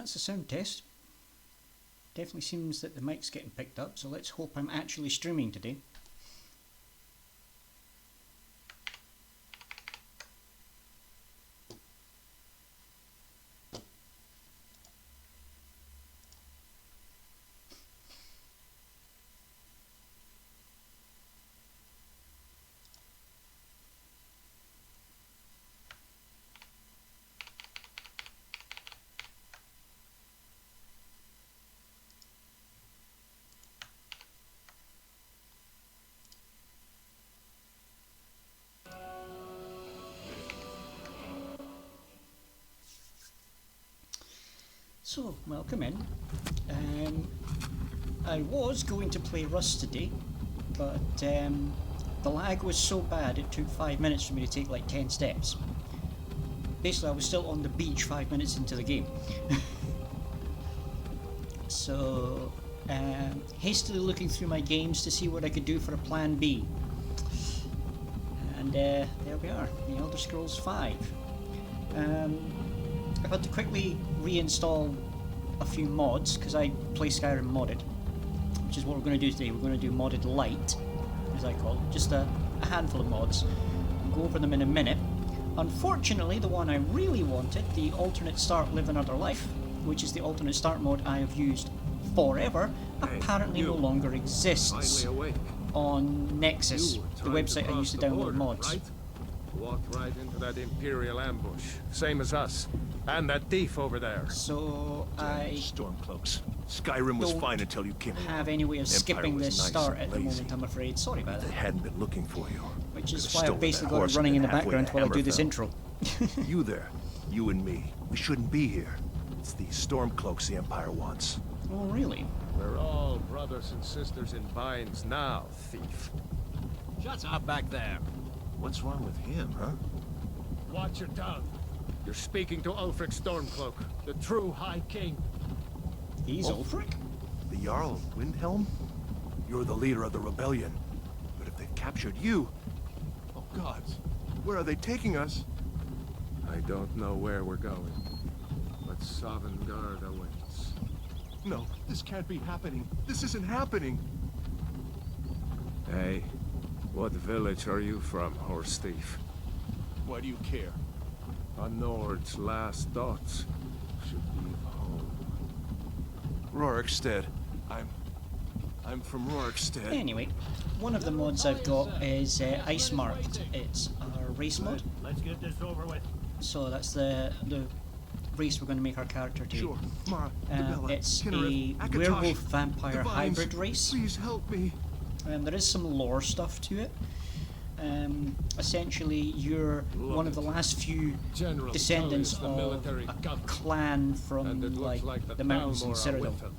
that's a sound test. Definitely seems that the mic's getting picked up, so let's hope I'm actually streaming today. So, welcome in. I was going to play Rust today, but the lag was so bad it took 5 minutes for me to take like 10 steps. Basically, I was still on the beach 5 minutes into the game. So, hastily looking through my games to see what I could do for a plan B. And there we are, the Elder Scrolls 5. I've had to quickly reinstall a few mods because I play Skyrim modded, which is what we're going to do today. We're going to do modded light, as I call it, just a handful of mods. We'll go over them in a minute. Unfortunately, the one I really wanted, the alternate start live another life, which is the alternate start mod I have used forever, apparently no longer exists on Nexus, the website I used to download mods. Right? Walked right into that Imperial ambush, same as us. And that thief over there. So I Stormcloaks. Skyrim was fine until you came along. have any way of skipping this nice start and at the lazy. moment, I'm afraid. Sorry about They that. hadn't been looking for you. Which is Could've why I've stolen basically that got it horse running in and the been halfway background to while I do this Hammerfell. intro. You there, you and me. We shouldn't be here. It's these Stormcloaks the Empire wants. Oh, really? We're all brothers and sisters in binds now, thief. Shut up back there. What's wrong with him, huh? Watch your tongue. You're speaking to Ulfric Stormcloak, the true High King. He's Ulfric? The Jarl of Windhelm? You're the leader of the rebellion. But if they've captured you... Oh gods, where are they taking us? I don't know where we're going, but Sovngarde awaits. No, this can't be happening. This isn't happening. Hey, what village are you from, horse thief? Why do you care? A Nord's last thoughts should leave home. Rorikstead. I'm from Rorikstead. Anyway, one of the mods I've got is Ice Marked. It's a race mod. Let's get this over with. So that's the race we're going to make our character take. Sure, Mara, Dibella, It's Kinnereth, a Akatosh, werewolf-vampire the Vines. hybrid race. Please help me. There is some lore stuff to it. Essentially, you're one of the last few General descendants Tully's the of military a governor, clan from and it looks like the mountains in Thalmor are Cyrodiil with them.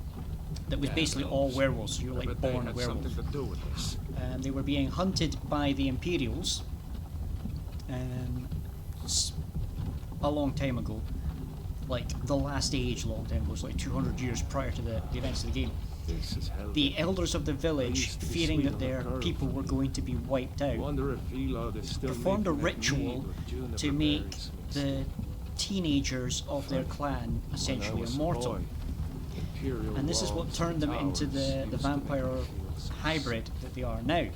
that was basically all werewolves. So you're like But they born a had werewolf. something to do with this. They were being hunted by the Imperials a long time ago, like the last age. Long time ago, it was like 200 years prior to the events of the game. This is hell. The elders of the village, used to be fearing sweet that on the their curve. people were going to be wiped out, Wonder if Elod is still performed a making that ritual mead with juniper to make berries mixed. the teenagers of their clan When I essentially was a immortal. boy, Imperial And this is what walls turned them and into towers the used to vampire make me feel so hybrid that they are now. And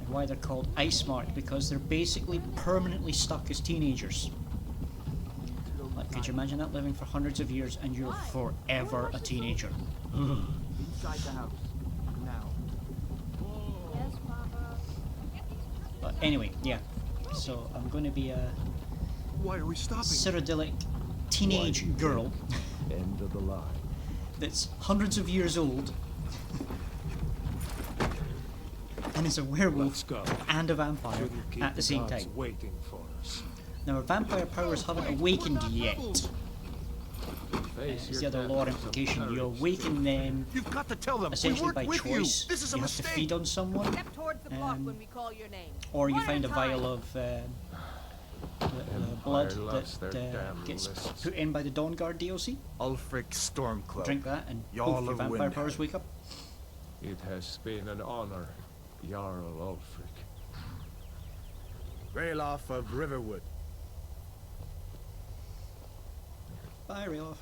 why they're called Ice Marked, because they're basically permanently stuck as teenagers. Like, could you imagine that, living for hundreds of years and you're forever a teenager? Inside the house. Now. Yes, Papa. But anyway, yeah. So I'm going to be a Why are we stopping? Cyrodiilic teenage girl End of the line. that's hundreds of years old and is a werewolf Let's go. and a vampire Shouldn't keep at the same gods time. waiting for us. Now, our vampire powers haven't awakened yet. Face Is your the other death lore with some implication. You courage. awaken them You've got to tell them. essentially we by weren't with choice. You. This is a You have to mistake. feed on someone, Step towards the block Um, when we call your name. or you One find at a time. vial of the blood loves their that damn gets lists. put in by the Dawnguard DLC. Ulfric Stormcloak. Drink that and Jarl poof, your of vampire Windhelm. powers wake up. It has been an honor, Jarl Ulfric. Ralof of Riverwood. Bye, Ralof.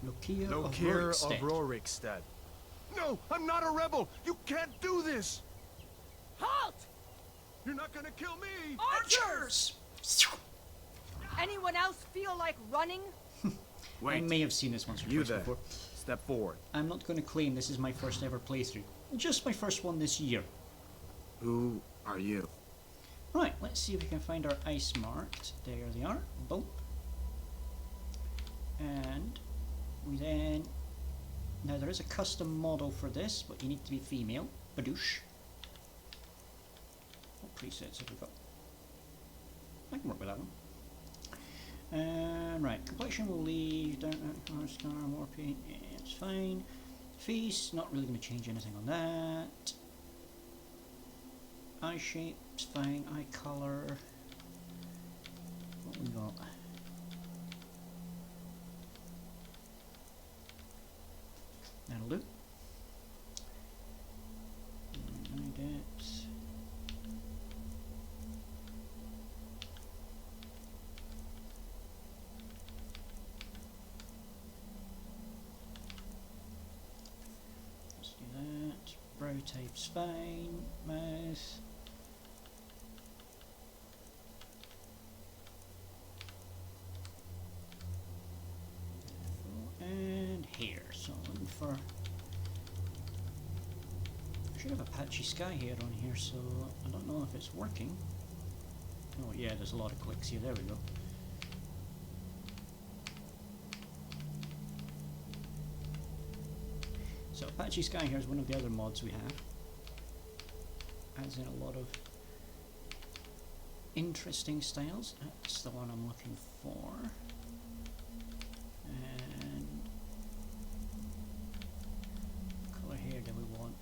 Lokia No of care of Rorikstead. Rorikstead. No, I'm not a rebel. You can't do this. Halt! You're not gonna kill me. Archers! Anyone else feel like running? I may have seen this once or twice before. Step forward. I'm not going to claim this is my first ever playthrough. Just my first one this year. Who are you? Right, let's see if we can find our ice marked. There they are. Boom. And we then... Now there is a custom model for this, but you need to be female. Badoosh. What presets have we got? I can work with that one. Right, complexion will leave, down scar, more paint, yeah, it's fine. Face, not really going to change anything on that. Eye shape's fine, eye colour. What we got? That'll do. Eye depth. Let's do that. Brow type's fine. Mouth. And hair. So I'm looking for. I should have a patchy sky hair on here, so I don't know if it's working. Oh yeah, there's a lot of clicks here. There we go. So Apache Sky here is one of the other mods we have. Adds in a lot of interesting styles. That's the one I'm looking for. And what colour hair do we want?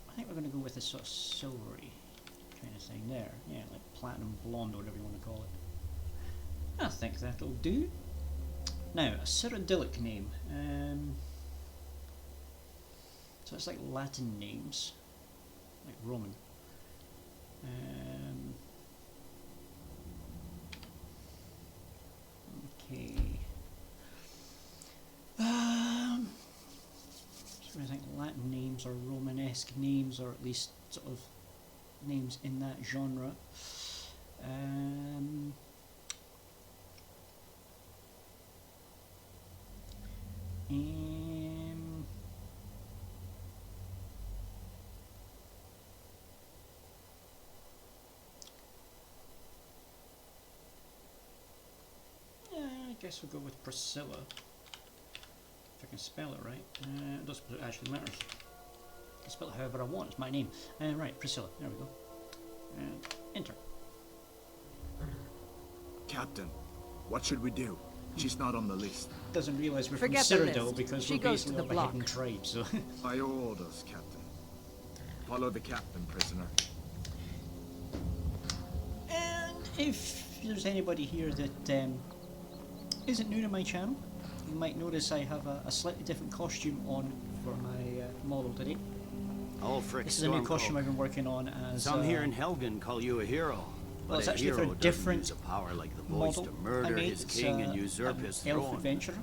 I think we're going to go with a sort of silvery kind of thing there. Yeah, like platinum blonde or whatever you want to call it. I think that'll do. Now, a Cyrillic name. So it's like Latin names, like Roman. Okay. So I think Latin names or Romanesque names, or at least sort of names in that genre. Yeah, I guess we'll go with Priscilla. If I can spell it right. It doesn't actually matter. I can spell it however I want, it's my name. Right, Priscilla, there we go. And enter. Captain, what should we do? She's not on the list. Doesn't realise we're Forget from the Cyrodiil list. because She we're goes to basically the of a block. hidden tribe, so... By your orders, Captain. Follow the captain, prisoner. And if there's anybody here that isn't new to my channel, you might notice I have a slightly different costume on for my model today. Ulfric This is a new Stormcloak. costume I've been working on as Some here in Helgen call you a hero. But well, it's a actually for hero a different doesn't use a power like the voice model to I murder made. his It's, king and usurp an his elf throne. adventurer.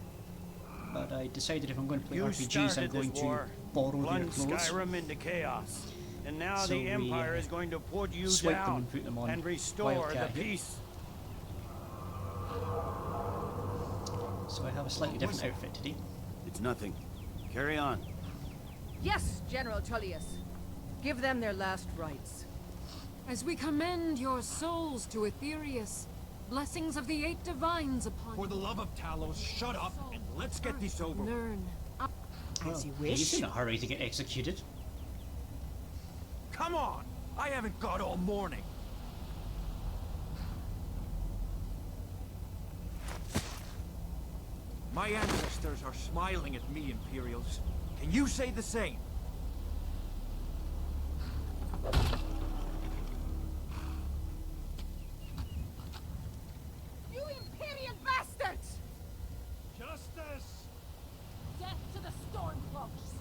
But I decided if I'm going to play You RPGs, I'm started going this to war, borrow their plunged clothes, Skyrim into chaos, and now So the we, Empire is going to put you swipe them down and put them on and restore Wildcat the here. peace. so I have a slightly different outfit today. It's nothing. Carry on. Yes, General Tullius. Give them their last rites. As we commend your souls to Aetherius, blessings of the 8 divines upon For the love of Talos, shut up and let's get this over with. Learn. As you He's wish. in a hurry to get executed. Come on! I haven't got all morning. My ancestors are smiling at me, Imperials. Can you say the same? You Imperial bastards! Justice! Death to the Stormcloaks!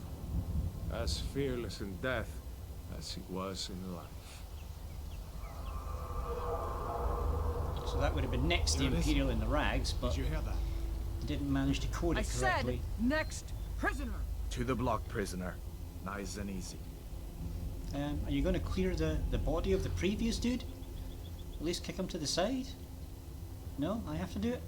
As fearless in death as he was in life. So that would have been next to Here it is. Imperial in the rags, but Did you hear that? didn't manage to code I it said, correctly. next prisoner. To the block, prisoner. Nice and easy. Are you going to clear the body of the previous dude? At least kick him to the side? No, I have to do it?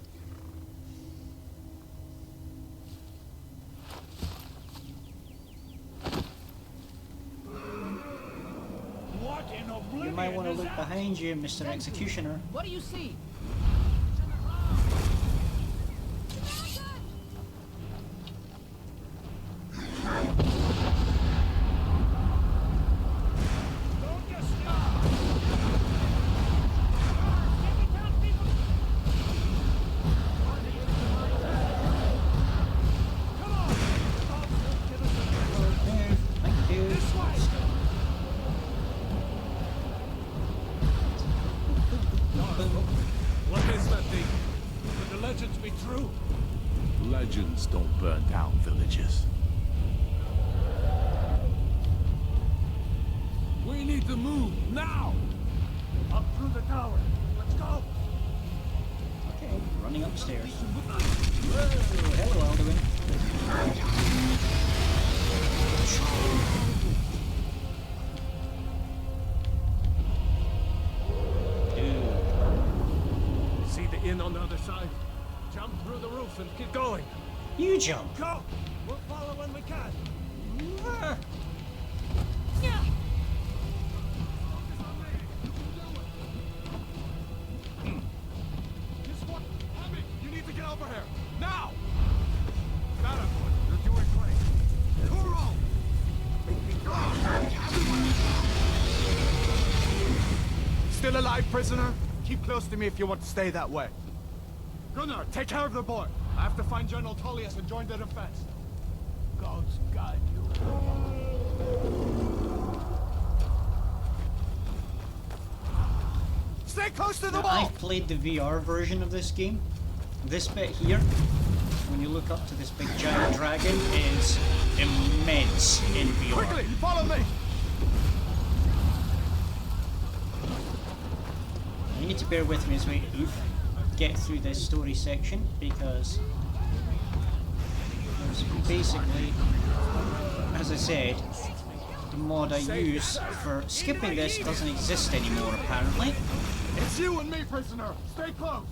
What in oblivion You might want to is look that? behind you, Mr. Executioner. What do you see? Don't just stop! Take it down, people! Come on! Thank you. This way! What is that thing? Could the legends be true? Legends don't burn down villages. We need to move, now! Up through the tower. Let's go! Okay, running upstairs. Whoa, hello, Alduin. Dude, See the inn on the other side? Jump through the roof and keep going. you jump. Go! We'll follow when we can. Ah, This one, Hemi, you need to get over here now. Got it, boy. You're doing great. Kuro! Still alive, prisoner? Keep close to me if you want to stay that way. Gunnar, take care of the boy. I have to find General Tullius and join the defense. God's guide you. Stay close to the now, wall! I've played the VR version of this game. This bit here, when you look up to this big giant dragon, is immense in VR. Quickly, follow me. You need to bear with me as we get through this story section, because there's basically, as I said, the mod I use for skipping this doesn't exist anymore apparently. It's you and me, prisoner. Stay close.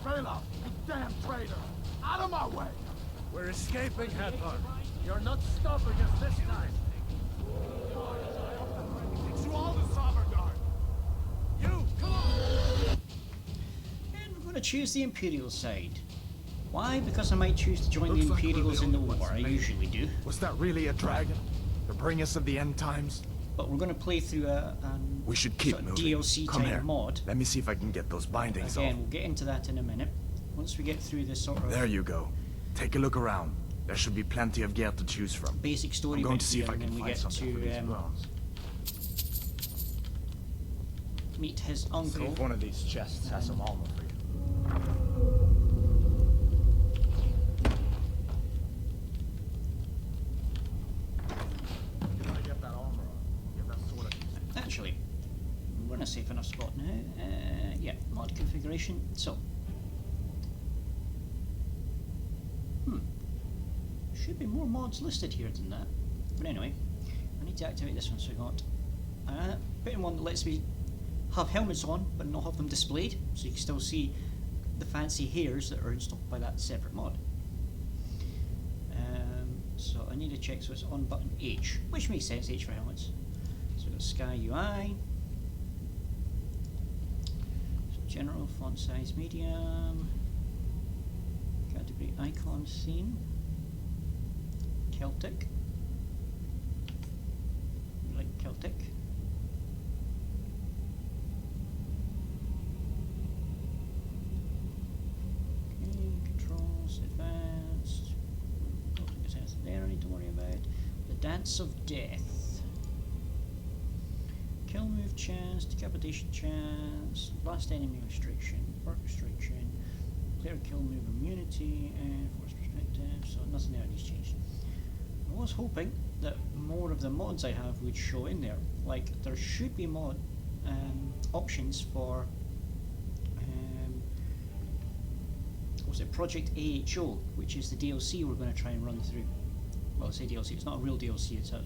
Vela, you damn traitor. Out of my way. We're escaping, Hadvar. You're not stopping us this time. To all the Sovereign Guard. You, come on! And we're going to choose the Imperial side. Why? Because I might choose to join Looks the like we're the Imperials in the only war, ones I made it. usually do. Was that really a dragon? The bringers of the end times? But we're going to play through a We should keep sort of moving. DLC Come type here. mod. Let me see if I can get those bindings Again, off. we'll get into that in a minute. Once we get through this sort of There you go. Take a look around. There should be plenty of gear to choose from. basic story I'm going bit to see if here, I and can then we find get something for these to bones. meet his See uncle. if one of these chests has some armor for you. If I get that armor on, get that sword. Actually, we're in a safe enough spot now. Yeah, mod configuration. So, should be more mods listed here than that. But anyway, I need to activate this one. So we got put in one that lets me have helmets on, but not have them displayed, so you can still see the fancy hairs that are installed by that separate mod. So I need to check, so it's on button H, which makes sense, H for helmets. So we've got Sky UI, so general, font size, medium, category, icon, theme, Celtic, we like Celtic. Okay, controls, advanced. Don't think there's anything there I need to worry about. The Dance of Death. Kill move chance, decapitation chance, last enemy restriction, perk restriction, player kill move immunity, and force perspective, so nothing there needs changed. was hoping that more of the mods I have would show in there. Like, there should be mod options for what was it, Project AHO, which is the DLC we're going to try and run through. Well, I say DLC, it's not a real DLC, it's a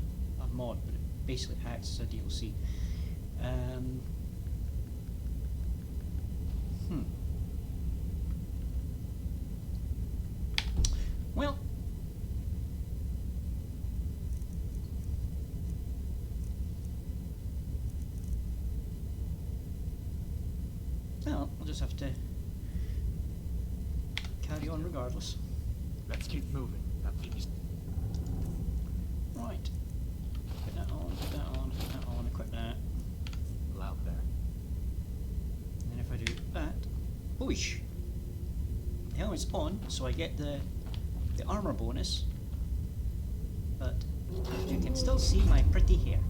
mod, but it basically acts as a DLC. Well, I'll just have to carry on regardless. Let's keep moving. That thing's Right. Put that on, put that on, put that on, equip that. out there. And then if I do that, whoosh! Now it's on, so I get the armor bonus, but you can still see my pretty hair.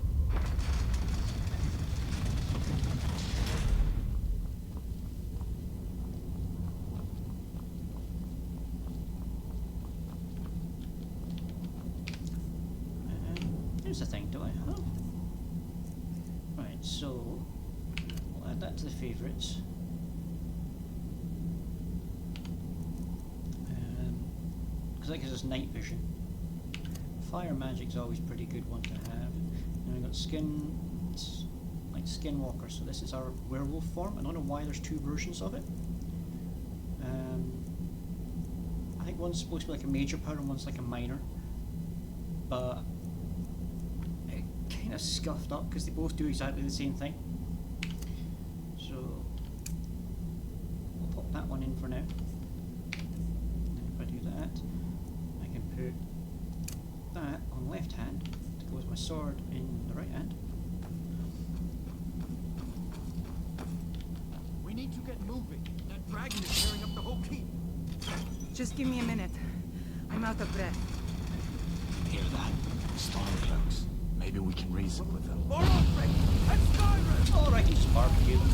Here's the thing, do I have? Right, so we'll add that to the favourites. Because that gives us night vision. Fire magic's always a pretty good one to have. And we've got skin, it's like skinwalker, so this is our werewolf form. I don't know why there's two versions of it. I think one's supposed to be like a major power and one's like a minor. But it kind of scuffed up because they both do exactly the same thing. So we'll pop that one in for now. And if I do that, I can put that on the left hand to go with my sword in the right hand. We need to get moving. That dragon is tearing up the whole keep. Just give me a minute. I'm out of breath. Hear that? Stormcloaks. Maybe we can reason with them. More Ulfric! And Skyrim! Or I can just barbecue them.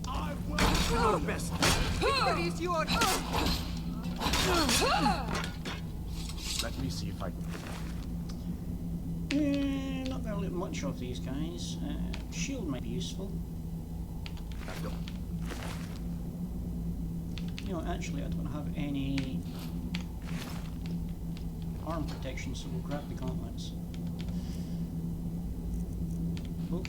I will do our best. Victory is yours! Let me see if I can... Not going to loot much of these guys. Shield might be useful. I don't... You know, actually, I don't have any arm protection, so we'll grab the gauntlets. Oh.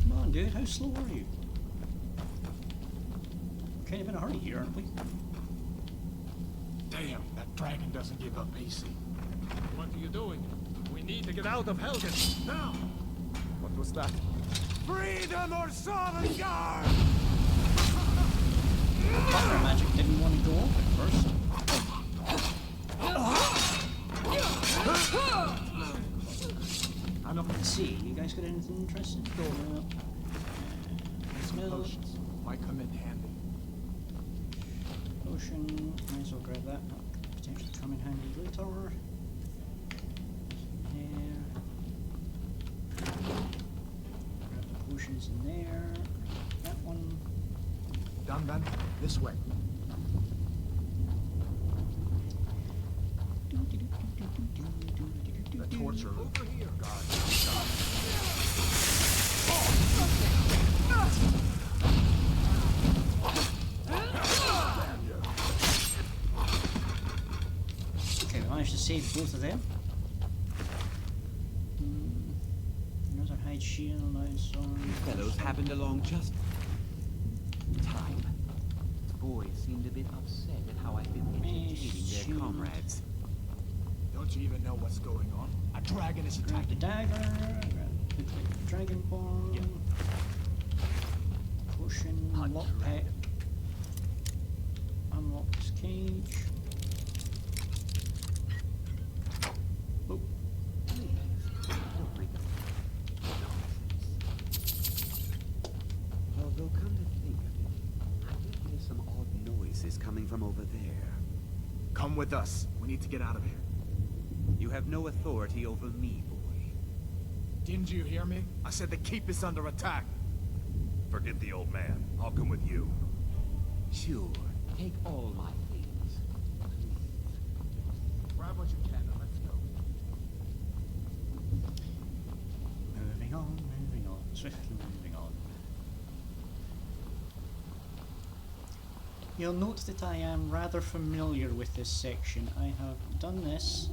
Come on, dude, how slow are you? Kind of in a hurry here, aren't we? Damn, that dragon doesn't give up easy. What are you doing? We need to get out of Helgen. Now! What was that? Freedom or Sovngarde! Fire magic didn't want to go off at first. Let's see, you guys got anything interesting? No. Smell. Potions might come in handy. Potion, might as well grab that. That'll potentially come in handy later. There. Grab the potions in there. That one. Done then? This way. The torture room. Over here, guard. Okay, we managed to save both of them. Another hide shield, nice on. Fellows happened along just time. The boys seemed a bit upset at how I've been entertaining their comrades. Don't you even know what's going on? A dragon is Grab the attacking. dagger, grab the dragon bomb. Yeah. Potion, Hunt lockpick. dragon. Unlock this cage. Oh, Although come to think of it, I did hear some odd noises coming come from over there. Come with us. We need to get out of here. You have no authority over me, boy. Didn't you hear me? I said the keep is under attack. Forget the old man. I'll come with you. Sure, take all my things. Grab what you can and let's go. Moving on, swiftly moving on. You'll note that I am rather familiar with this section. I have done this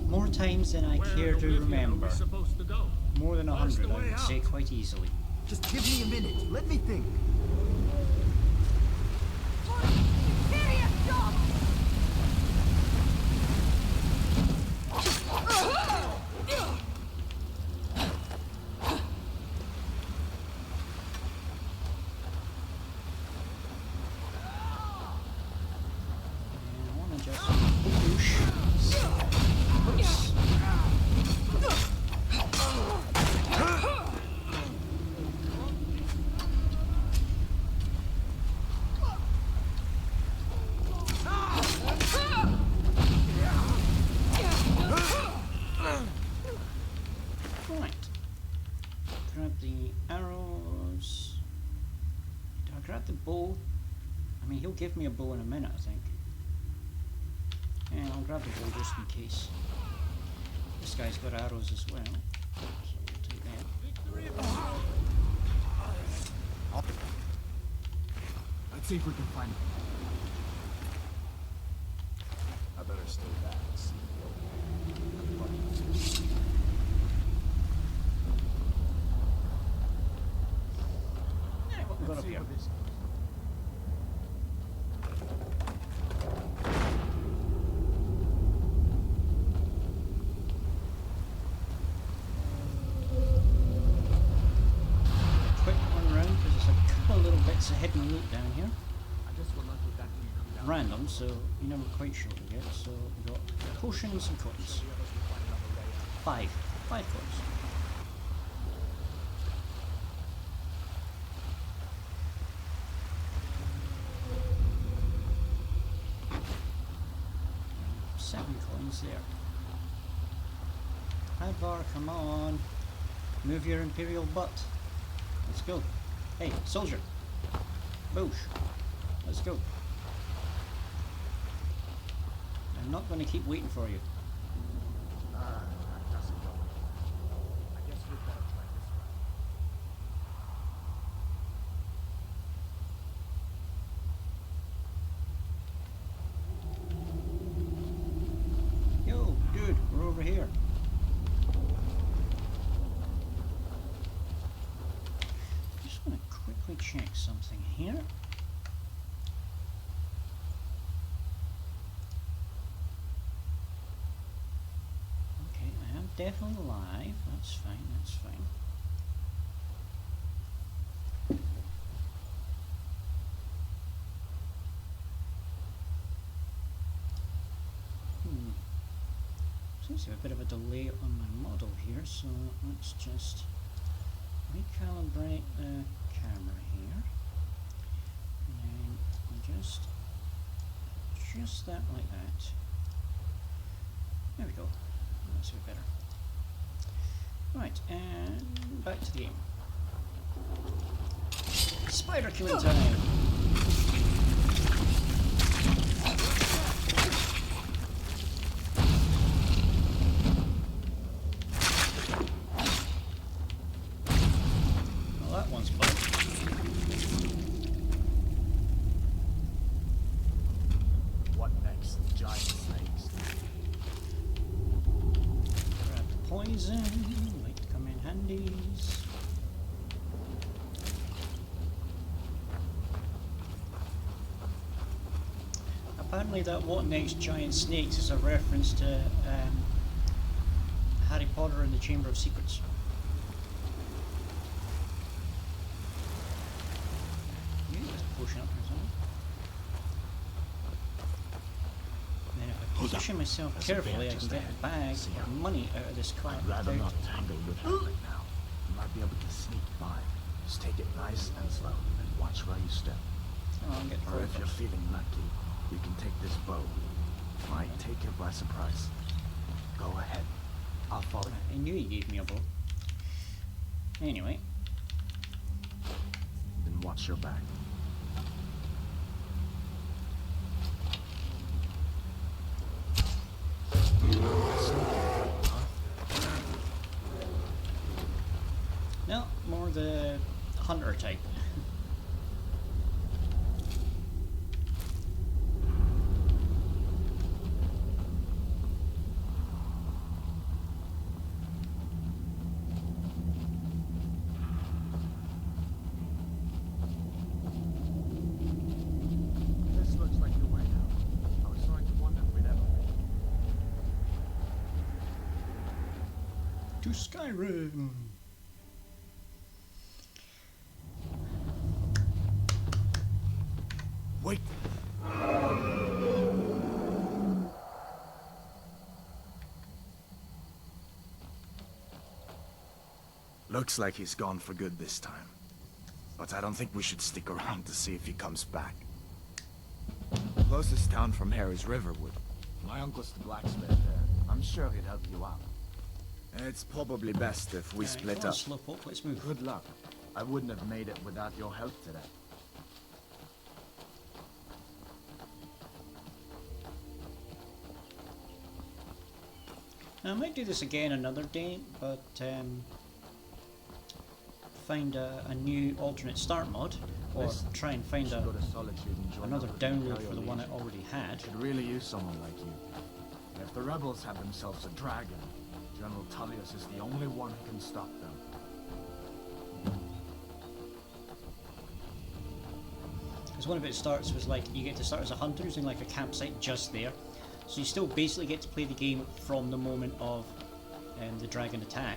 more times than I care to remember. Supposed to go? More than What's the 100, I way would out? say, quite easily. Just give me a minute. Let me think. Serious job! And I want to just push. Oops. Right. Grab the arrows. Do I grab the bow? I mean, he'll give me a bow in a minute, I think. Yeah, I'll grab the bow just in case. This guy's got arrows as well. So we'll take that. Let's see if we can find him. I better stay back and see. Yeah, what we got up here? Quick one round because there's a couple of little bits of hidden loot down here. I guess we're lucky that didn't come down. Random, so you're never quite sure what you get. So we got potions and coins. Five coins. Seven coins there. Advar, come on. Move your imperial butt. Let's go. Hey, soldier. Boosh. Let's go. I'm not going to keep waiting for you. That doesn't go. I guess we better try this route. Yo, dude, we're over here. Just want to quickly check something here. Okay, I am definitely alive. That's fine, that's fine. Seems to be a bit of a delay on my model here, so let's just recalibrate the camera here. And then we'll just adjust that like that. There we go. That's a bit better. Right, and back to the game. Spider killing time! Well, that one's fun. What next? Giant snakes. Grab the poison, might come in handies. Apparently that what next giant snakes is a reference to Harry Potter and the Chamber of Secrets. Maybe just potion up or something. And then if I position myself carefully, I can get a bag of money out of this cart. I'd rather without- not tangle with her right now. You might be able to sneak by. Just take it nice and slow and watch where you step. I'll get Or if you're first. feeling lucky, you can take this bow. Might take you by surprise. Go ahead. I'll follow. I knew he gave me a bow. Anyway. Then watch your back. No, more the hunter type. This looks like the way out. I was starting to wonder if we'd ever make To Skyrim. Wait! Looks like he's gone for good this time. But I don't think we should stick around to see if he comes back. Closest town from here is Riverwood. My uncle's the blacksmith there. I'm sure he'd help you out. It's probably best if we split Come on, up. Slowpoke, let's move. Good luck. I wouldn't have made it without your help today. Now, I might do this again another day, but find a new alternate start mod, or Listen, try and find Go to Solitude and join another up with download Imperial for the one I Legion. already had. Could really use someone like you. And if the rebels have themselves a dragon, General Tullius is the only one who can stop them. Because one of it starts was like, you get to start as a hunter using like a campsite just there. So you still basically get to play the game from the moment of the dragon attack.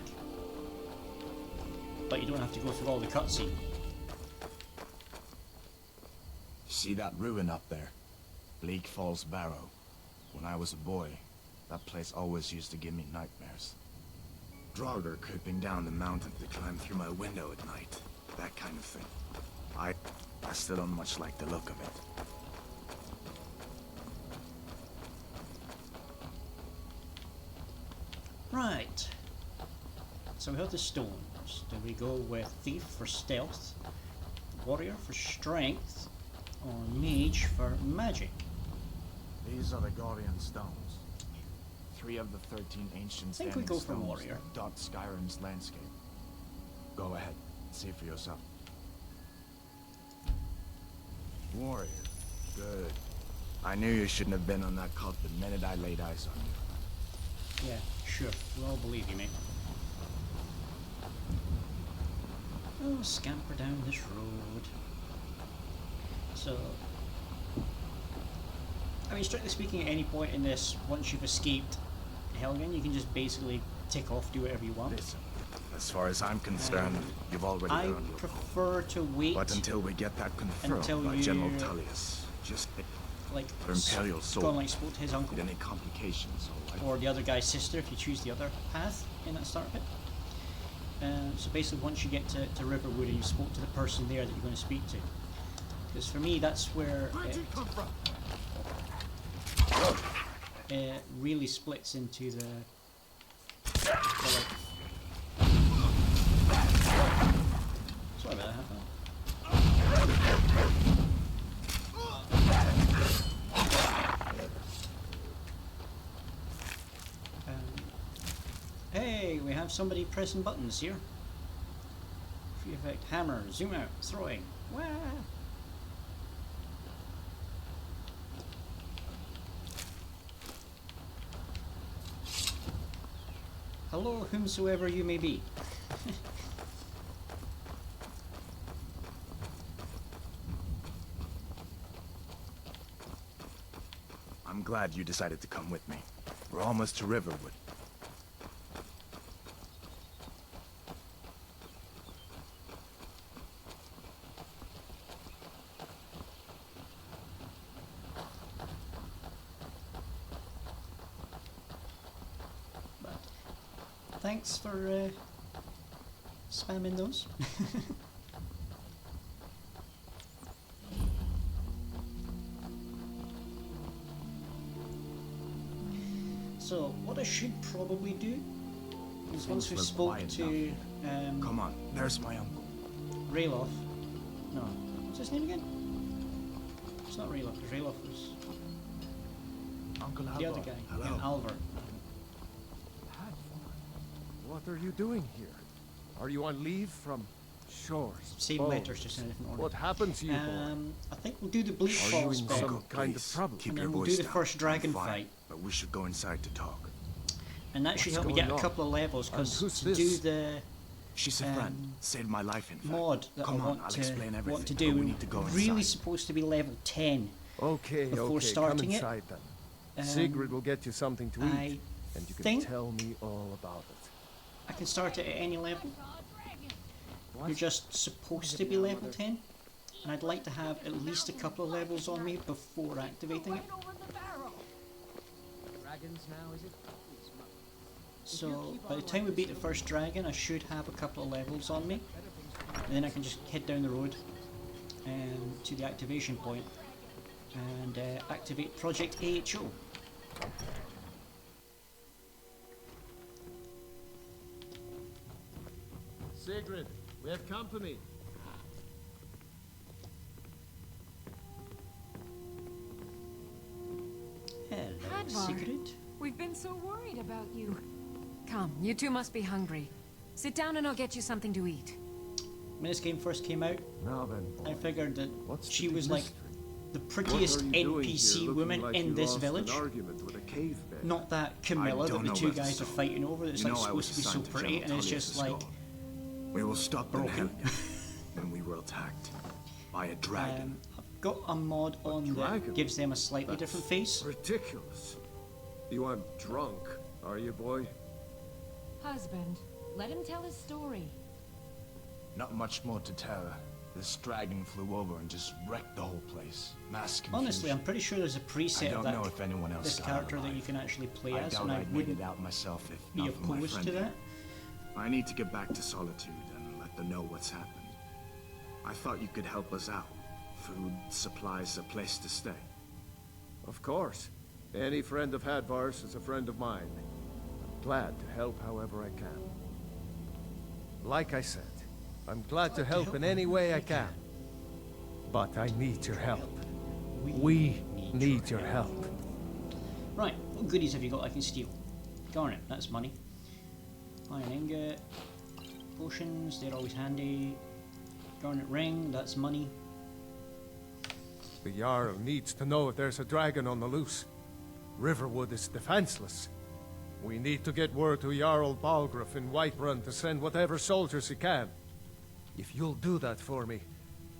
But you don't have to go through all the cutscene. See that ruin up there? Bleak Falls Barrow. When I was a boy, that place always used to give me nightmares. Draugr creeping down the mountain to climb through my window at night. That kind of thing. I still don't much like the look of it. Right. So we have the stones. Do we go with Thief for stealth, Warrior for strength, or Mage for magic? These are the Gorian stones. 3 of the 13 ancient I think we standing go for stones warrior. that dot Skyrim's landscape. Go ahead, see for yourself. Warrior. Good. I knew you shouldn't have been on that cult the minute I laid eyes on you. Yeah, sure. We'll all believe you, mate. Oh, scamper down this road. So, I mean, strictly speaking, at any point in this, once you've escaped Helgen, you can just basically tick off, do whatever you want. Listen, as far as I'm concerned, you've already I earned your prefer to wait But until we get that confirmed until by you- General Tullius, just like for Imperial go Sword. and like spoke to his uncle Need any complications, alright? or the other guy's sister if you choose the other path in that start bit. So basically, once you get to Riverwood and you spoke to the person there that you're going to speak to, because for me that's where it really splits into the like. Sorry about that happening. Hey, we have somebody pressing buttons here. Free effect, hammer, zoom out, throwing. Wah! Hello, whomsoever you may be. I'm glad you decided to come with me. We're almost to Riverwood. But thanks for spamming those. So, what I should probably do is once we Look spoke quiet to Come on, there's my uncle. Rayloff. No, what's his name again? It's not Rayloff, because Rayloff was Uncle the other guy. Hello. Yeah, Alvar. What are you doing here? Are you on leave from shores? Same boats? letters, just in a different order. What happened to you, boy? I think we'll do the Bleak Are you Falls in bit, some Uncle, kind of please, trouble? Keep and your then we'll voice do the down. first dragon I'm fine, fight. but we should go inside to talk. and that should What's help me get going a on? couple of levels, And because who's to this? do the She's a friend. Saved my life, in fact. mod that Come I on, want I'll to explain everything. want to but do, we need to go really inside. supposed to be level 10. Okay, before okay, starting come it, inside then. um, Sigrid will get you something to I eat, and you can think- tell me all about it. I can start it at any level. You're just supposed to be level 10, and I'd like to have at least a couple of levels on me before activating it. Dragons now, is it? So by the time we beat the first dragon, I should have a couple of levels on me, and then I can just head down the road to the activation point and activate Project AHO. Sigrid, we have company. Hello, Hadvar. Sigrid. We've been so worried about you. Come, you two must be hungry. Sit down and I'll get you something to eat. When this game first came out, Now then, I figured that what's she the was big like mystery? the What prettiest are you doing here, NPC looking woman like in you this lost village. An argument with a cave bear? Not that Camilla that don't the know two about guys the are skull. fighting over. It's You like know I was supposed to be so assigned to pretty, General and it's just Tullius's like skull. We will stop them broken. when we were attacked by a dragon. I've got a mod on that dragon? gives them a slightly That's different face. Ridiculous. You aren't drunk, are you, boy? Husband, let him tell his story. Not much more to tell. This dragon flew over and just wrecked the whole place. Mass confusion. Honestly, I'm pretty sure there's a I preset of don't know that if anyone else this got character out that you alive. can actually play I as, doubt and I I'd made wouldn't it out myself if be not for my opposed friend to here. that. I need to get back to Solitude and let them know what's happened. I thought you could help us out. Food, supplies, a place to stay. Of course. Any friend of Hadvar's is a friend of mine. I'm glad to help however I can. Like I said, I'm glad to help in any way I can. But I need your help. We need your help. Right, what goodies have you got I can steal? Garnet, that's money. Iron ingot, potions, they're always handy. Garnet ring, that's money. The Jarl needs to know if there's a dragon on the loose. Riverwood is defenseless. We need to get word to Jarl Balgruuf in Whiterun to send whatever soldiers he can. If you'll do that for me,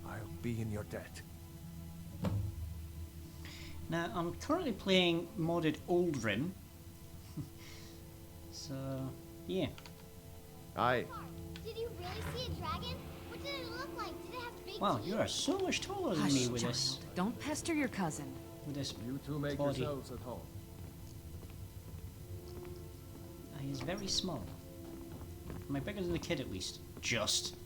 I'll be in your debt. Now, I'm currently playing modded Old Rim. So, yeah. Aye. Did you really see a dragon? What did it look like? Did it have big Wow, teeth? you are so much taller than Hush, me with child. this. Don't pester your cousin. With this You two make body. yourselves at home. He is very small. Am I bigger than the kid at least? Just.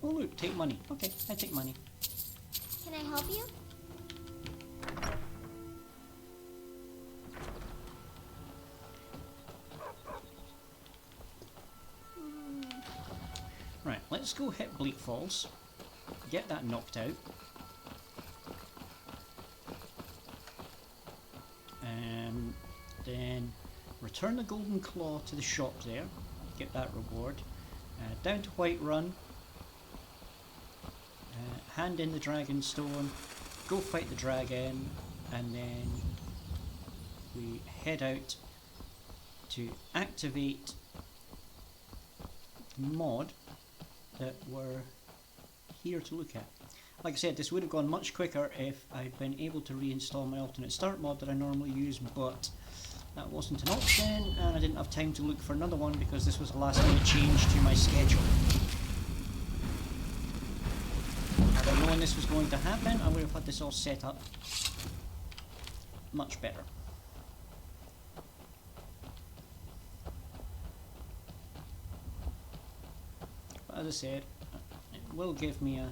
Oh look, take money. Okay, I take money. Can I help you? Right, let's go hit Bleak Falls. Get that knocked out. Then return the golden claw to the shop there. Get that reward. Down to Whiterun. Hand in the dragon stone. Go fight the dragon. And then we head out to activate the mod that we're here to look at. Like I said, this would have gone much quicker if I'd been able to reinstall my alternate start mod that I normally use, but that wasn't an option, and I didn't have time to look for another one because this was a last minute change to my schedule. Had I known this was going to happen, I would have had this all set up much better. But as I said, it will give me a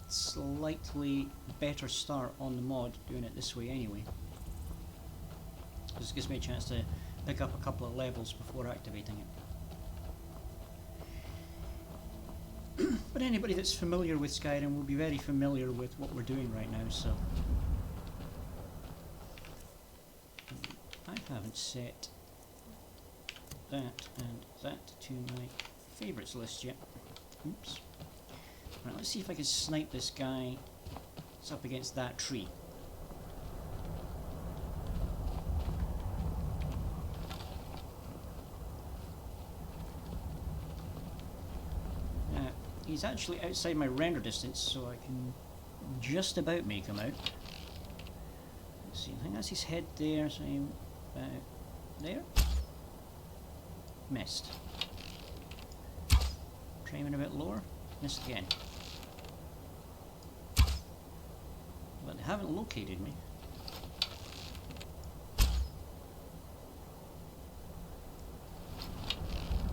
slightly better start on the mod doing it this way anyway. because it gives me a chance to pick up a couple of levels before activating it. But anybody that's familiar with Skyrim will be very familiar with what we're doing right now, so... I haven't set that and that to my favourites list yet. Oops. Right, let's see if I can snipe this guy that's up against that tree. He's actually outside my render distance, so I can just about make him out. Let's see, I think that's his head there, so I'm about there. Missed. Try him a bit lower. Missed again. But they haven't located me.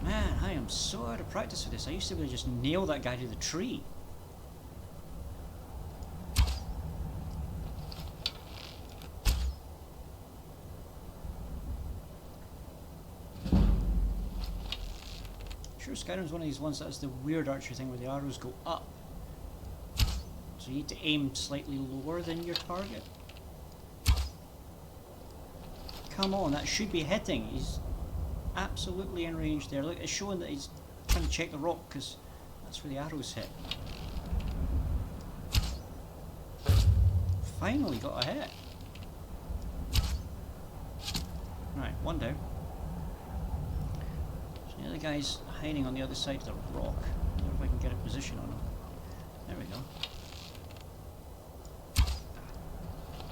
Man, I am so out of practice with this. I used to be able to just nail that guy to the tree. Sure, Skyrim's one of these ones that has the weird archery thing where the arrows go up. So you need to aim slightly lower than your target. Come on, that should be hitting. He's absolutely in range there. Look, it's showing that he's trying to check the rock because that's where the arrows hit. Finally got a hit. Right, one down. So the other guy's hiding on the other side of the rock. I wonder if I can get a position on him. There we go.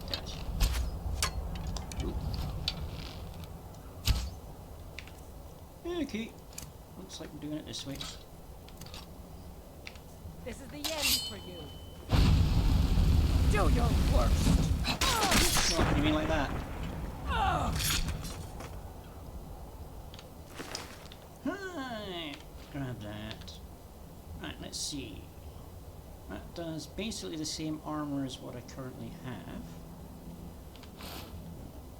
Dead. Ooh. Okay, looks like we're doing it this way. This is the end for you. Do your worst. What do you mean like that? Right, grab that. Right, let's see. That does basically the same armor as what I currently have.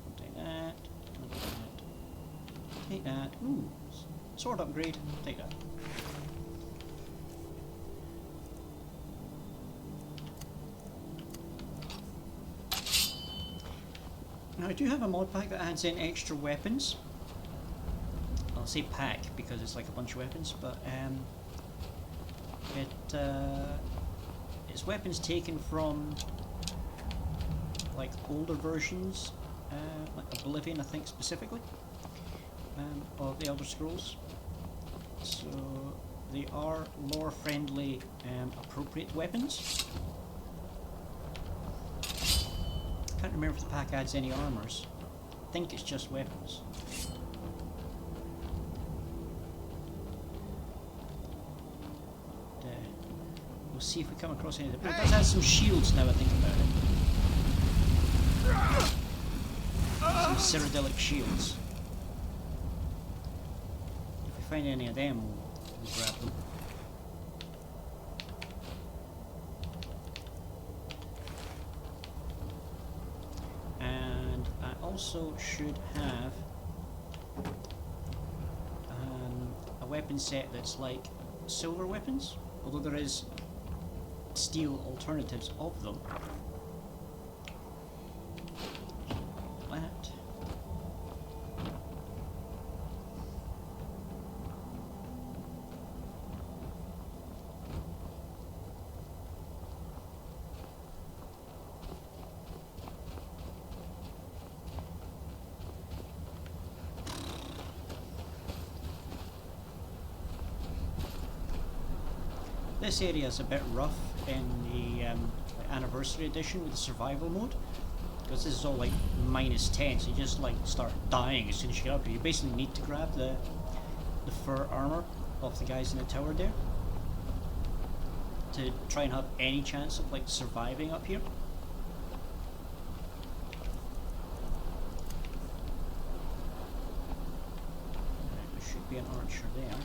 I'll take that. I'll take that. Take that. Ooh. Sword upgrade, take that. Now I do have a mod pack that adds in extra weapons. I'll say pack because it's like a bunch of weapons, but it's weapons taken from like older versions, like Oblivion I think specifically, of the Elder Scrolls. So they are lore friendly, appropriate weapons. Can't remember if the pack adds any armors. I think it's just weapons. But, we'll see if we come across any of them. It does have some shields now I think about it. Some Cyrodiilic shields. If we find any of them, we'll grab them. And I also should have a weapon set that's like silver weapons, although there is steel alternatives of them. That. This area is a bit rough in the anniversary edition with the survival mode, because this is all like -10, so you just like start dying as soon as you get up here. You basically need to grab the fur armor off the guys in the tower there to try and have any chance of like surviving up here. Right, there should be an archer there.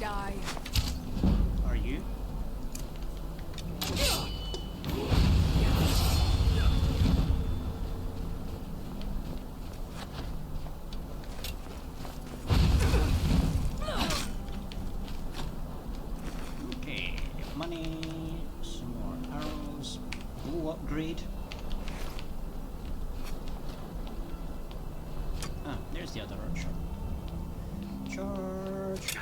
die. Are you? Okay, money, some more arrows, bow upgrade. Ah, there's the other archer. Charge.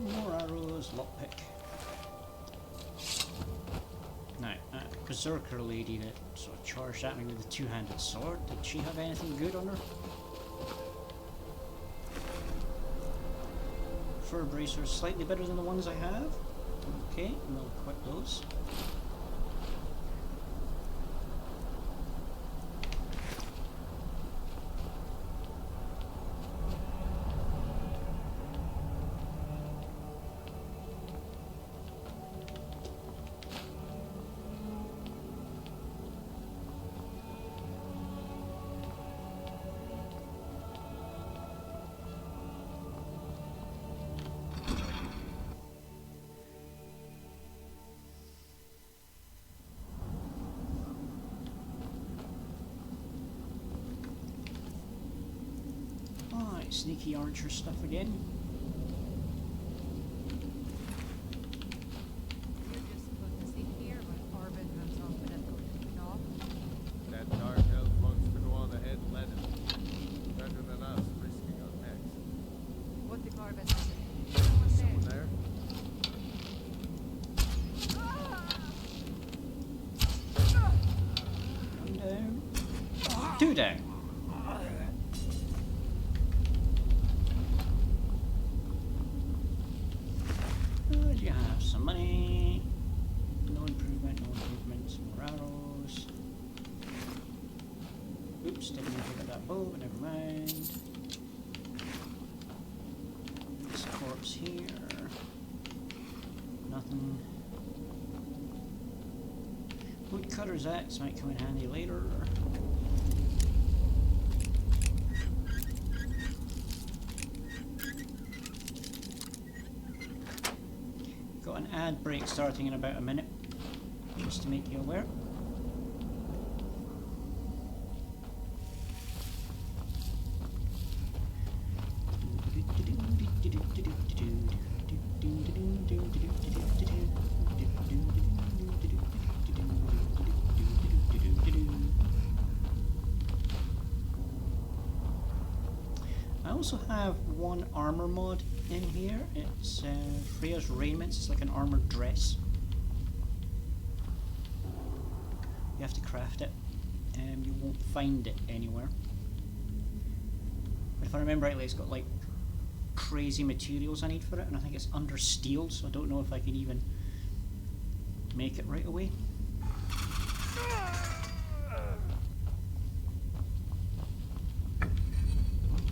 More arrows, lockpick. Now, berserker lady that sort of charged at me with a two-handed sword, did she have anything good on her? Fur bracers slightly better than the ones I have. Okay, we'll equip those. Sneaky archer stuff again. You're just supposed to sit here when Corbin comes off with a no? That dark elf wants to go on ahead and let him. Better than us risking our necks. What the Corbin say? Someone there? One down. Two down. You have some money. No improvement, no improvements, more arrows. Oops, didn't even pick up that bow, but never mind. This corpse here. Nothing. Woodcutter's axe might come in handy later. Got an ad break starting in about a minute, just to make you aware. I also have one armor mod in here. It's Freya's Raiments. It's like an armored dress. You have to craft it, and you won't find it anywhere. But if I remember rightly, it's got like crazy materials I need for it, and I think it's under steel, so I don't know if I can even make it right away.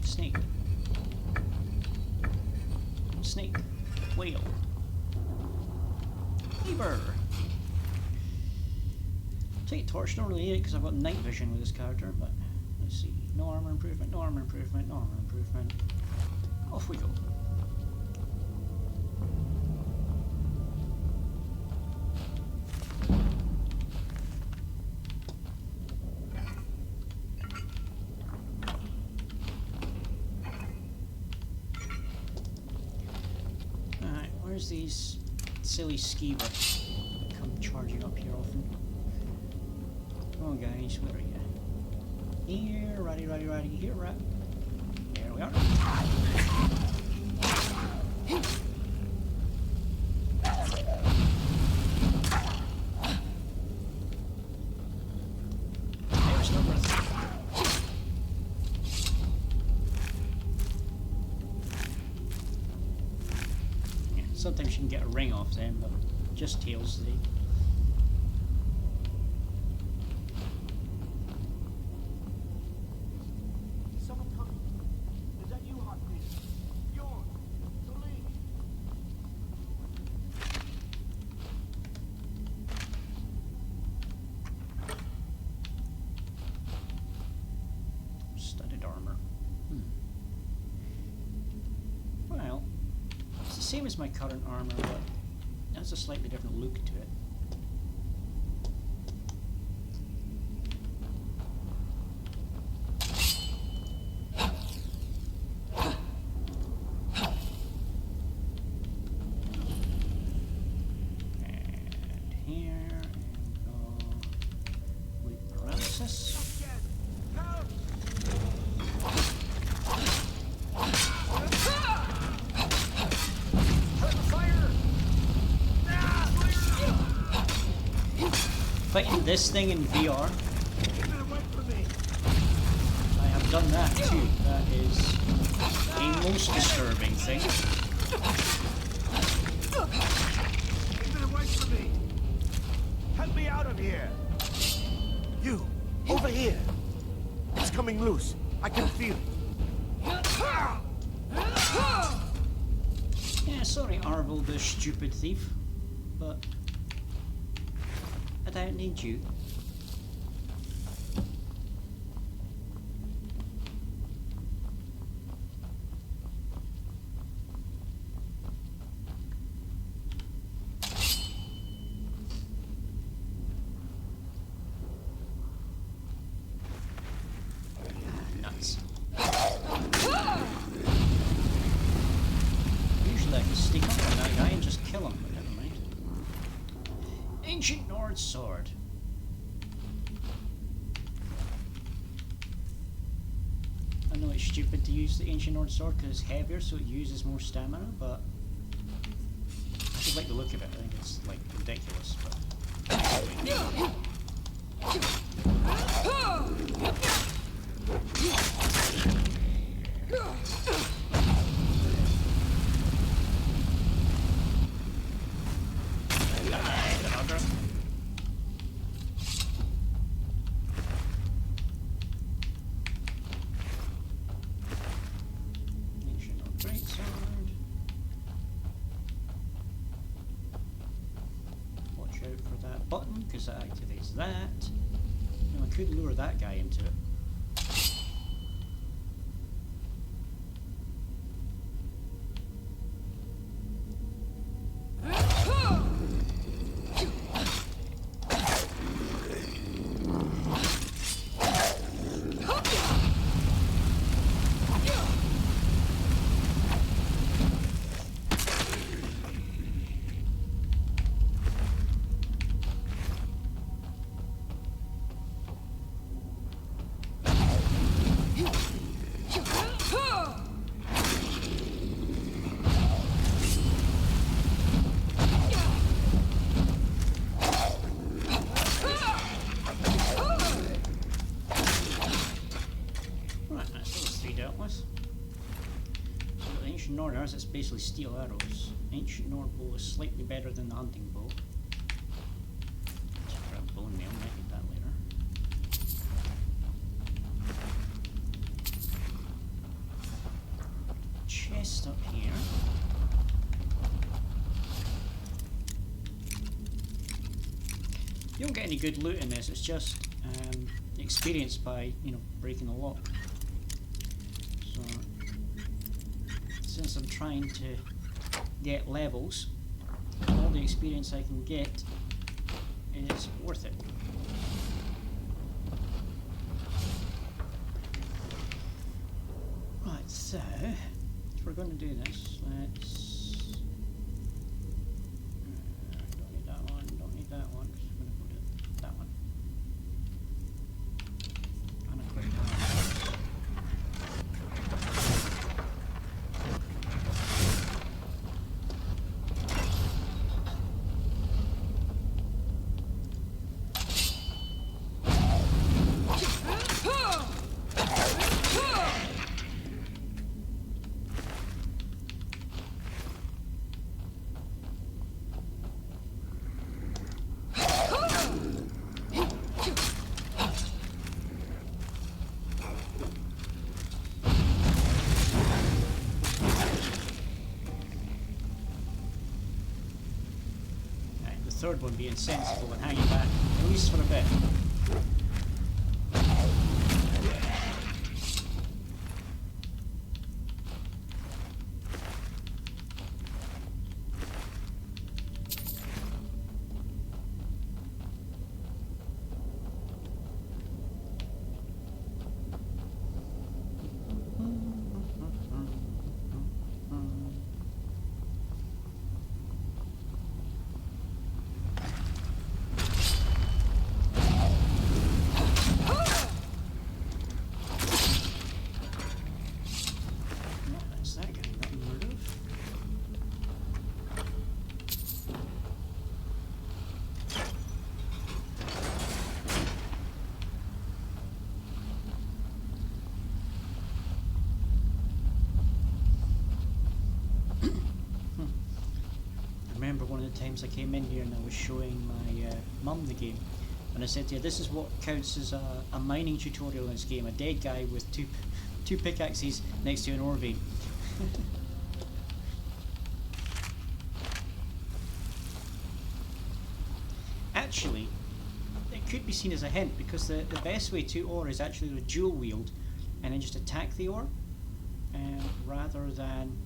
Snake. Snake. Whale. Beaver. Take torch, don't really need it because I've got night vision with this character, but let's see. No armor improvement, no armor improvement, no armor improvement. Off we go. Alright, where's these silly skeevers that come charging up here often? Come on guys, where are you? Here, righty, here we're at. There we are. There's number 3. Yeah, sometimes you can get a ring off them, but just tails today. hand armor. Well, it's the same as my current armor, but it has a slightly different look to it. Fighting this thing in VR. I have done that too. That is a most disturbing thing. Keep it away from me! Help me out of here! You! Over here! It's coming loose. I can feel it. Yeah, sorry, Arvel, the stupid thief, but I don't need you. Nuts. Usually I can sneak up on that guy and just kill him, but never mind. Ancient Nord sword. I know it's stupid to use the Ancient Nord sword because it's heavier, so it uses more stamina, but I just like the look of it. I think it's like ridiculous, but button because that activates that. Now I could lure that guy into it. Nord arrows, it's basically steel arrows. Ancient Nord bow is slightly better than the hunting bow. Just grab bone mail, might need that later. Chest up here. You don't get any good loot in this, it's just experience by, you know, breaking the lock. So since I'm trying to get levels, all the experience I can get is worth it. Right, so if we're going to do this, let's... don't need that one, don't need that one, just going to go to that one. Unequip that. Third one being sensible and hanging back, at least for a bit. the times I came in here and I was showing my mum the game, and I said to her, this is what counts as a mining tutorial in this game, a dead guy with two pickaxes next to an ore vein. Actually, it could be seen as a hint, because the best way to ore is actually to dual wield and then just attack the ore, rather than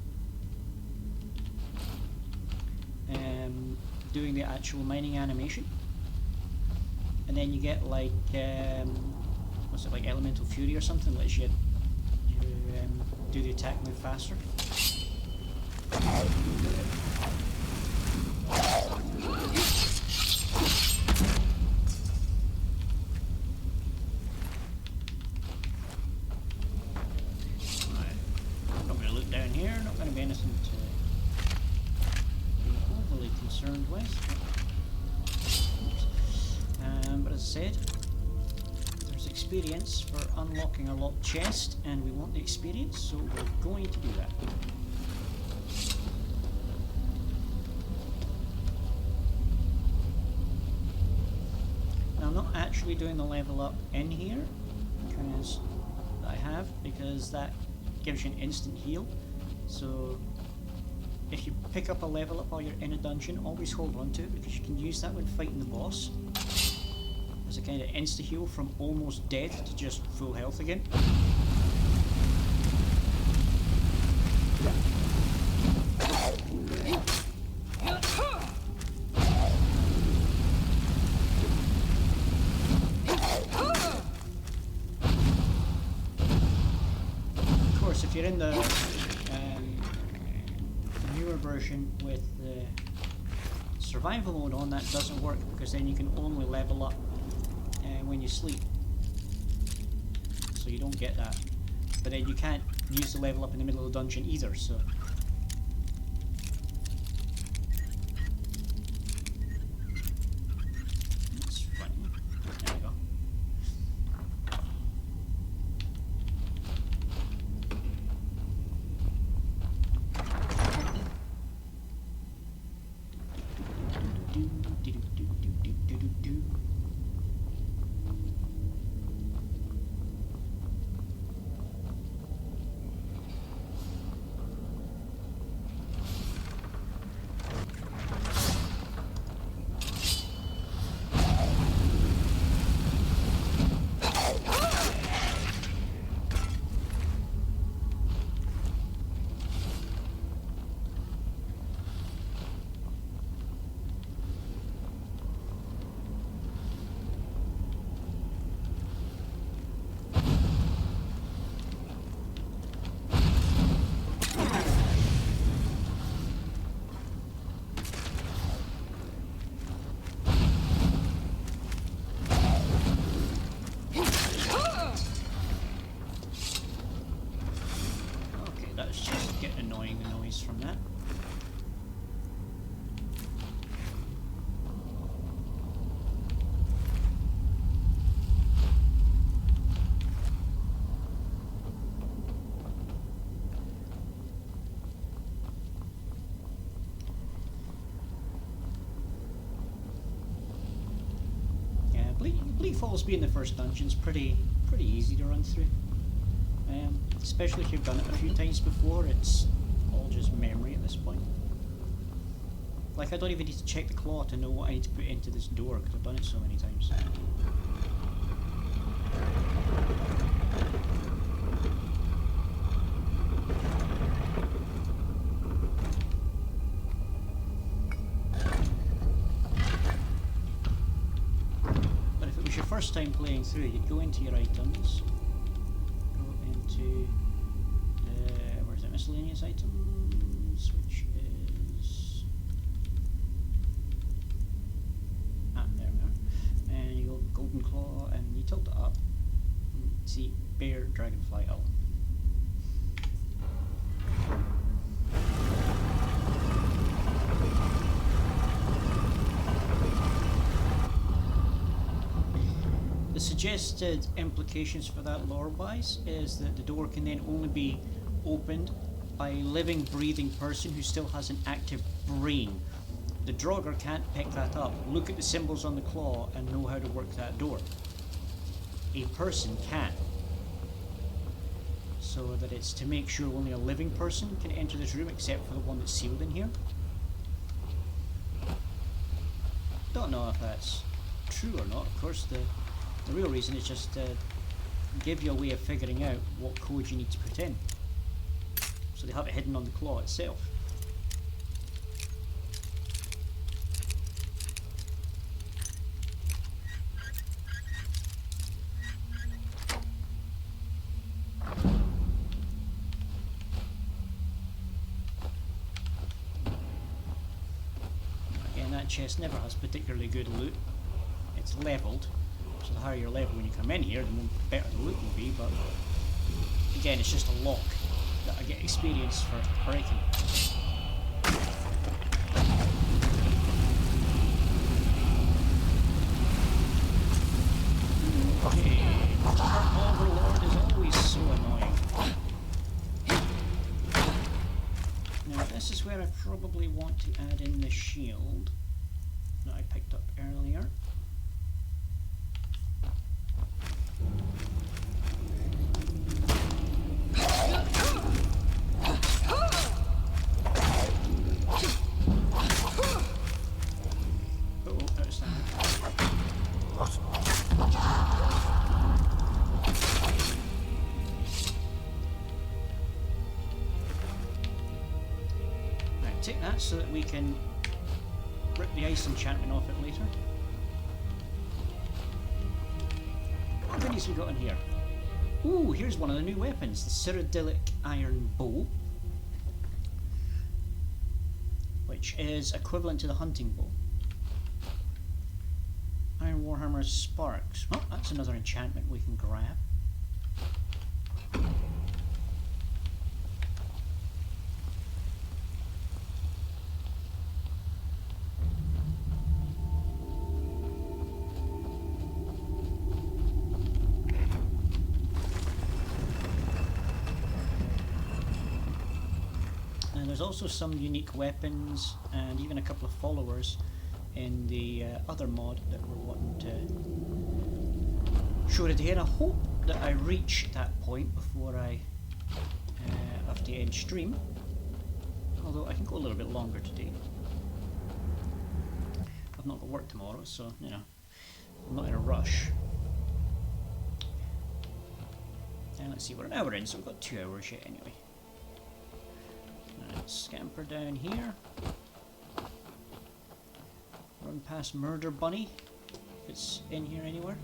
doing the actual mining animation. And then you get like what's it, like elemental fury or something, that lets you do the attack move faster. I'm not going to look down here, not going to be anything to be overly concerned with. But as I said, there's experience for unlocking a locked chest, and we want the experience, so we're going to do that. Now, I'm not actually doing the level up in here, because that gives you an instant heal. So if you pick up a level up while you're in a dungeon, always hold on to it, because you can use that when fighting the boss as a kind of insta heal from almost dead to just full health again. Of course, if you're in the newer version with the survival mode on, that doesn't work, because then you can only level up when you sleep, so you don't get that. But then you can't use the level up in the middle of the dungeon either, so that's funny. There we go. From that. Yeah, Bleak Falls being the first dungeon's pretty easy to run through. Especially if you've done it a few times before, it's all just memory at this point. Like, I don't even need to check the claw to know what I need to put into this door, because I've done it so many times. But if it was your first time playing through, you'd go into your items, go into where's it, miscellaneous items, which is there we are, and you go golden claw and you tilt it up and see bear dragonfly owl. The suggested implications for that lore-wise is that the door can then only be opened by a living, breathing person who still has an active brain. The Draugr can't pick that up, look at the symbols on the claw and know how to work that door. A person can. So that it's to make sure only a living person can enter this room except for the one that's sealed in here. Don't know if that's true or not. Of course, the real reason is just to give you a way of figuring out what code you need to put in. So they have it hidden on the claw itself. Again, that chest never has particularly good loot. It's levelled, so the higher your level when you come in here, the more better the loot will be, but again, it's just a lock that I get experience for breaking. Okay, our Overlord is always so annoying. Now this is where I probably want to add in the shield that I picked up earlier. Take that so that we can rip the ice enchantment off it later. What goodies we got in here? Ooh, here's one of the new weapons, the Cyrodiilic Iron Bow, which is equivalent to the hunting bow. Iron Warhammer Sparks. Oh, that's another enchantment we can grab. There's also some unique weapons and even a couple of followers in the other mod that we're wanting to show today, and I hope that I reach that point before I have to end stream, although I can go a little bit longer today. I've not got work tomorrow, so you know, I'm not in a rush. And let's see, we're an hour in, so we've got 2 hours yet anyway. Scamper down here. Run past Murder Bunny, if it's in here anywhere.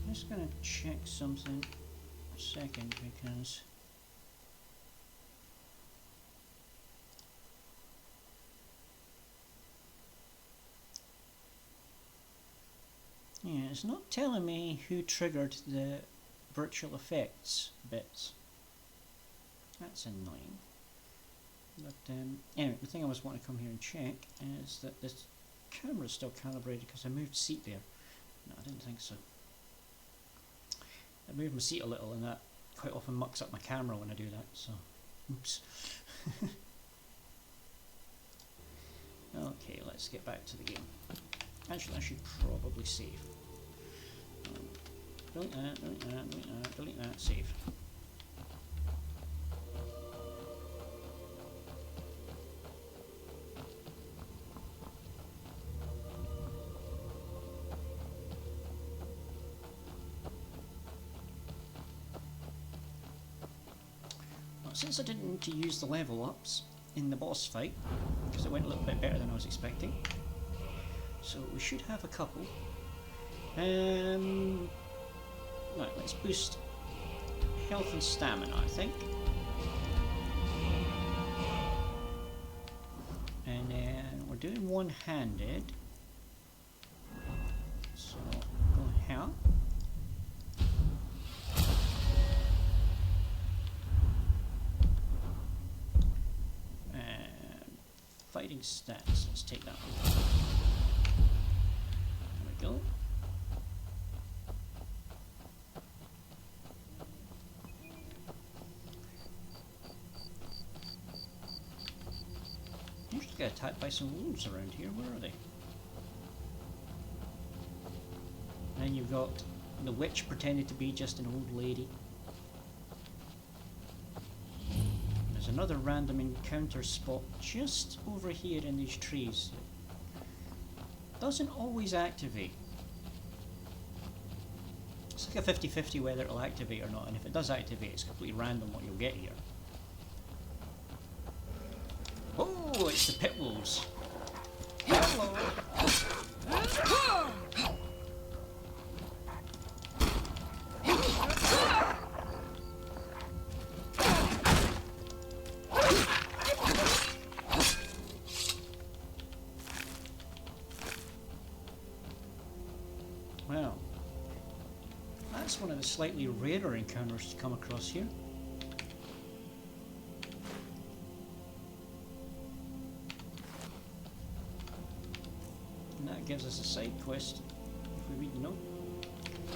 I'm just gonna check something a second because yeah, it's not telling me who triggered the virtual effects bits. That's annoying. But anyway, the thing I was wanting to come here and check is that this camera is still calibrated because I moved seat there. No, I didn't think so. I moved my seat a little and that quite often mucks up my camera when I do that, so oops. Okay, let's get back to the game. Actually, I should probably save. Delete that, delete that, delete that, delete that, save. Well, since I didn't need to use the level ups in the boss fight, because it went a little bit better than I was expecting, so we should have a couple. Right, let's boost health and stamina, I think. And then we're doing one-handed. So, go here. And fighting stats, let's take that one. go. I used to get attacked by some wolves around here. Where are they? And you've got the witch pretending to be just an old lady. There's another random encounter spot just over here in these trees. Doesn't always activate. It's like a 50-50 whether it'll activate or not, and if it does activate, it's completely random what you'll get here. Oh, it's the pit wolves. Hello. Well, that's one of the slightly rarer encounters to come across here. And that gives us a side quest, if we read the note.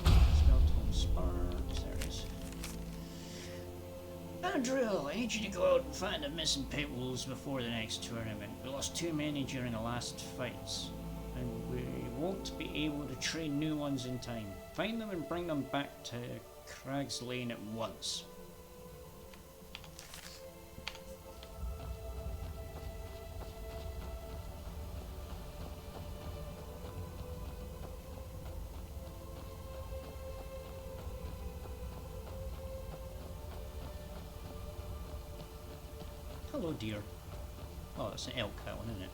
Skeleton sparks, there it is. Andrew, I need you to go out and find the missing pit wolves before the next tournament. We lost too many during the last fights, and we won't be able to train new ones in time. Find them and bring them back to Crag's Lane at once. Hello, dear. Oh, it's an elk, that one, isn't it?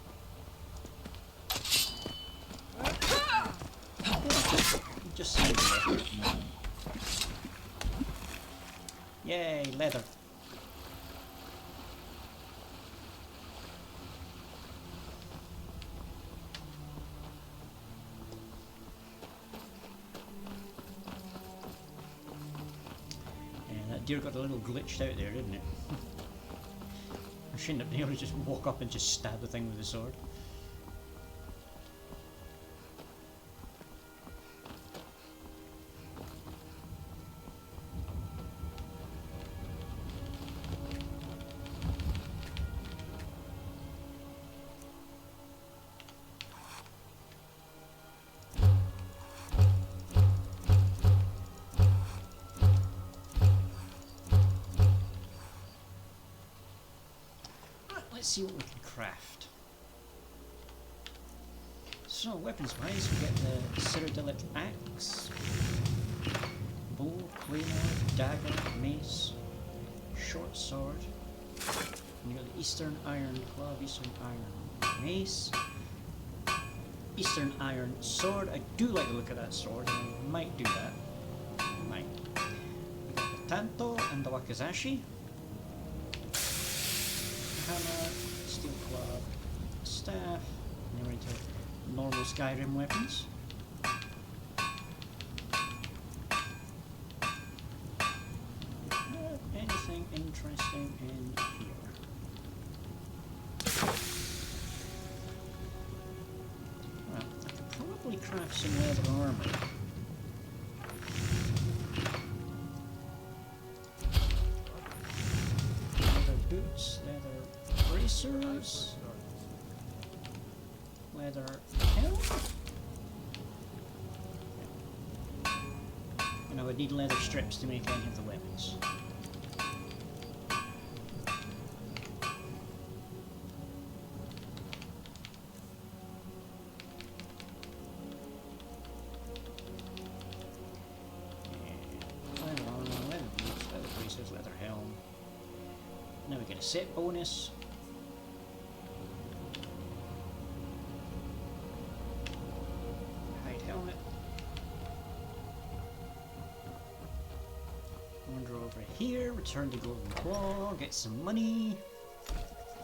Just save it. Yay, leather. Yeah, that deer got a little glitched out there, didn't it? I shouldn't have been able to just walk up and just stab the thing with the sword. Let's see what we can craft. So, weapons wise, we get the Cyrodiilic axe, bow, claymore, dagger, mace, short sword. And you got the Eastern Iron Club, Eastern Iron Mace, Eastern Iron Sword. I do like the look of that sword, and I might do that. Might. We got the Tanto and the Wakizashi. Hammer, steel club, staff, and then we're into normal Skyrim weapons. Anything interesting in here? Well, I could probably craft some leather armor. Leather boots, leather bracers, leather helm, and I would need leather strips to make any of the weapons. Leather armor, leather boots, leather bracers, leather helm. Now we get a set bonus. Hide helmet. Wander over here, return to Golden Claw, get some money.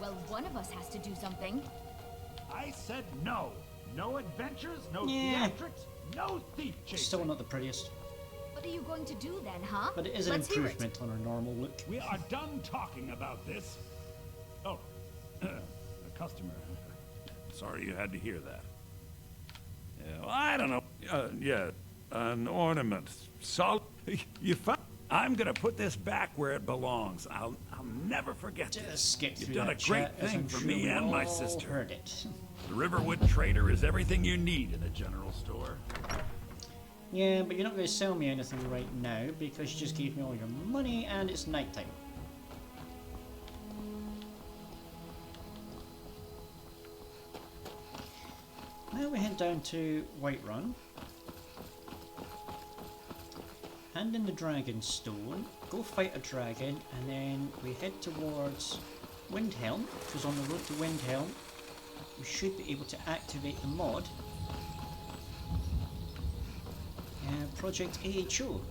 Well, one of us has to do something. I said no. No adventures, no Yeah. theatrics, no thief chasing. Still not the prettiest, What are you going to do then, huh? but it is an Let's hear it. improvement on our normal look. We are done talking about this. Oh, a customer. Sorry you had to hear that. Well, I don't know. Yeah, an ornament. You found. I'm gonna put this back where it belongs. I'll never forget Just this. skip You've through done a that great chat, as thing I'm for sure me we and my all sister. heard it. The Riverwood Trader is everything you need in a general store. Yeah, but you're not going to sell me anything right now because you just gave me all your money and it's nighttime. Now we head down to Whiterun. Hand in the Dragon Stone, go fight a dragon, and then we head towards Windhelm, because on the road to Windhelm we should be able to activate the mod Project AHO,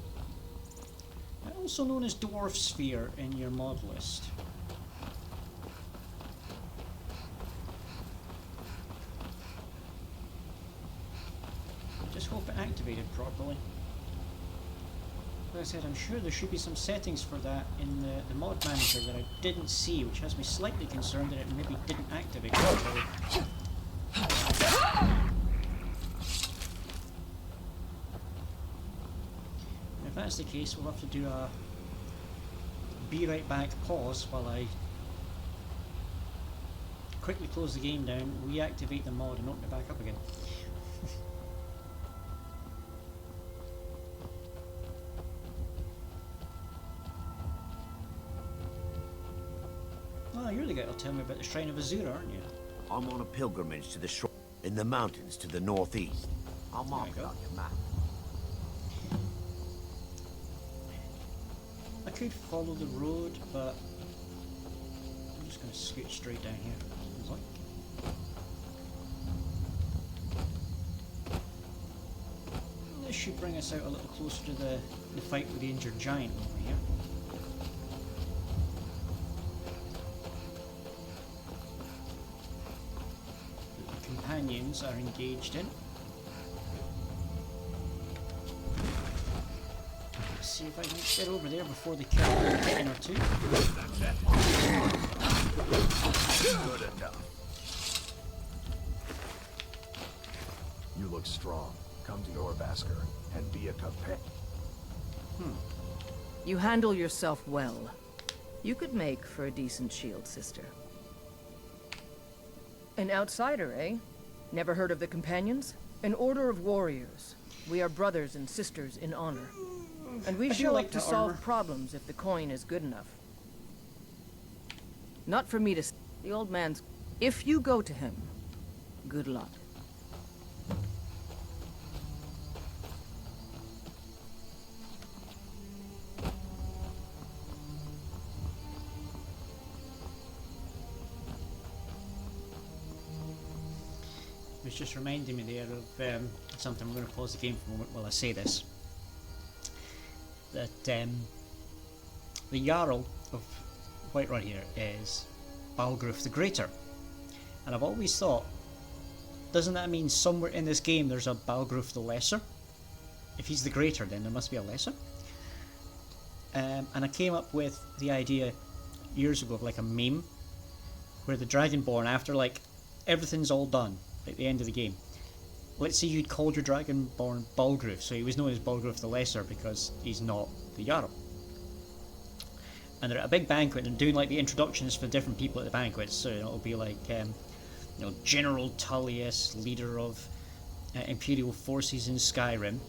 also known as Dwarf Sphere in your mod list. Just hope it activated properly. Like I said, I'm sure there should be some settings for that in the mod manager that I didn't see, which has me slightly concerned that it maybe didn't activate properly. If that's the case, we'll have to do a be right back pause while I quickly close the game down, reactivate the mod and open it back up again. Oh, you're the guy that'll tell me about the Shrine of Azura, aren't you? I'm on a pilgrimage to the shrine in the mountains to the northeast. I'll mark it on your map. I could follow the road, but I'm just going to scoot straight down here. Hold on. This should bring us out a little closer to the fight with the injured giant over here. That the companions are engaged in. See if I can get over there before they kill a chicken or two. That's it. Good enough. You look strong. Come to your Vasker and be a companion. You handle yourself well. You could make for a decent shield sister. An outsider, eh? Never heard of the Companions? An order of warriors. We are brothers and sisters in honor. And we show up to solve problems if the coin is good enough. Not for me to... The old man's... If you go to him, good luck. It was just reminding me there of something. I'm going to pause the game for a moment while I say this. That the Jarl of Whiterun here is Balgruuf the Greater. And I've always thought, doesn't that mean somewhere in this game there's a Balgruuf the Lesser? If he's the Greater, then there must be a Lesser. And I came up with the idea years ago of like a meme where the Dragonborn, after like everything's all done at the end of the game, let's say you'd called your Dragonborn Balgruuf, so he was known as Balgruuf the Lesser because he's not the Jarl. And they're at a big banquet and doing like the introductions for different people at the banquet, so it'll be like General Tullius, leader of Imperial forces in Skyrim.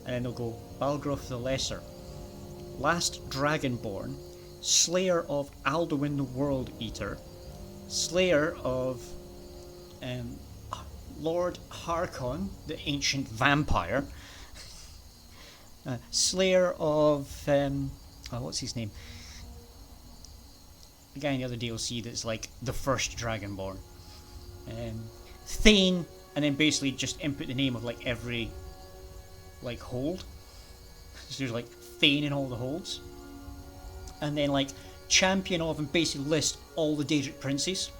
And then they'll go Balgruuf the Lesser, last Dragonborn, slayer of Alduin the World Eater, slayer of Lord Harkon, the ancient vampire, slayer of what's his name? The guy in the other DLC that's like the first Dragonborn, Thane, and then basically just input the name of like every like hold. So there's like Thane in all the holds, and then like champion of, and basically list all the Daedric princes.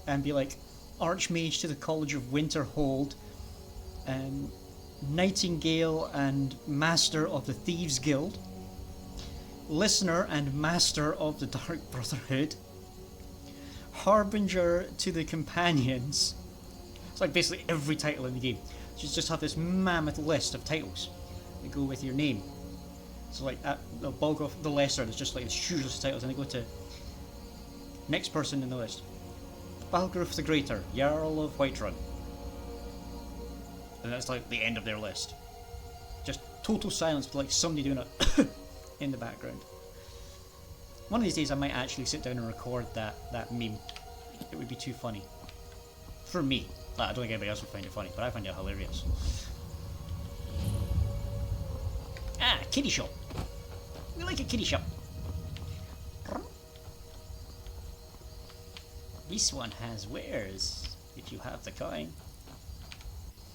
And be like Archmage to the College of Winterhold, Nightingale and Master of the Thieves Guild, Listener and Master of the Dark Brotherhood, Harbinger to the Companions. It's like basically every title in the game. So you just have this mammoth list of titles that go with your name. So like at the bulk of the lesser, there's just like this huge list of titles, and they go to next person in the list. Balgruuf the Greater, Jarl of Whiterun. And that's like the end of their list. Just total silence with like somebody doing it in the background. One of these days I might actually sit down and record that meme. It would be too funny. For me. Like, I don't think anybody else would find it funny, but I find it hilarious. Ah, kitty shop. We like a kitty shop. This one has wares, if you have the coin.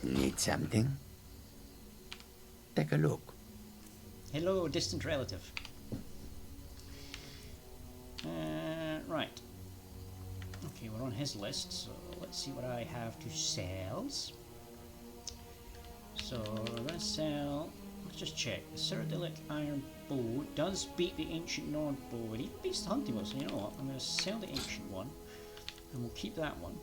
Need something? Take a look. Hello, distant relative. Right. Okay, we're on his list, so let's see what I have to sell. So, we're gonna sell... Let's just check. The Cyrodiilic Iron Bow does beat the Ancient Nord Bow. It even beats the Hunting Bow, so you know what? I'm gonna sell the Ancient one, and we'll keep that one.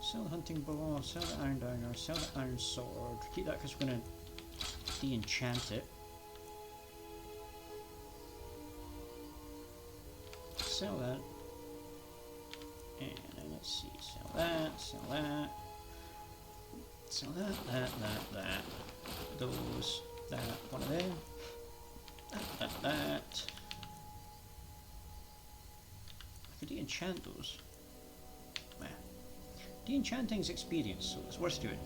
Sell the Hunting Bow, sell the Iron Dagger, sell the Iron Sword. Keep that because we're gonna de-enchant it. Sell that. And let's see, sell that, sell that. Sell that. Those, that, one of them. That. I could de-enchant those. Nah. De-enchanting's experience, so it's worth doing.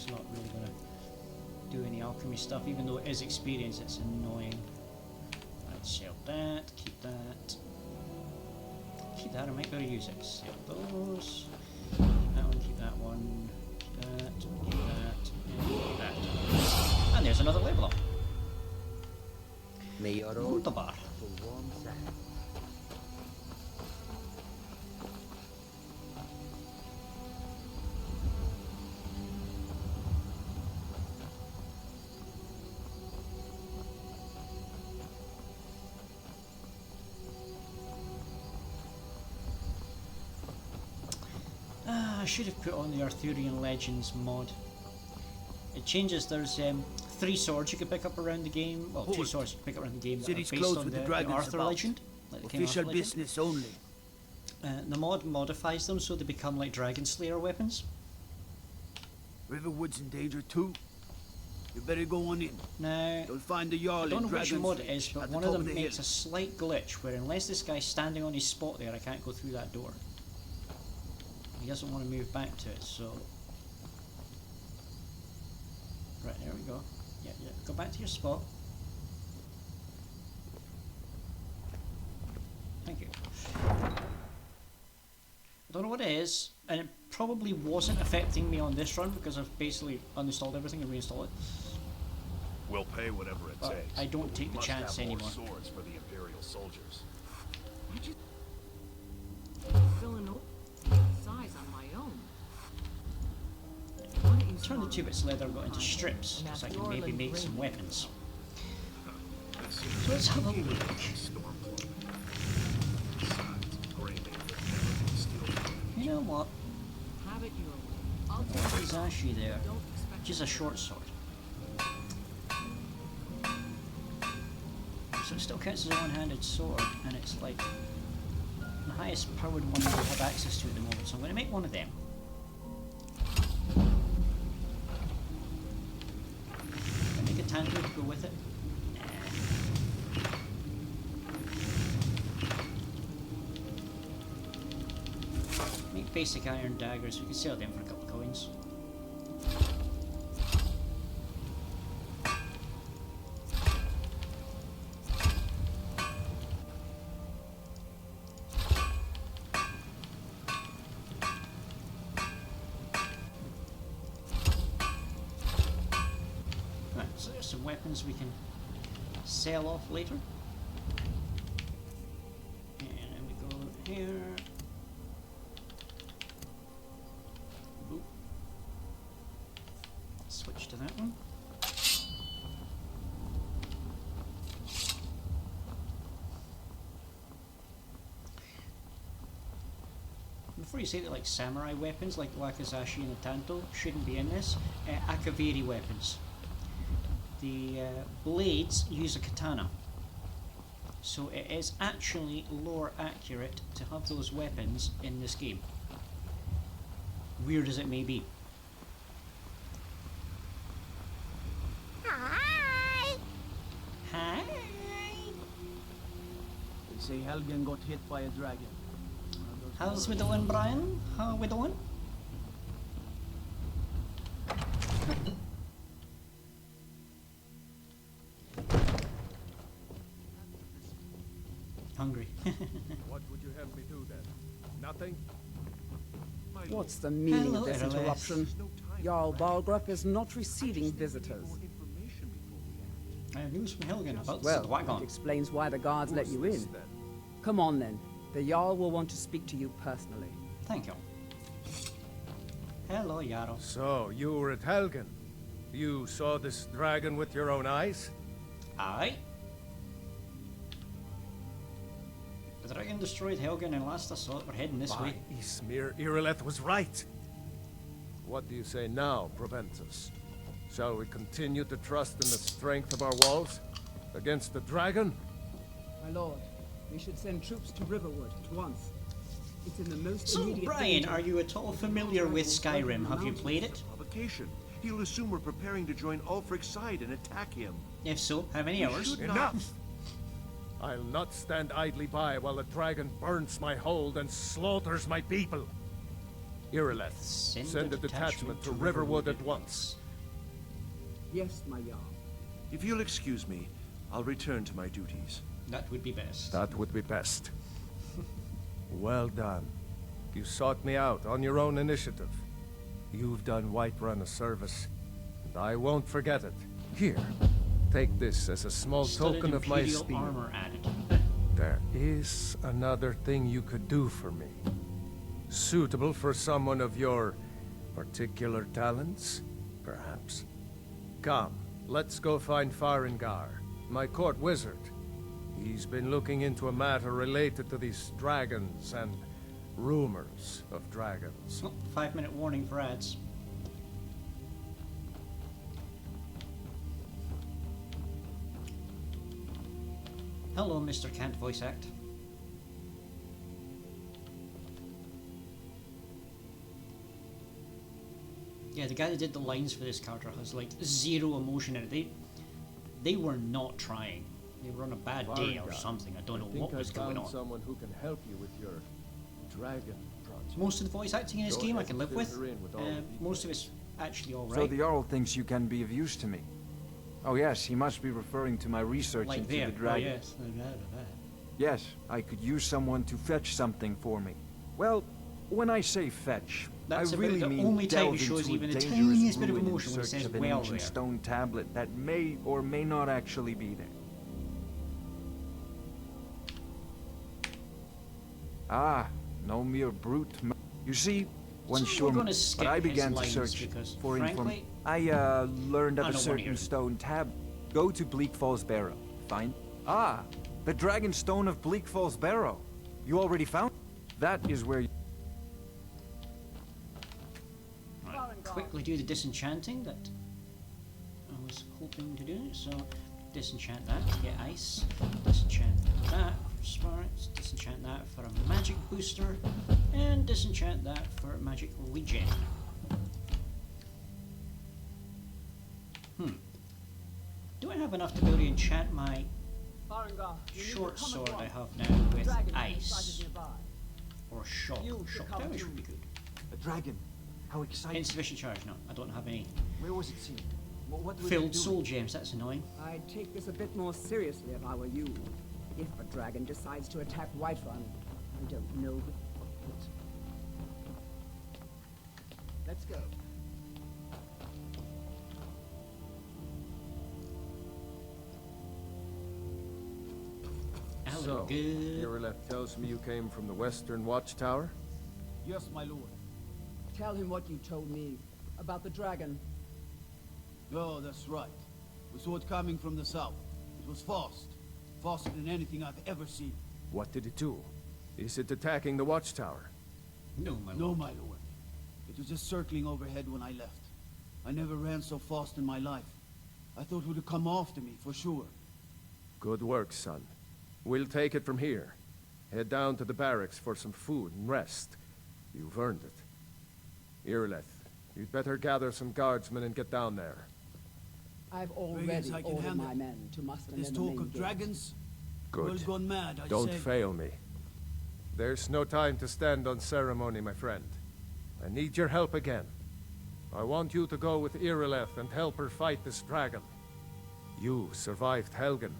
Not really going to do any alchemy stuff, even though it is experience. It's annoying. I'd sell that, keep that, I might go to use it. Sell those, that one, keep that one, keep that, and keep that. And there's another level up. Wunderbar. I should have put on the Arthurian Legends mod. It changes, there's 3 swords you can pick up around the game. Well, 2 swords you can pick up around the game that are based on the Arthur legend. Like Official business only. The mod modifies them so they become like Dragon Slayer weapons. Riverwood's in danger too. You better go on in. Now, you'll find the Jarl I don't know in which mod it is, Dragon's but one of them makes a slight glitch where unless this guy's standing on his spot there, I can't go through that door. He doesn't want to move back to it, so... Right, there we go. Yeah, go back to your spot. Thank you. I don't know what it is, and it probably wasn't affecting me on this run because I've basically uninstalled everything and reinstalled it. We'll pay whatever it But takes. I don't take the Must chance have more anymore. swords for the Imperial soldiers. Why'd you filling up size on my own? Turn the 2-bits leather got into strips, so I can maybe make some weapons. So let's have a look. You know what? Have it your way. I'll take There's actually there. Just a short sword. So it still counts as a one-handed sword, and it's like the highest powered one we have access to at the moment. So I'm going to make one of them. Can I make a tanto to go with it? Make basic iron daggers. We can sell them for a couple of coins. Right, so there's some weapons we can sell off later. And then we go here. before you say that, like samurai weapons like Wakizashi and Tanto shouldn't be in this, Akaviri weapons. The blades use a katana. So it is actually lore accurate to have those weapons in this game. Weird as it may be. Hi! Hi! They say Helgen got hit by a dragon. How's we doing, Brian? How we doing? Hungry. What would you have me do then? Nothing? What's the meaning Hello, of this Edelweiss. interruption? Jarl Balgrup is not receiving visitors. I have news from Helgen about the Well, Wagon. that explains why the guards let you in. Come on then. The Jarl will want to speak to you personally. Thank you. Hello, Jarl. So, you were at Helgen. You saw this dragon with your own eyes? Aye. The dragon destroyed Helgen, and last I saw it, we're heading this way. Ismir, Irileth was right. What do you say now, Proventus? Shall we continue to trust in the strength of our walls? Against the dragon? My lord, we should send troops to Riverwood at once. It's in the most So, immediate Brian, danger. are you at all familiar with Skyrim? Have you played it? Provocation. He'll assume we're preparing to join Ulfric's side and attack him. If so, how many hours? Enough! I'll not stand idly by while the dragon burns my hold and slaughters my people. Irileth, send a detachment to Riverwood at once. Yes, my Jarl. If you'll excuse me, I'll return to my duties. That would be best. That would be best. Well done. You sought me out on your own initiative. You've done Whiterun a service, and I won't forget it. Here, take this as a small token of my Imperial esteem. armor added. There is another thing you could do for me. Suitable for someone of your particular talents, perhaps. Come, let's go find Farengar, my court wizard. He's been looking into a matter related to these dragons and rumors of dragons. Oh, 5-minute warning for ads. Hello, Mr. Can't voice act. Yeah, the guy that did the lines for this character has like zero emotion in it. They were not trying. They were on a bad day or something. I don't know what was going on. Someone who can help you with your dragon project. Most of the voice acting in this game I can live with. Most of it's actually alright. So the Jarl thinks you can be of use to me. Oh yes, he must be referring to my research Like into there. the dragon. Oh, yes. Yes, I could use someone to fetch something for me. Well, when I say fetch, That's I really about the mean only time delve it shows into even a the dangerous tiniest bit of ruin in emotion when it search says of an well ancient there. stone tablet that may or may not actually be there. Ah, no mere brute. You see, when So we're Shurm, gonna skip but I his began to lines search because, for frankly, I learned of I a don't wanna hear certain it. stone tab. Go to Bleak Falls Barrow. Find. Ah, the Dragon Stone of Bleak Falls Barrow. You already found. That is where. Right, quickly do the disenchanting that I was hoping to do. So, disenchant that to get ice. Disenchant that for sparks. Disenchant that for a magic booster. And disenchant that for magic regen. Do I have enough to be able to enchant my short sword I have now with ice? Or shock? Shock damage would be good. A dragon. How exciting. Insufficient charge, no. I don't have any. Where was it seen? What were they Filled doing? soul gems, that's annoying. I'd take this a bit more seriously if I were you. If a dragon decides to attack Whiterun, I don't know. Let's go. So, Irileth tells me you came from the Western Watchtower? Yes, my lord. Tell him what you told me about the dragon. Oh, that's right. We saw it coming from the south. It was fast. Faster than anything I've ever seen. What did it do? Is it attacking the Watchtower? No, my lord. No, my lord. It was just circling overhead when I left. I never ran so fast in my life. I thought it would have come after me, for sure. Good work, son. We'll take it from here. Head down to the barracks for some food and rest. You've earned it. Irileth, you'd better gather some guardsmen and get down there. I've Big already as I can ordered handle. my men to muster This in the talk main of gate. dragons? Good. Well gone mad, I Don't say. fail me. There's no time to stand on ceremony, my friend. I need your help again. I want you to go with Irileth and help her fight this dragon. You survived Helgen,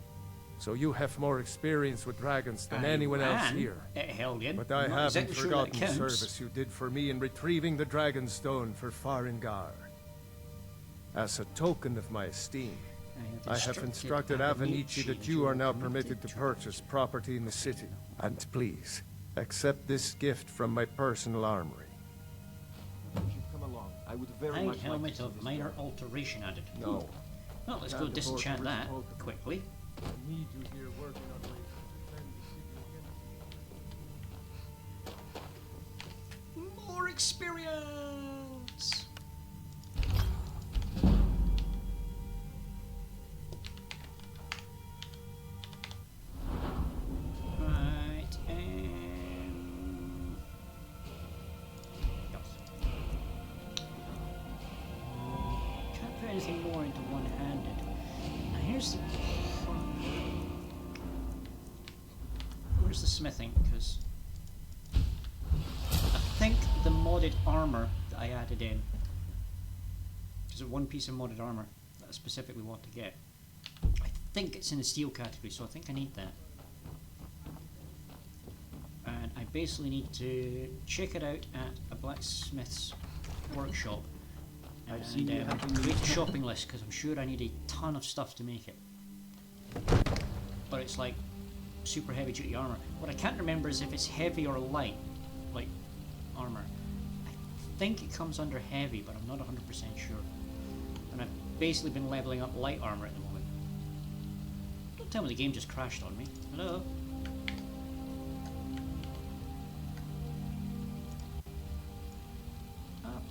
so you have more experience with dragons than anyone else here. Helgen. But I I'm not haven't exactly sure that forgotten the counts. service you did for me in retrieving the dragon stone for Farengar. As a token of my esteem, I have instructed Avenici that you are now permitted to purchase property in the city. And please, accept this gift from my personal armory. Come along. I would very Hide much like helmet to see of this minor done. alteration added. No. Well, let's go disenchant that quickly. I need you here working on ways to defend the city against... More experience! Right, and... Can't put anything more into one-handed. Now here's the... Where's the smithing? Because... I think the modded armor that I added in, there's one piece of modded armor that I specifically want to get. I think it's in the steel category, so I think I need that. And I basically need to check it out at a blacksmith's workshop and create a shopping list, because I'm sure I need a ton of stuff to make it. But it's like super heavy duty armor. What I can't remember is if it's heavy or light, like armor. I think it comes under heavy, but I'm not 100% sure. And I've basically been leveling up light armor at the moment. Don't tell me the game just crashed on me. Hello?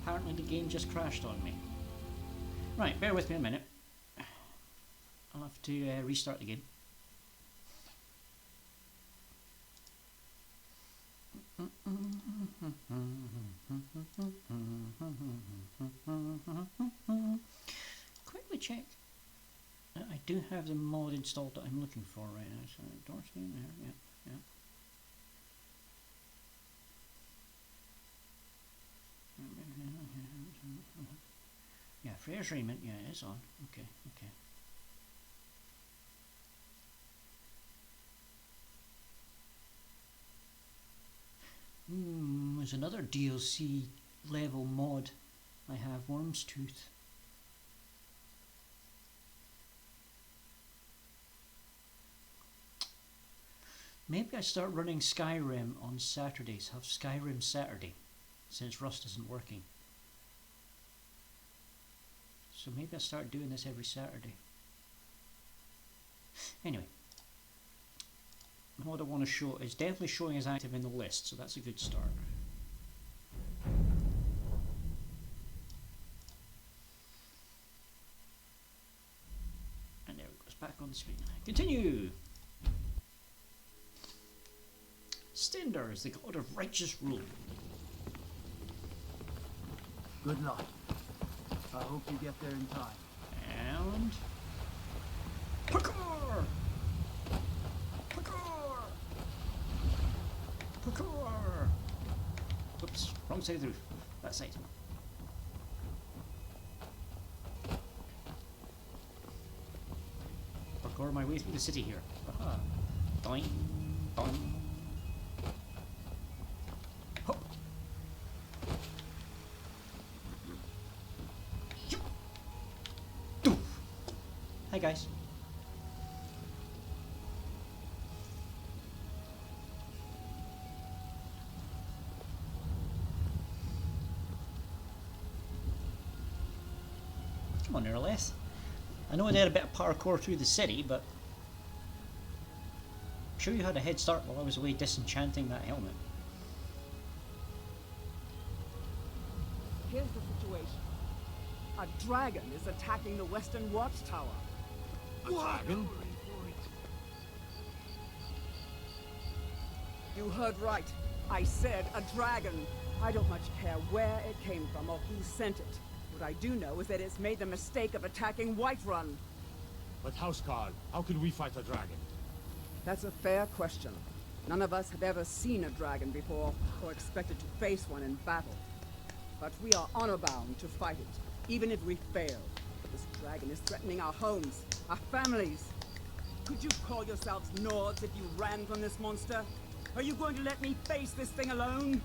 Apparently the game just crashed on me. Right, bear with me a minute. I'll have to restart the game. Quickly check. I do have the mod installed that I'm looking for right now. So Dorsey there, yeah. Yeah, Freya's Raiment, yeah, it is on. Okay. There's another DLC level mod I have, Worm's Tooth. Maybe I start running Skyrim on Saturdays, have Skyrim Saturday, since Rust isn't working. So maybe I start doing this every Saturday. Anyway, what I want to show is definitely showing as active in the list, so that's a good start. And there it goes, back on the screen. Continue! Stender is the god of righteous rule. Good luck. I hope you get there in time. And... Parkour! Parkour! Parkour! Oops, wrong side of the roof. That side. Parkour my way through the city here. Aha. Doink. Doink. Hop. Doof. Hi guys. Come on, Irileth. I know I did a bit of parkour through the city, but I'm sure you had a head start while I was away disenchanting that helmet. here's the situation. A dragon is attacking the Western Watchtower. A dragon? You heard right. I said a dragon. I don't much care where it came from or who sent it. What I do know is that it's made the mistake of attacking Whiterun. But Housecarl, how can we fight a dragon? That's a fair question. None of us have ever seen a dragon before, or expected to face one in battle. But we are honor-bound to fight it, even if we fail. This dragon is threatening our homes, our families. Could you call yourselves Nords if you ran from this monster? Are you going to let me face this thing alone?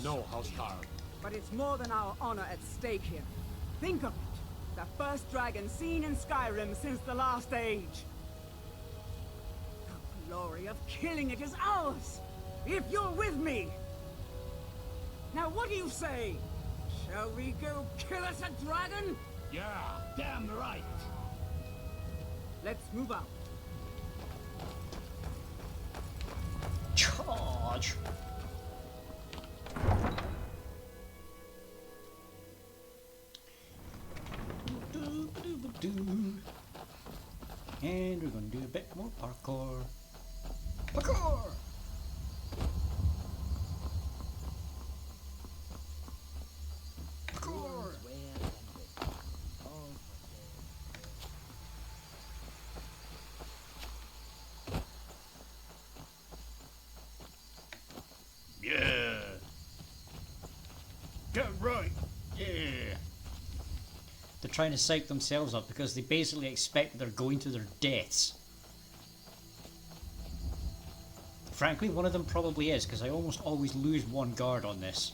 No, Housecarl. But it's more than our honor at stake here. Think of it. The first dragon seen in Skyrim since the last age. The glory of killing it is ours, if you're with me. Now what do you say? Shall we go kill us a dragon? Yeah, damn right. Let's move out. Charge! And we're gonna do a bit more parkour. Parkour! Parkour! Yeah! Get right! Yeah! They're trying to psych themselves up because they basically expect that they're going to their deaths. Frankly, one of them probably is, because I almost always lose one guard on this.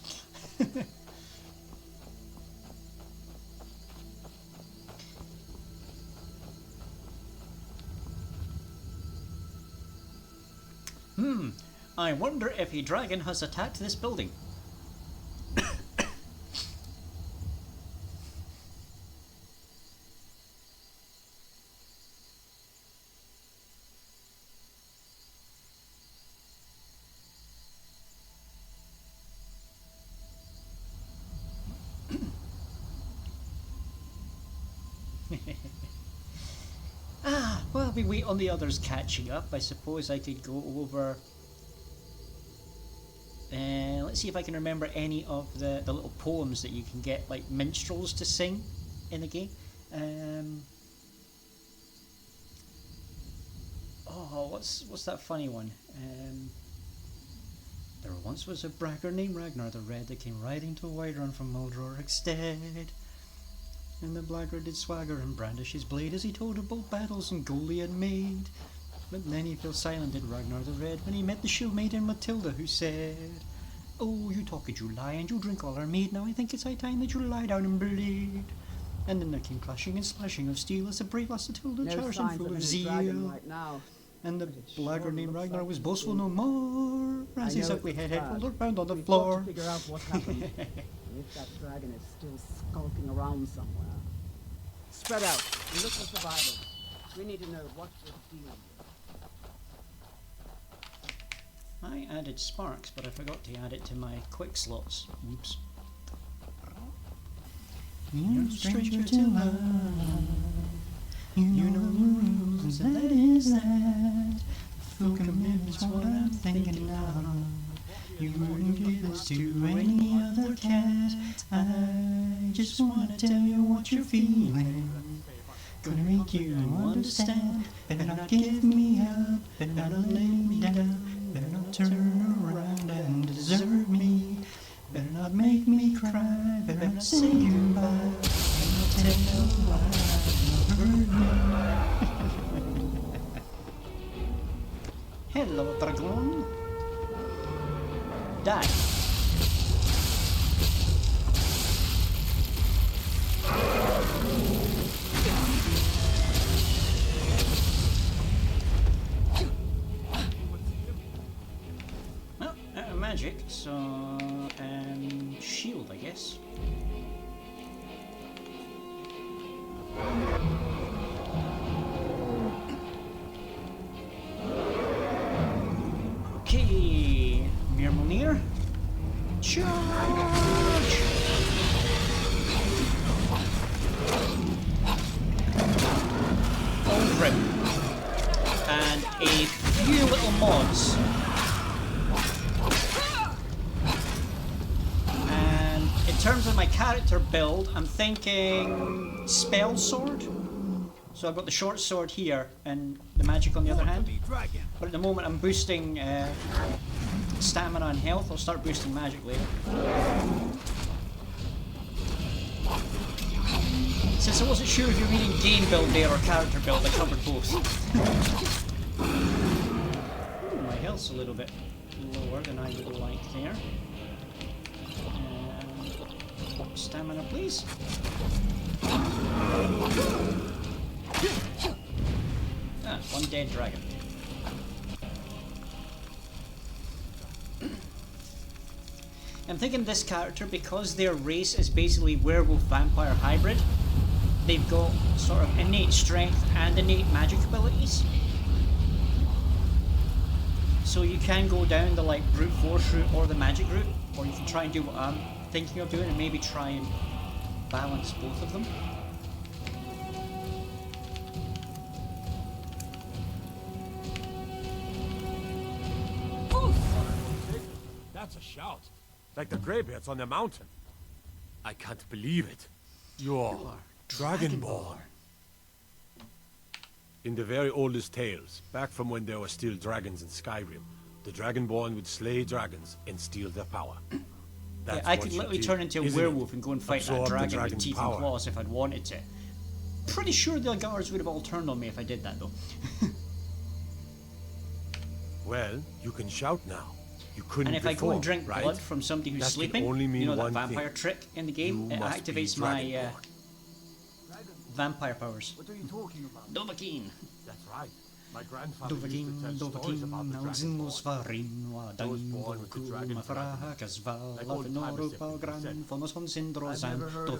I wonder if a dragon has attacked this building. While we wait on the others catching up, I suppose I could go over... let's see if I can remember any of the little poems that you can get, like, minstrels to sing in the game. What's that funny one? There once was a bragger named Ragnar the Red that came riding to Whiterun from Muldroric's stead. And the blackguard did swagger and brandish his blade as he told of both battles and goal he had made. But then he fell silent, did Ragnar the Red, when he met the shield maiden Matilda, who said, "Oh, you talk and you lie, and you drink all our mead. Now I think it's high time that you lie down and bleed." And then there came clashing and slashing of steel as the brave lass Matilda charged him full of zeal. Right now. And the blackguard named Ragnar was boastful no more, as his ugly head rolled bound on the floor. Got to figure out what's happened. If that dragon is still skulking around somewhere. Spread out and look for survivors. We need to know what we're dealing with. I added sparks, but I forgot to add it to my quick slots. Oops. You're a stranger to love. You know the rules, and that is that. Full commitment's what I'm thinking of. You wouldn't give this to any other cat. I just wanna tell you what you're feeling. Gonna make you understand. Better not give me up. Better not lay me down. Better not turn around and desert me. Better not make me cry. Better not say goodbye. Better not tell you why you hurt me. Hello, dragon. Die. Well, out of magic, so shield, I guess. Okay, Mirmonir. Charge! few little mods. And in terms of my character build, I'm thinking spell sword. So I've got the short sword here and the magic on the other hand. But at the moment I'm boosting stamina and health. I'll start boosting magic later. Since I wasn't sure if you were meaning game build there or character build, I covered both. Ooh, my health's a little bit lower than I would like there. Stamina, please. Ah, one dead dragon. I'm thinking this character, because their race is basically werewolf-vampire hybrid, they've got sort of innate strength and innate magic abilities. So you can go down the like brute force route or the magic route, or you can try and do what I'm thinking of doing and maybe try and balance both of them. That's a shout. Like the greybeards on the mountain. I can't believe it. You're Dragonborn. In the very oldest tales, back from when there were still dragons in Skyrim, the Dragonborn would slay dragons and steal their power. Yeah, I could literally turn into a werewolf and go and fight that dragon with teeth and claws if I'd wanted to. Pretty sure the guards would have all turned on me if I did that though. Well, you can shout now. You couldn't and if before, I go and drink right? blood from somebody who's That sleeping, only mean you know that one vampire thing. trick in the game, You it must be activates my Dragonborn. vampire powers. What are you talking about? Dovahkiin. That's right. My grandfather used to tell stories about the Dragonborn. Those born with the dragon like old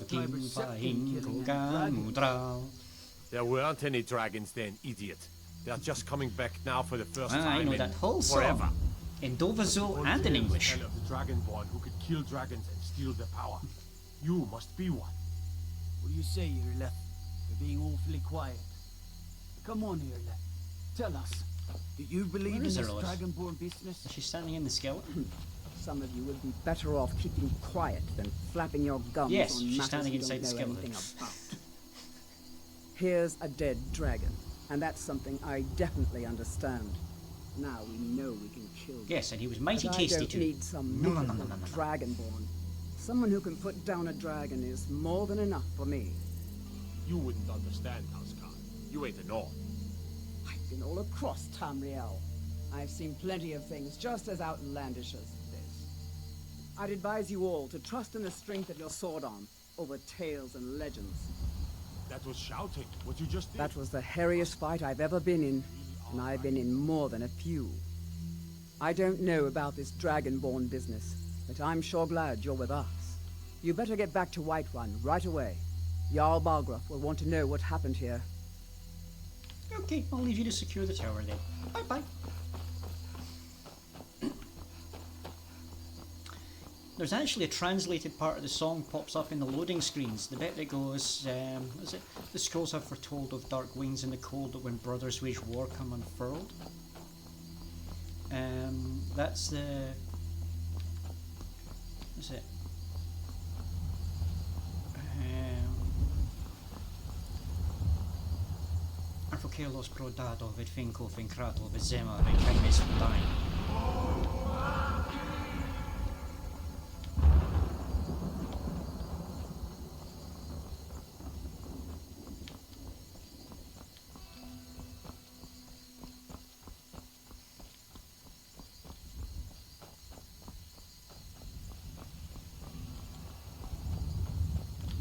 timers There weren't any dragons then, idiot. They're just coming back now for the first time I know in that whole forever. song in Dovahkiin and in English. Tell of the Dragonborn who could kill dragons and steal their power. You must be one. What do you say, Irle? You're being awfully quiet. Come on, Irle. Tell us. Do you believe in Where is this Irle? Dragonborn business? Is she standing in the skeleton? Some of you would be better off keeping quiet than flapping your gums Yes, on she's matters standing you inside don't the know skeleton. anything about. Here's a dead dragon, and that's something I definitely understand. Now we know we can kill them. Yes, and he was mighty But tasty I don't too. need some No. mythical dragonborn. Someone who can put down a dragon is more than enough for me. You wouldn't understand, Housecar. You ain't a North. I've been all across Tamriel. I've seen plenty of things just as outlandish as this. I'd advise you all to trust in the strength of your sword arm over tales and legends. That was shouting, what you just did. That was the hairiest fight I've ever been in, and I've been in more than a few. I don't know about this Dragonborn business, but I'm sure glad you're with us. You better get back to Whiterun right away. Jarl Balgruuf will want to know what happened here. Okay, I'll leave you to secure the tower then. Bye-bye. There's actually a translated part of the song pops up in the loading screens. The bit that goes, is it? The scrolls have foretold of dark wings in the cold that when brothers wage war come unfurled. That's the... What's it? Arfokelos pro dado vid finko finkrato vid zema vid kaimis dain.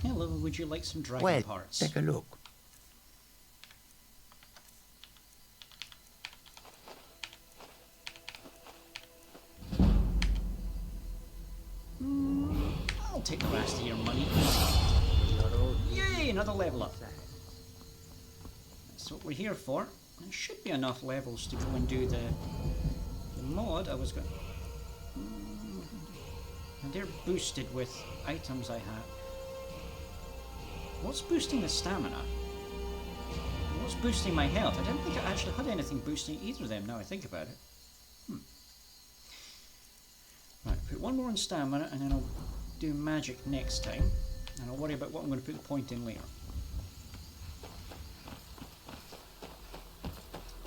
Hello, would you like some dragon Well, parts? take a look. I'll take the rest of your money. Yay, another level up. That's what we're here for. There should be enough levels to go and do the mod I was going. And they're boosted with items I have. What's boosting the stamina? What's boosting my health? I didn't think I actually had anything boosting either of them, now I think about it. Right, put one more on stamina, and then I'll do magic next time. And I'll worry about what I'm going to put the point in later.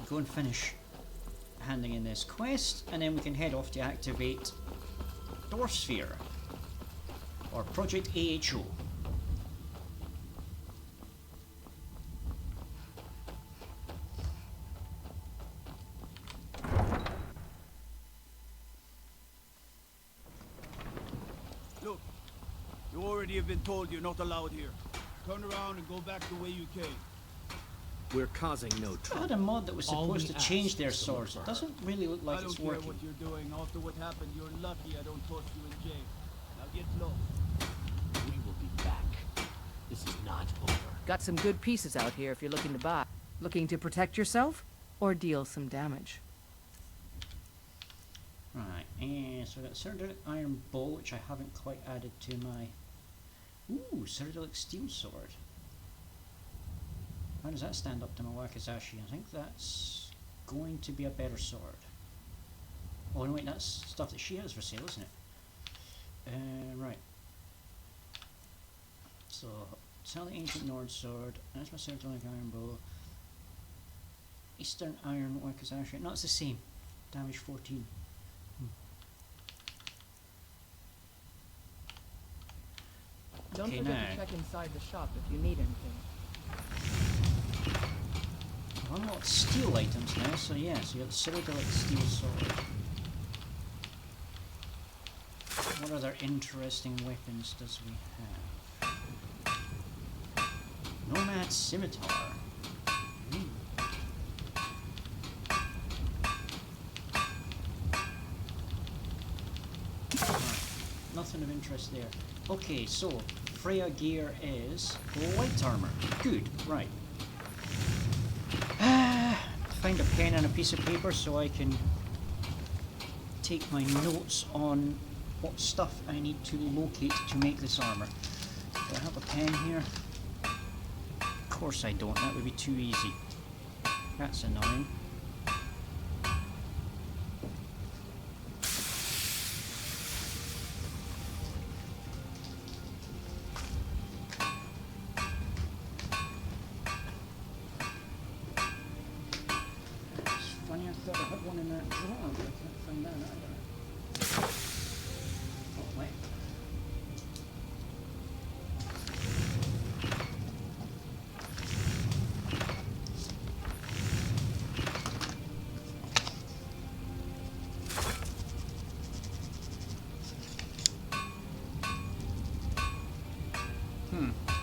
Go and finish handing in this quest, and then we can head off to activate Dwarf Sphere, or Project AHO. Look, you already have been told you're not allowed here. Turn around and go back the way you came. We're causing no I trouble. had a mod that was supposed to change their swords. It doesn't really look like I don't it's care working. what you're doing. After what happened, you're lucky I don't toss you in jail. Now get low. We will be back. This is not over. Got some good pieces out here if you're looking to buy. Looking to protect yourself or deal some damage? Right, and so I got Cyrodiilic Iron Bow, which I haven't quite added to my... Ooh, Cyrodiilic Steel Sword. How does that stand up to my Wakizashi? I think that's going to be a better sword. Oh no wait, that's stuff that she has for sale, isn't it? Right. So, sell the Ancient Nord Sword, that's my Cyrodiilic Iron Bow. Eastern Iron Wakizashi. No, it's the same. Damage 14. Don't Okay, forget now. to check inside the shop if you need anything. I've unlocked steel items now, so yeah, so you have the Cyrodiilic Steel Sword. What other interesting weapons does we have? Nomad Scimitar. Nothing of interest there. Okay, so Freya gear is light armor. Good, right. Find a pen and a piece of paper so I can take my notes on what stuff I need to locate to make this armor. Do I have a pen here? Of course I don't, that would be too easy. That's annoying.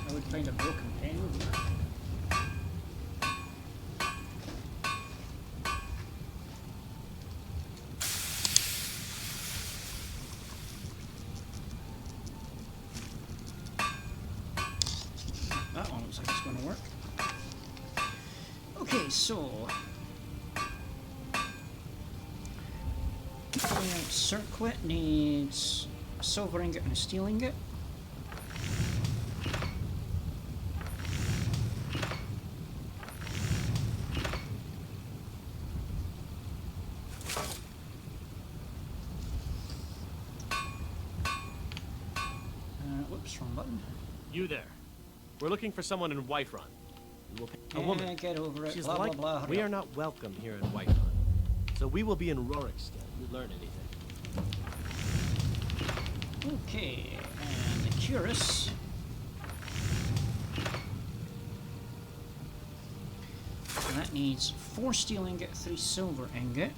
I would find a broken pen over there. That one looks like it's going to work. Okay, so circlet needs a silver ingot and a steel ingot. Whoops, wrong button. You there. We're looking for someone in Whiterun. We will pay a woman. Get over it. She's Blah, like, blah, blah. we Hurry are up. not welcome here in Whiterun. So we will be in Rorikstead if you learn anything. Okay, and the Curus. And that needs 4 steel ingot, 3 silver ingot.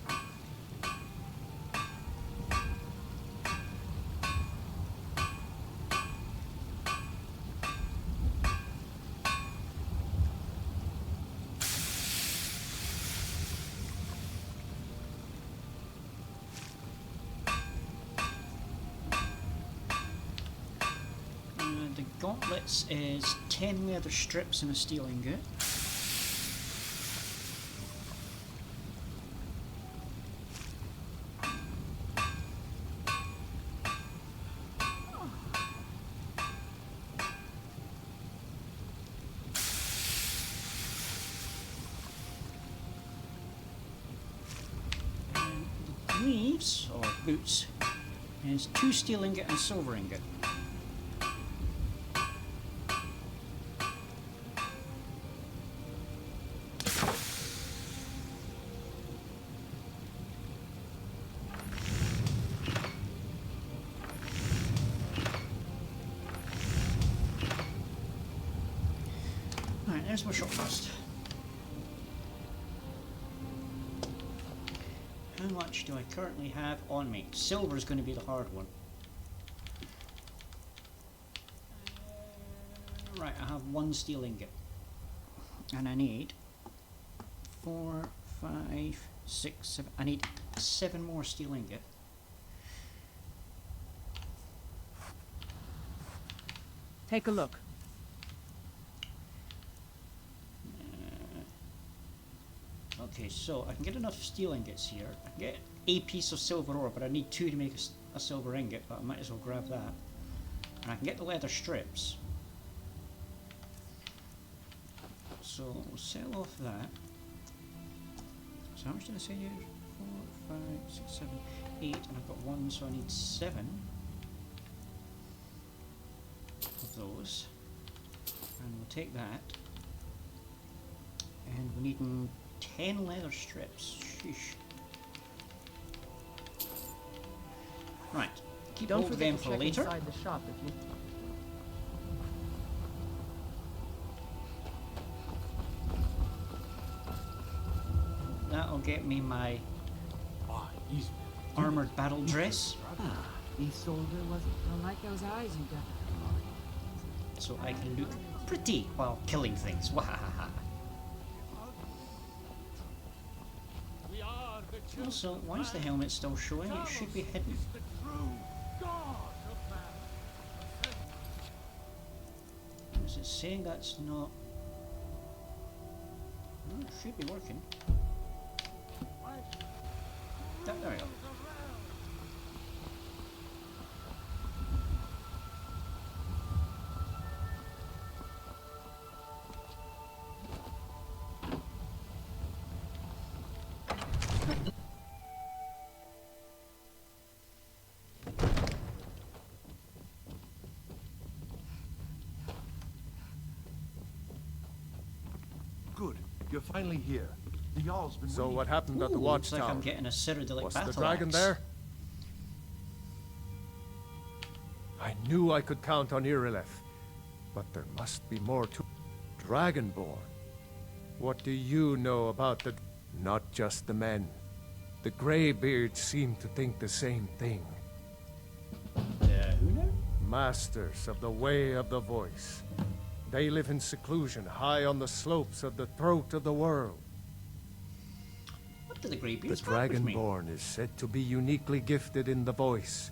The gauntlets is 10 leather strips and a steel ingot. boots, or boots, is 2 steel ingot and silver ingot. Alright, there's my shot first. How much do I currently have on me? Silver is going to be the hard one. Right, I have 1 steel ingot. And I need 4, 5, 6, 7. I need 7 more steel ingot. Take a look. Okay, so I can get enough steel ingots here. I can get a piece of silver ore, but I need 2 to make a silver ingot, but I might as well grab that. And I can get the leather strips. So we'll sell off that. So how much did I say here? 4, 5, 6, 7, 8, and I've got 1, so I need 7 of those. And we'll take that. And we need 10 leather strips. Sheesh. Right. Keep Don't hold of forget them to for check later. inside the shop if you... That'll get me my armored battle dress. Isolde wasn't. I like those eyes you got. So I can look pretty while killing things. Wahahaha. Also, why is the helmet still showing? It should be hidden. Is it saying that's not... No, it should be working. There we go. Good. You're finally here. The Jarl's been So waiting. what happened at the Looks like watchtower? I'm getting a Cyrodiilic Was battle the dragon axe. there? I knew I could count on Irileth, but there must be more to Dragonborn. What do you know about the... Not just the men. The Greybeards seem to think the same thing. Who now? Masters of the Way of the Voice. They live in seclusion high on the slopes of the throat of the world. What do the The Greybeards want with me? Dragonborn is said to be uniquely gifted in the voice.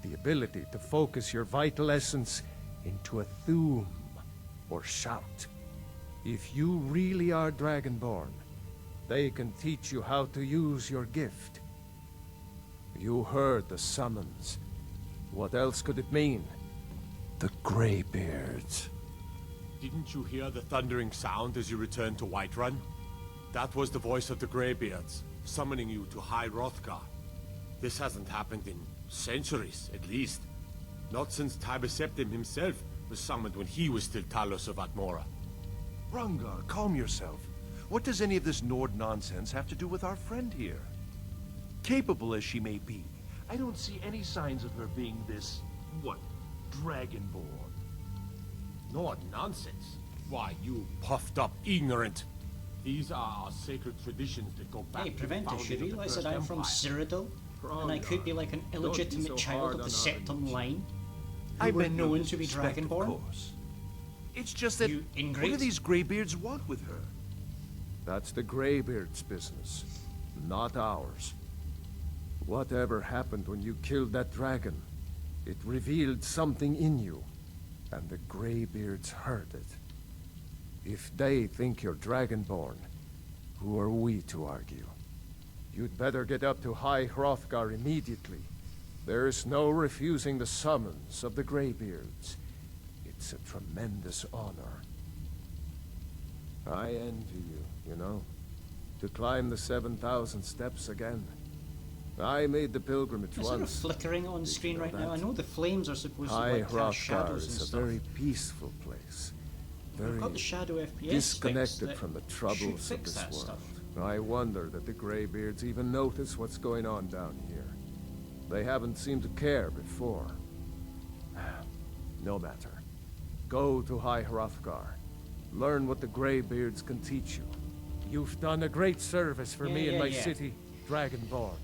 The ability to focus your vital essence into a thum, or shout. If you really are Dragonborn, they can teach you how to use your gift. You heard the summons. What else could it mean? The Greybeards. Didn't you hear the thundering sound as you returned to Whiterun? That was the voice of the Greybeards, summoning you to High Hrothgar. This hasn't happened in centuries, at least. Not since Tiber Septim himself was summoned when he was still Talos of Atmora. Rungar, calm yourself. What does any of this Nord nonsense have to do with our friend here? Capable as she may be, I don't see any signs of her being this, what, Dragonborn. Nord nonsense? Why, you puffed up ignorant. These are our sacred traditions that go back Hey, to the Preventer, founding you of the realise First that I'm from Empire. Cyrodiil? And I could be like an illegitimate child of the Septim line? I Who were meant no known to be disrespect, of Dragonborn? course. It's just that, You what do ingrate? these Greybeards want with her? That's the Greybeards' business, not ours. Whatever happened when you killed that dragon, it revealed something in you, and the Greybeards heard it. If they think you're Dragonborn, who are we to argue? You'd better get up to High Hrothgar immediately. There's no refusing the summons of the Greybeards. It's a tremendous honor. I envy you, you know, to climb the 7,000 steps again. I made the pilgrimage Is there a once. flickering on screen right now? I know the flames are supposed to High like cast Hrothgar shadows and is a stuff. very peaceful place. I've Very got the shadow FPS disconnected fixed from the that troubles should of fix this that world. stuff. I wonder that the Greybeards even notice what's going on down here. They haven't seemed to care before. No matter. Go to High Hrothgar. Learn what the Greybeards can teach you. You've done a great service for me and my city, Dragonborn.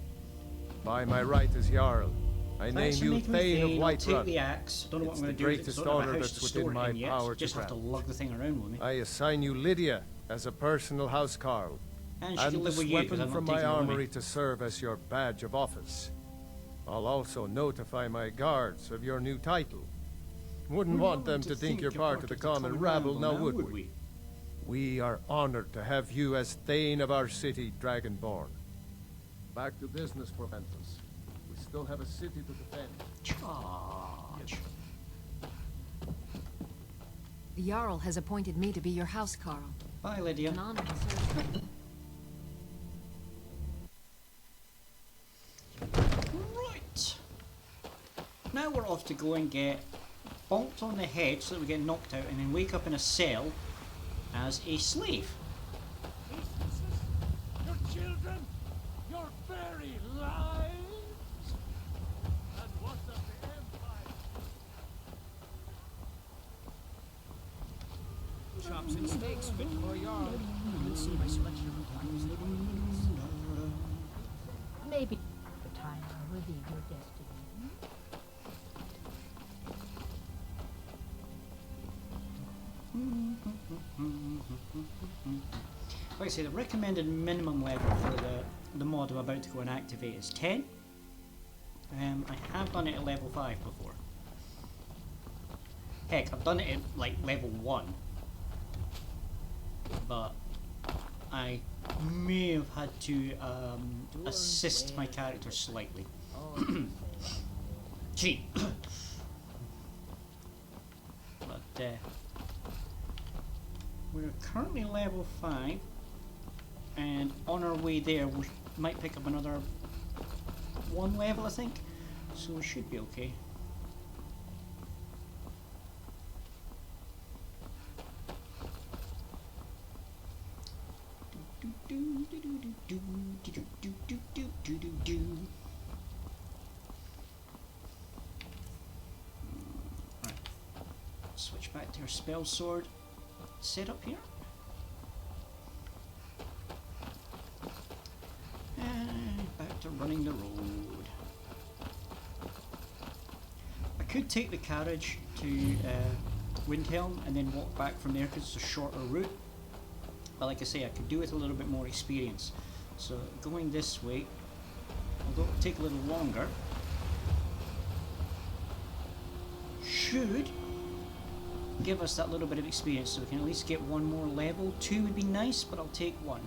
By my right as Jarl, I name you Thane of Whiterun. The axe. Don't know what I'm going to do. Greatest honor that's within my power just to have to grant. lug the thing around with me. I assign you Lydia as a personal housecarl, And she can live this with you, 'cause weapon I'm not from my taking it with me. armory to serve as your badge of office. I'll also notify my guards of your new title. Wouldn't want them to think you're part of the common rabble, now would we? We are honored to have you as Thane of our city, Dragonborn. Back to business, Proventus. We still have a city to defend. Charge. The Jarl has appointed me to be your housecarl. Bye, Lydia. An honor to serve. Right. Now we're off to go and get bonked on the head so that we get knocked out and then wake up in a cell as a slave. Your children, your very lives, and what of the Empire? Chops and steaks fit for Jarl. You can see my selection of times. Maybe the time will reveal your destiny. Like I say, the recommended minimum level for the mod I'm about to go and activate is 10. I have done it at level 5 before. Heck, I've done it at like level 1. But I may have had to assist my character slightly. Cheat. But we're currently level 5, and on our way there we might pick up another 1 level, I think, so we should be okay. Right. Switch back to our spell sword setup here. And back to running the road. I could take the carriage to Windhelm and then walk back from there because it's a shorter route. But like I say, I could do with a little bit more experience. So going this way, although it'll take a little longer, should give us that little bit of experience so we can at least get 1 more level. 2 would be nice, but I'll take 1.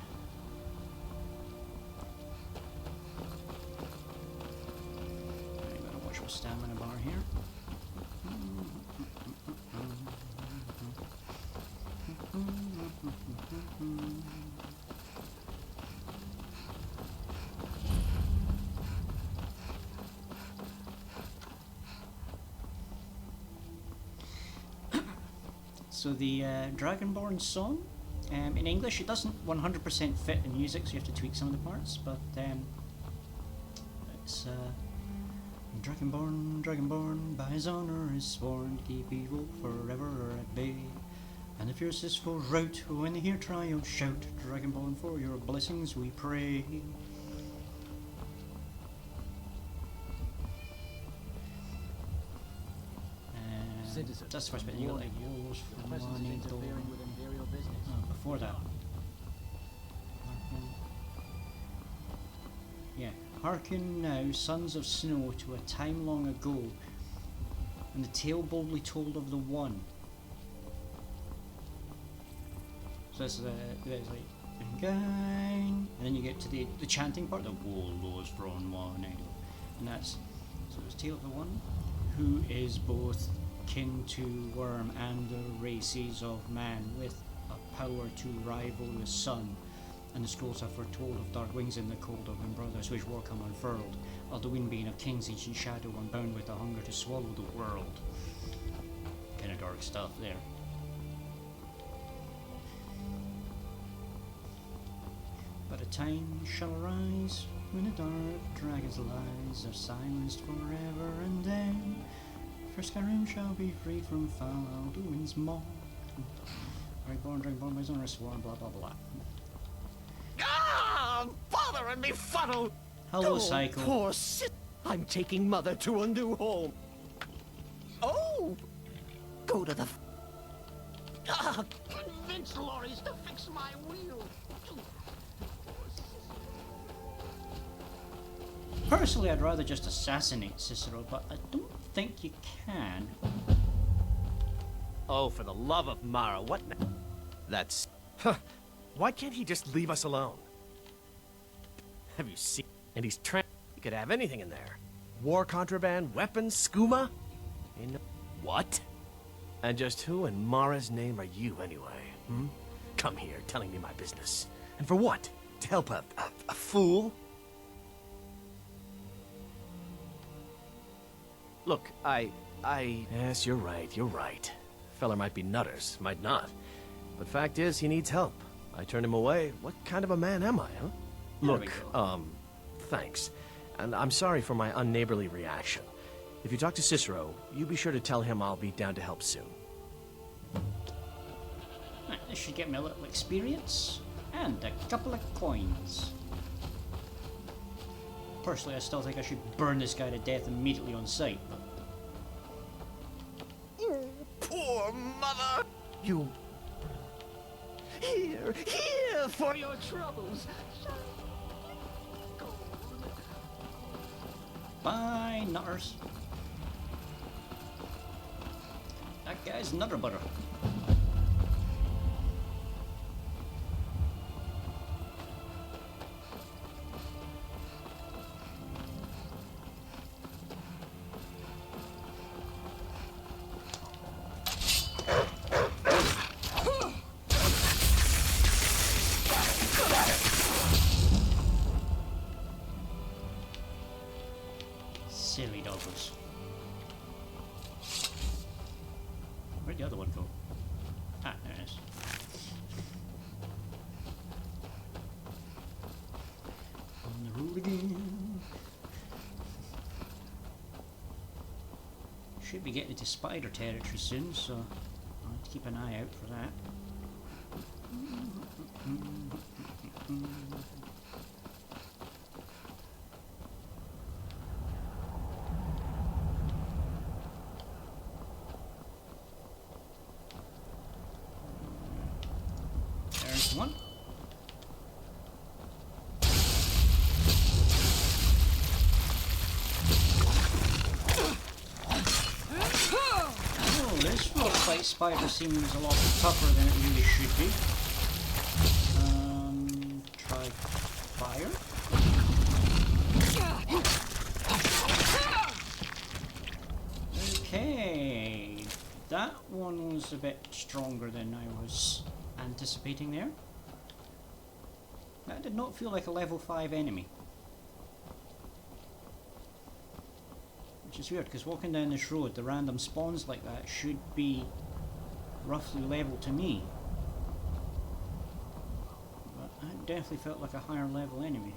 I'm gonna watch my stamina bar here. So the Dragonborn song, in English it doesn't 100% fit the music, so you have to tweak some of the parts, but it's Dragonborn, Dragonborn, by his honor is sworn to keep evil forever at bay. And the fiercest foes rout when they hear triumph shout, Dragonborn, for your blessings we pray. Citizens, that's the first bit. You got like yours from presence is interfering with imperial business. Before that. Yeah. Hearken now, sons of snow, to a time long ago, and the tale boldly told of the one. So this is there's like gang, and then you get to the chanting part, the warlords from one, and that's so it's tale of the one, who is both kin to worm and the races of man, with a power to rival the sun, and the scrolls have foretold of dark wings in the cold of when brothers wish war come unfurled, Alduin being a king's ancient shadow unbound with a hunger to swallow the world. Kind of dark stuff there. But a time shall arise when the dark dragon's lies are silenced forever, and then for Skyrim shall be freed from foul Alduin's maw. Dragonborn by Zonra sworn, blah blah blah. Ah! Bothering me funnel! Hello, Psycho. Poor shit! I'm taking Mother to a new home. Oh! Go to the... Ah! Convince lorries to fix my wheel! Personally, I'd rather just assassinate Cicero, but I don't think you can. Oh, for the love of Mara, what now? That's... Huh. Why can't he just leave us alone? Have you seen... And he's He could have anything in there. War contraband, weapons, skooma? What? And just who in Mara's name are you, anyway? Hmm? Come here, telling me my business. And for what? To help a fool? Look, Yes, you're right. Feller might be nutters, might not. But fact is, he needs help. I turned him away. What kind of a man am I, huh? Look, thanks. And I'm sorry for my unneighborly reaction. If you talk to Cicero, you be sure to tell him I'll be down to help soon. Right, this should get me a little experience and a couple of coins. Personally, I still think I should burn this guy to death immediately on sight, but... Poor mother! You... Here for your troubles! Bye, nutters. That guy's nutter butter. Silly doggos. Where'd the other one go? Ah, there it is. On the road again. Should be getting into spider territory soon, so I'll have to keep an eye out for that. There's one. Oh, this rock-fight spider seems a lot tougher than it really should be. Try fire. Okay, that one was a bit stronger than I was anticipating there. That did not feel like a level 5 enemy. Which is weird, because walking down this road, the random spawns like that should be roughly level to me. But that definitely felt like a higher level enemy.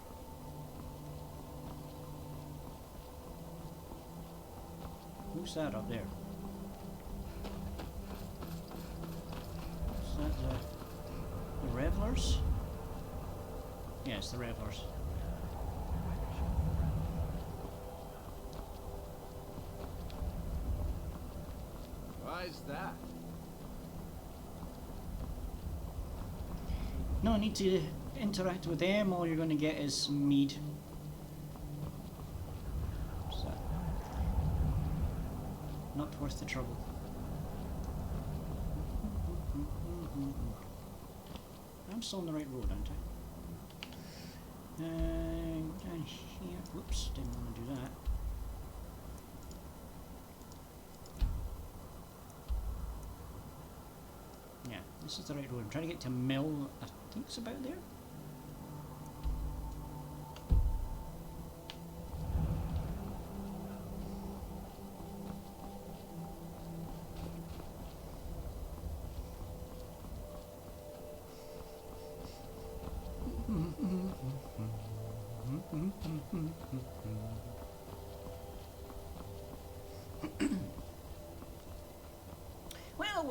Who's that up there? Is that the Revelers? Yes, the Revelers. Why's that? No need to interact with them, all you're going to get is mead. So, not worth the trouble. I'm still on the right road, aren't I? Down here. Whoops, didn't want to do that. Yeah, this is the right road. I'm trying to get to Mill. I think it's about there.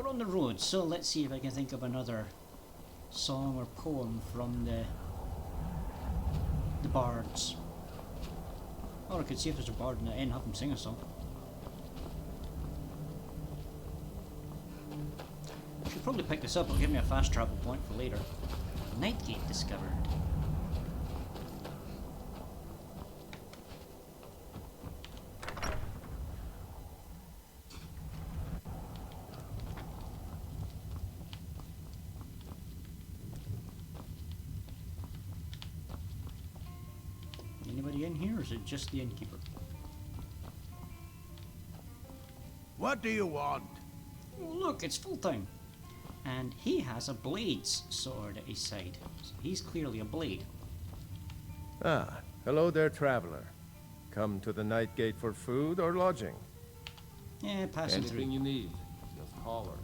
we're on the road, so let's see if I can think of another song or poem from the bards. Or I could see if there's a bard in the inn, have them sing a song. Should probably pick this up, it'll give me a fast travel point for later. Nightgate discovered. Anybody in here, or is it just the innkeeper? What do you want? Oh, look, it's full time. And he has a blades sword at his side. So he's clearly a blade. Ah, hello there, traveler. Come to the Night Gate for food or lodging? Yeah, pass it through. Anything you need, just holler.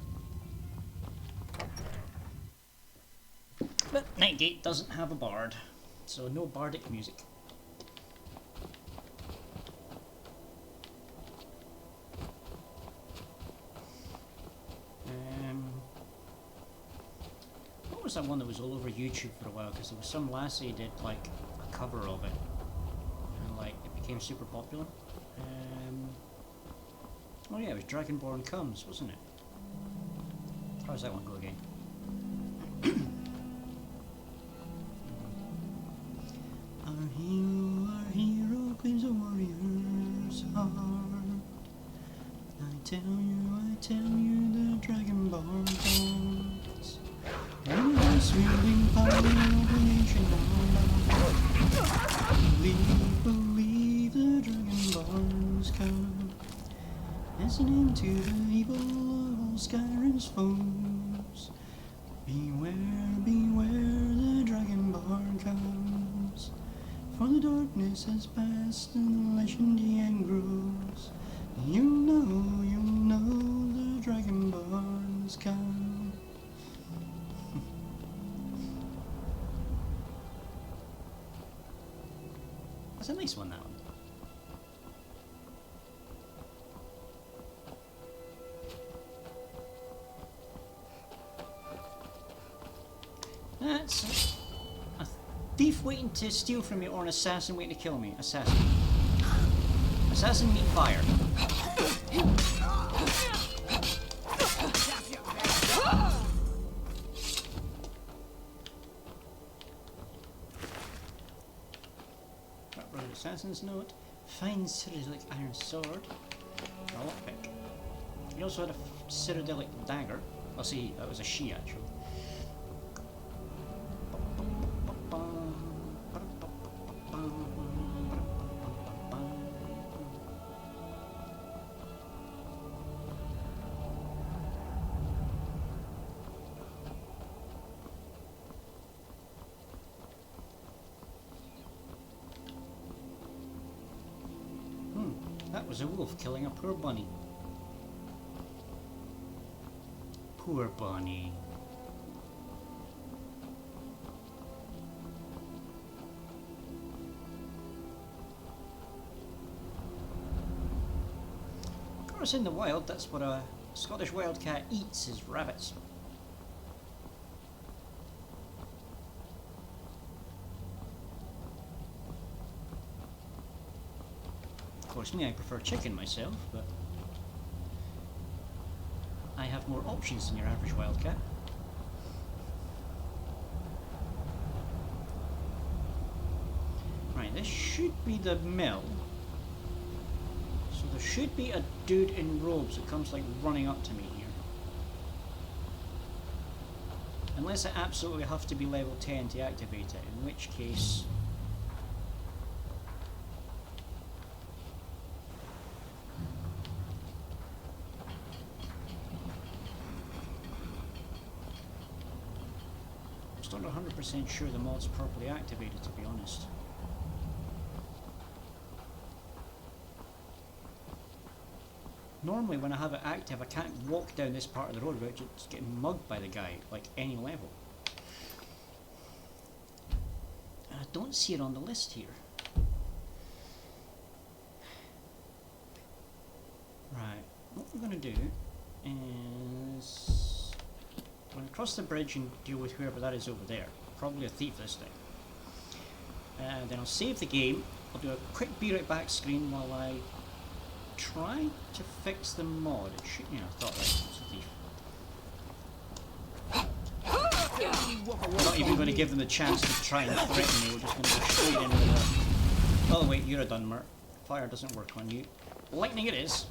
But Nightgate doesn't have a bard, so no bardic music. What was that one that was all over YouTube for a while? Because there was some lassie did like a cover of it, and like it became super popular. Oh yeah, it was Dragonborn Comes, wasn't it? How does that one go again? Our hero claims a warrior's heart. I tell you, the Dragonborn comes. And the swirling power of the ancient believe the Dragonborns come. Listening to the evil of all Skyrim's foes. Beware, beware, the Dragonborn comes. For the darkness has passed and the legend the end grows. You know, the Dragonborns come. That's a nice one, that one. That's a thief waiting to steal from me or an assassin waiting to kill me. Assassin. Assassin meet fire. Background assassin's note. Fine Cyrodiilic iron sword. A lockpick. He also had a Cyrodiilic dagger. I'll see, that was a she actually. That was a wolf killing a poor bunny. Poor bunny. Of course, in the wild, that's what a Scottish wildcat eats, is rabbits. Of course, me, I prefer chicken myself, but I have more options than your average wildcat. Right, this should be the mill. So there should be a dude in robes that comes like running up to me here. Unless I absolutely have to be level 10 to activate it, in which case... I'm not 100% sure the mod's properly activated, to be honest. Normally when I have it active I can't walk down this part of the road without just getting mugged by the guy, like any level. And I don't see it on the list here. Right, what we're going to do is... I'm going to cross the bridge and deal with whoever that is over there. Probably a thief this time. And then I'll save the game. I'll do a quick be right back screen while I try to fix the mod. It should, yeah, I thought that was a thief. I'm not even going to give them the chance to try and threaten me. We're just going to go straight in with a... Oh wait, you're a Dunmer. Fire doesn't work on you. Lightning it is.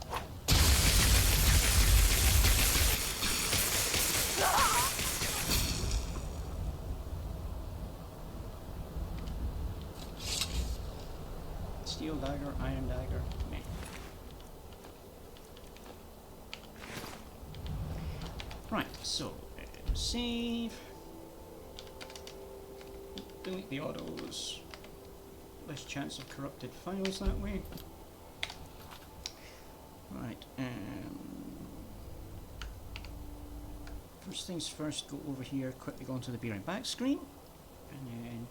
Steel dagger, iron dagger. Meh. Right, so save. Delete the autos. Less chance of corrupted files that way. Right. First things first, go over here, quickly go onto the be right back screen, and then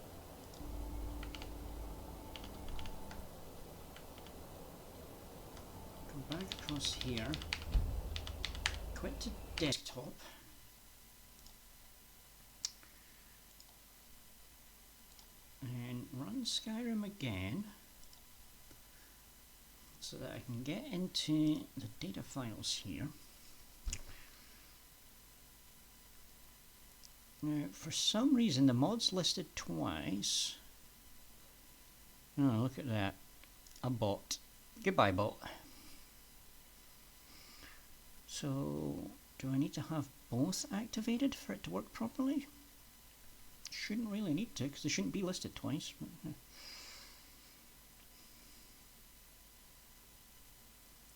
come back across here, quit to desktop, and run Skyrim again so that I can get into the data files here. Now, for some reason, the mod's listed twice. Oh, look at that. A bot. Goodbye, bot. So, do I need to have both activated for it to work properly? Shouldn't really need to, because they shouldn't be listed twice.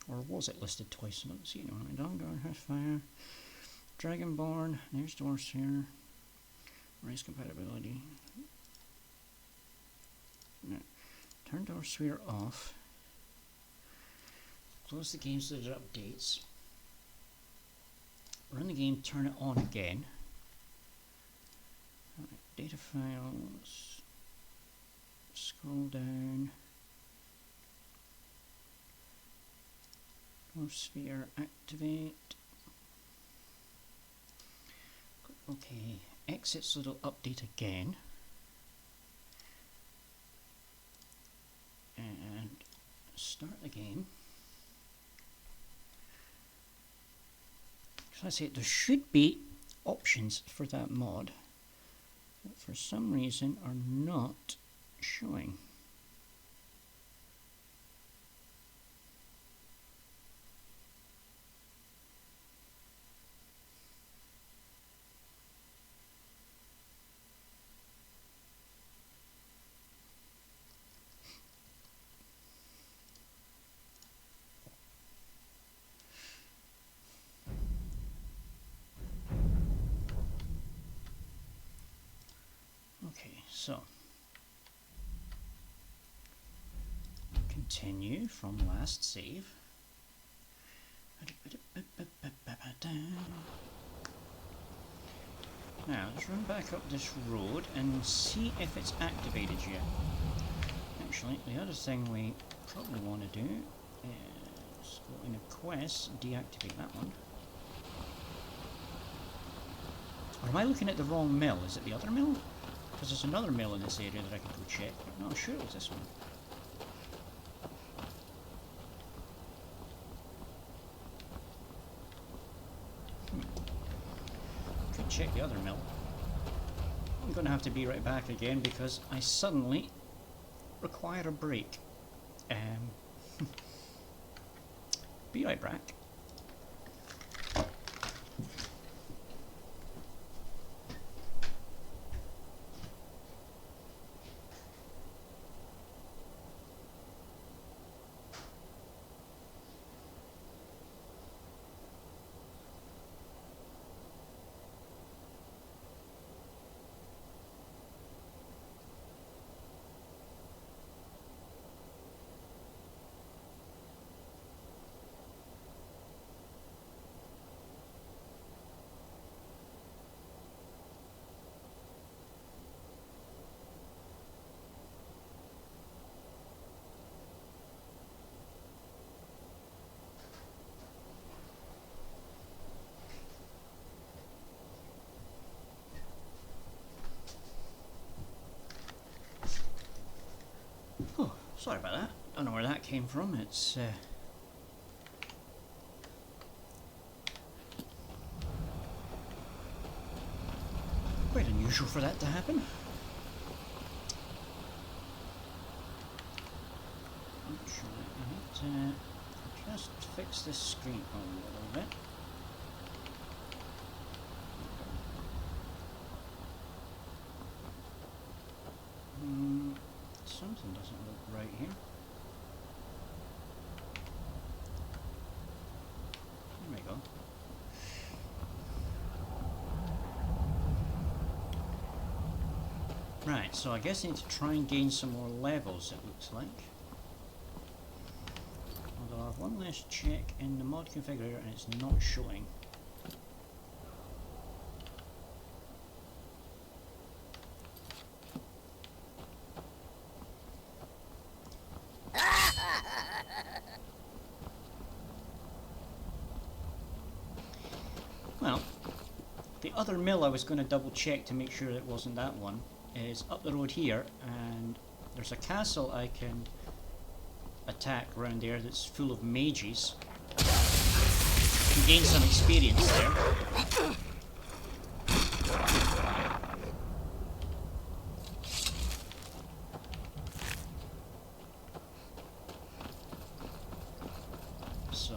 Or was it listed twice? I don't see it. Dawnguard, Hearthfire, Dragonborn, there's Dwarfs here. Race compatibility. No. Turn Door Sphere off. Close the game so that it updates. Run the game, turn it on again. Right, data files. Scroll down. Door Sphere activate. Okay. Exit so it'll update again, and start the game. So I say there should be options for that mod that for some reason are not showing. Okay, so continue from last save. Now let's run back up this road and see if it's activated yet. Actually, the other thing we probably want to do is go in a quest, deactivate that one. Or am I looking at the wrong mill? Is it the other mill? Because there's another mill in this area that I could go check. But no, sure it was this one. Could check the other mill. I'm going to have to be right back again because I suddenly require a break. Be right back. Sorry about that. Don't know where that came from. It's quite unusual for that to happen. Actually, I need to just fix this screen on a little bit. Something doesn't look right here. There we go. Right, so I guess I need to try and gain some more levels, it looks like. Although I have one last check in the mod configurator and it's not showing. Well, the other mill I was going to double check to make sure it wasn't that one is up the road here, and there's a castle I can attack around there that's full of mages. You gain some experience there. So,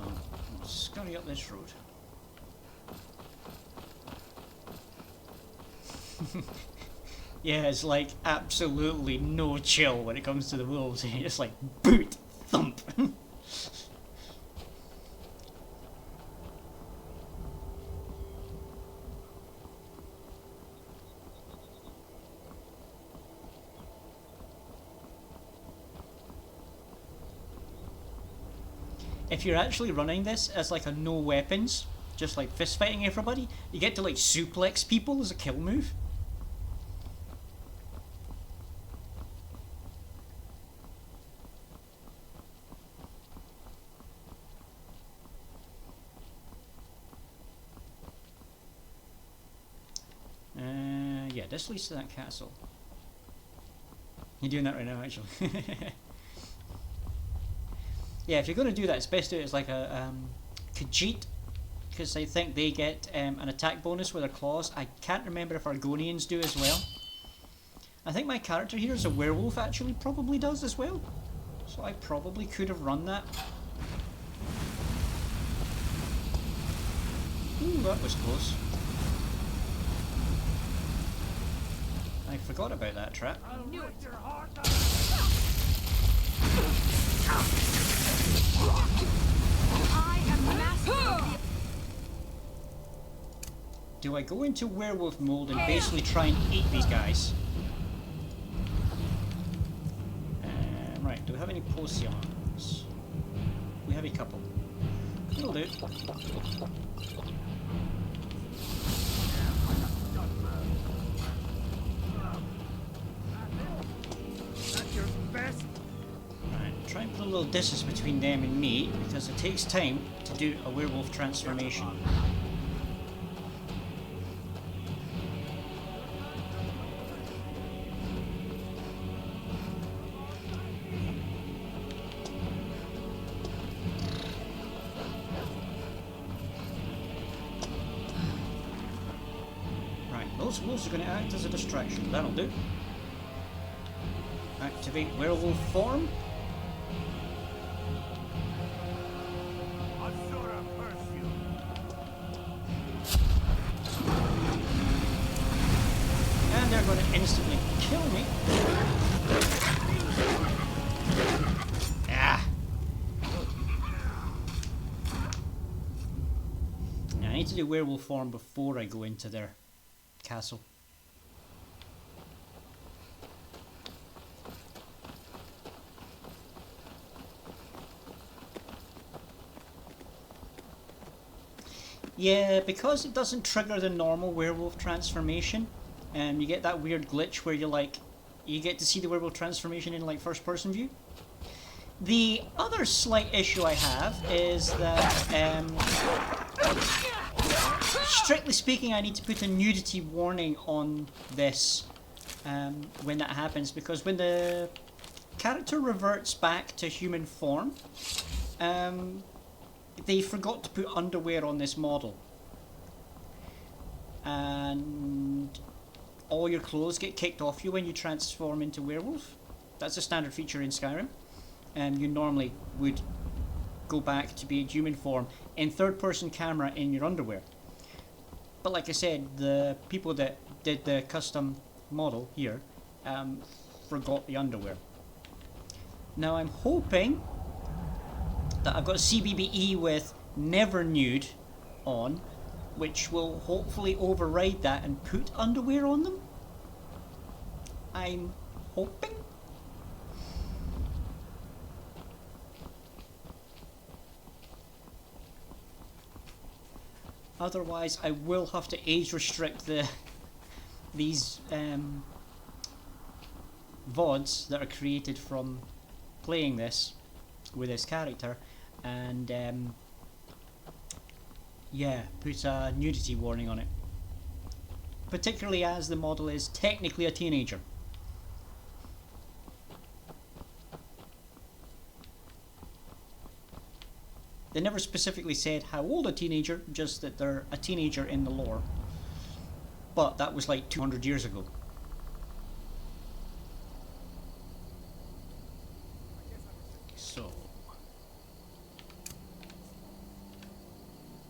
we'll scurry up this road. Yeah, it's like absolutely no chill when it comes to the wolves. It's like boot, thump. If you're actually running this as like a no weapons, just like fist fighting everybody, you get to like suplex people as a kill move. Yeah, this leads to that castle. You're doing that right now, actually. Yeah, if you're going to do that, it's best to do it as like a Khajiit, because I think they get an attack bonus with their claws. I can't remember if Argonians do as well. I think my character here is a werewolf actually probably does as well. So I probably could have run that. Ooh, that was close. I forgot about that trap. Do I go into werewolf mode and basically try and eat these guys? Right, do we have any potions? We have a couple. That'll do. Try and put a little distance between them and me, because it takes time to do a werewolf transformation. Right, those wolves are going to act as a distraction. That'll do. Activate werewolf form. They're going to instantly kill me. Ah. Now I need to do werewolf form before I go into their castle. Yeah, because it doesn't trigger the normal werewolf transformation. You get that weird glitch where you get to see the werewolf transformation in like first person view. The other slight issue I have is that strictly speaking I need to put a nudity warning on this when that happens, because when the character reverts back to human form. They forgot to put underwear on this model. And all your clothes get kicked off you when you transform into werewolf. That's a standard feature in Skyrim. You normally would go back to be in human form in third-person camera in your underwear. But like I said, the people that did the custom model here forgot the underwear. Now I'm hoping that I've got a CBBE with never nude on, which will hopefully override that and put underwear on them. I'm hoping. Otherwise, I will have to age restrict these VODs that are created from playing this with this character, and yeah, put a nudity warning on it. Particularly as the model is technically a teenager. They never specifically said how old a teenager, just that they're a teenager in the lore. But that was like 200 years ago. So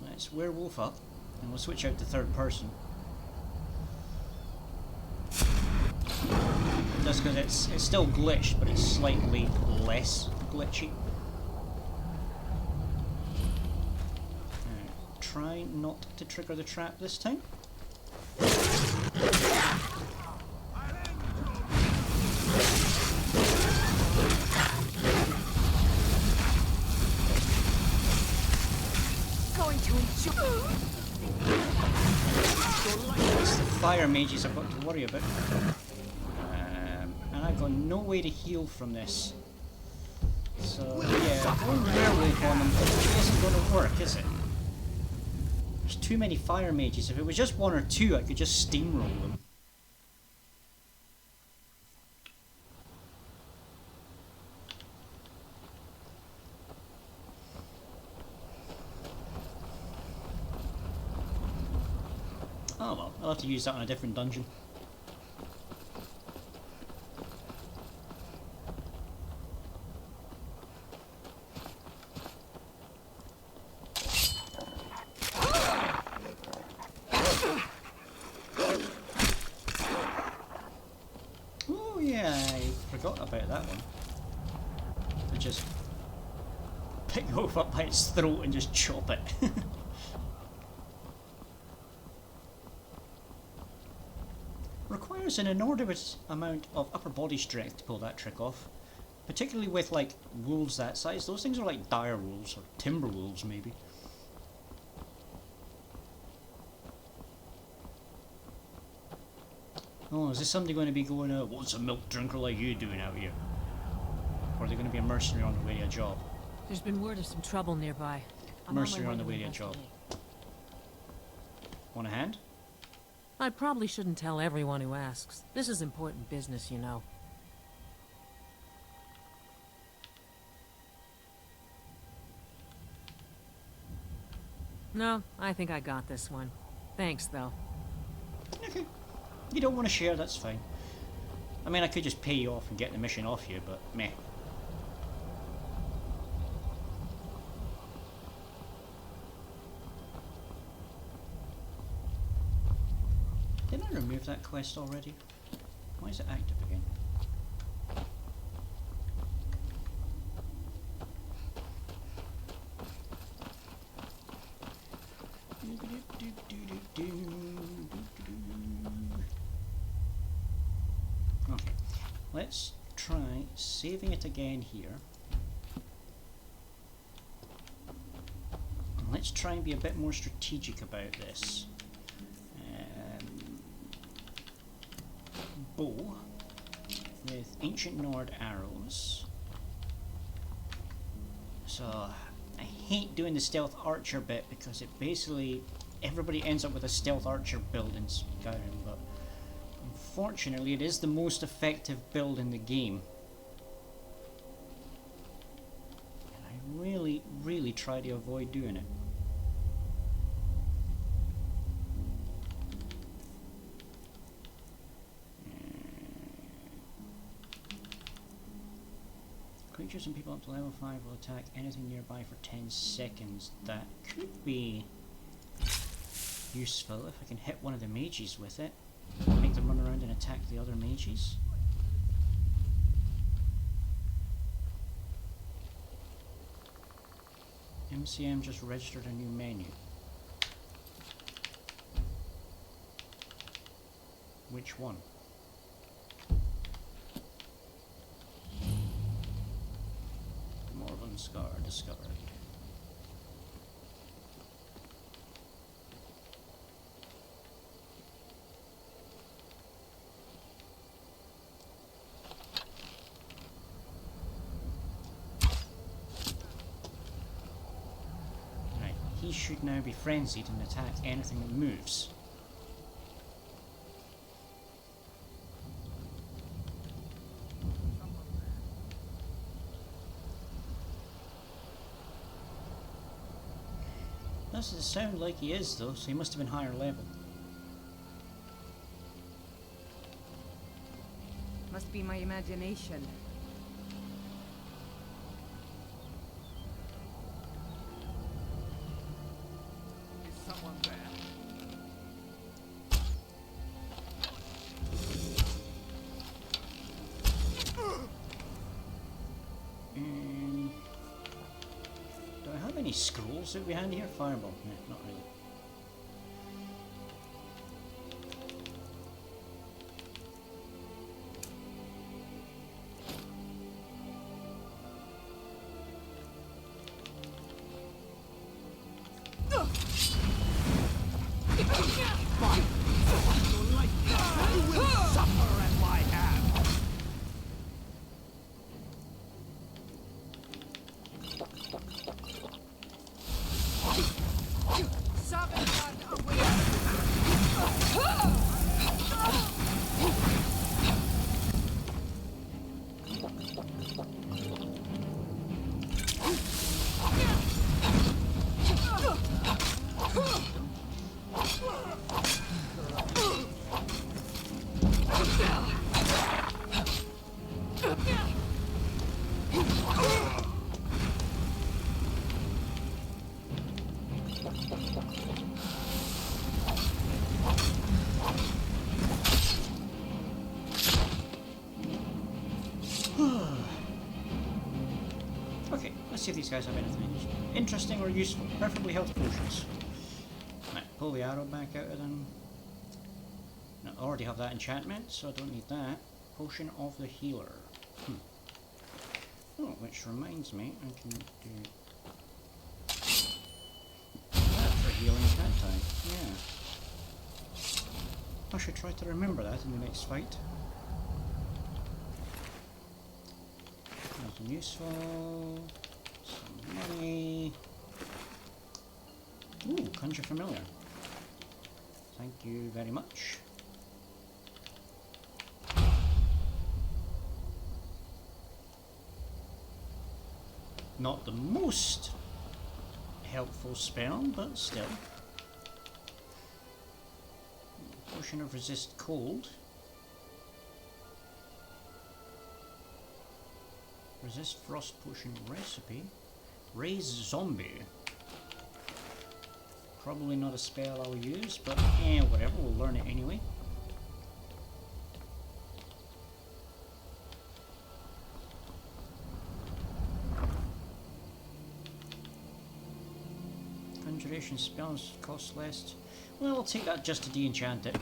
let's werewolf up and we'll switch out to third person. Just because it's still glitched, but it's slightly less glitchy. Try not to trigger the trap this time. Going to enjoy. It's the fire mages I've got to worry about. And I've got no way to heal from this. So yeah, going werewolf on them isn't going to work, is it? There's too many fire mages. If it was just one or two, I could just steamroll them. Oh well, I'll have to use that on a different dungeon. About that one. I just pick Wolf up by its throat and just chop it. Requires an inordinate amount of upper body strength to pull that trick off. Particularly with like wolves that size. Those things are like dire wolves or timber wolves maybe. Oh, is this somebody going to be going out, what's a milk drinker like you doing out here? Or are they going to be a mercenary on the way to a job? There's been word of some trouble nearby. Mercenary on the way to a job. Want a hand? I probably shouldn't tell everyone who asks. This is important business, you know. No, I think I got this one. Thanks, though. Okay. You don't want to share, that's fine. I mean, I could just pay you off and get the mission off you, but meh. Didn't I remove that quest already? Why is it active again? Okay, let's try saving it again here. And let's try and be a bit more strategic about this. Bow with ancient Nord arrows. So I hate doing the stealth archer bit because it basically everybody ends up with a stealth archer build in Skyrim, but unfortunately it is the most effective build in the game. really try to avoid doing it. Creatures and people up to level 5 will attack anything nearby for 10 seconds. That could be useful if I can hit one of the mages with it. Make them run around and attack the other mages. MCM just registered a new menu. Which one? Morven Scar discovered. Right, he should now be frenzied and attack anything that moves. Doesn't sound like he is though, so he must have been higher level. Must be my imagination. Is someone there? Do I have any scrolls that we hand here? Fireball? No, not really. Okay, let's see if these guys have anything interesting or useful, preferably health potions. Right, pull the arrow back out of them. No, I already have that enchantment, so I don't need that. Potion of the healer. Oh, which reminds me, I can do that for healing, can't I? Yeah. I should try to remember that in the next fight. Nothing useful. Some money. Ooh, conjure familiar. Thank you very much. Not the most helpful spell, but still. Potion of resist cold. Resist frost potion recipe. Raise zombie. Probably not a spell I'll use, but whatever, we'll learn it anyway. Conjuration spells cost less. Well, I'll take that just to de-enchant it.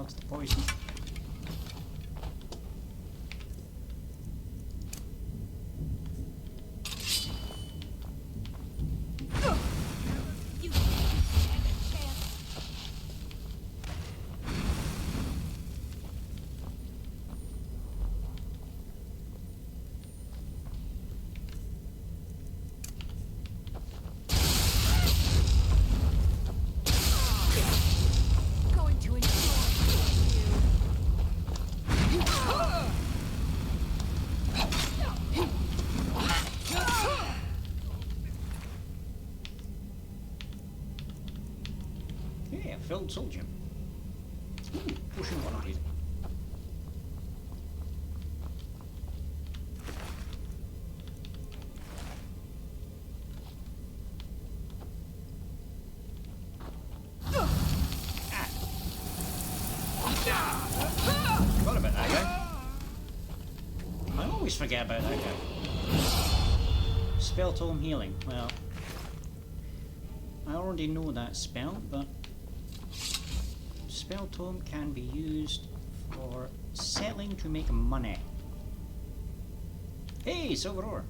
hell's the poison? Yeah, filled soul gem. Ooh, potion of honor. Forgot about that guy. I always forget about that guy. Spell tome healing. Well, I already know that spell, but spell tome can be used for selling to make money. Hey, silver ore.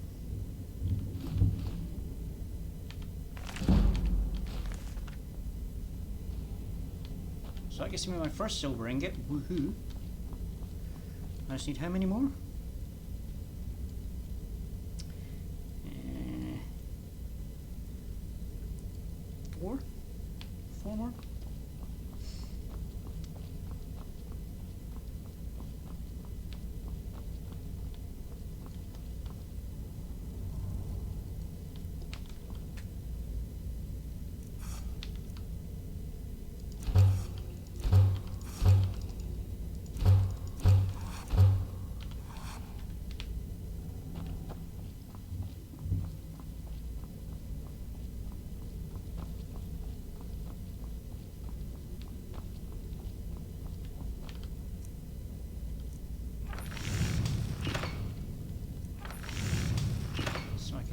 So that gets me my first silver ingot. Woohoo! I just need how many more? 4? 4 more?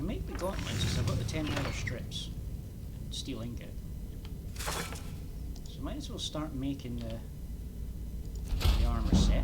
Make the gauntlets because I've got the 10 leather strips. Steel ingot. So might as well start making the armor set.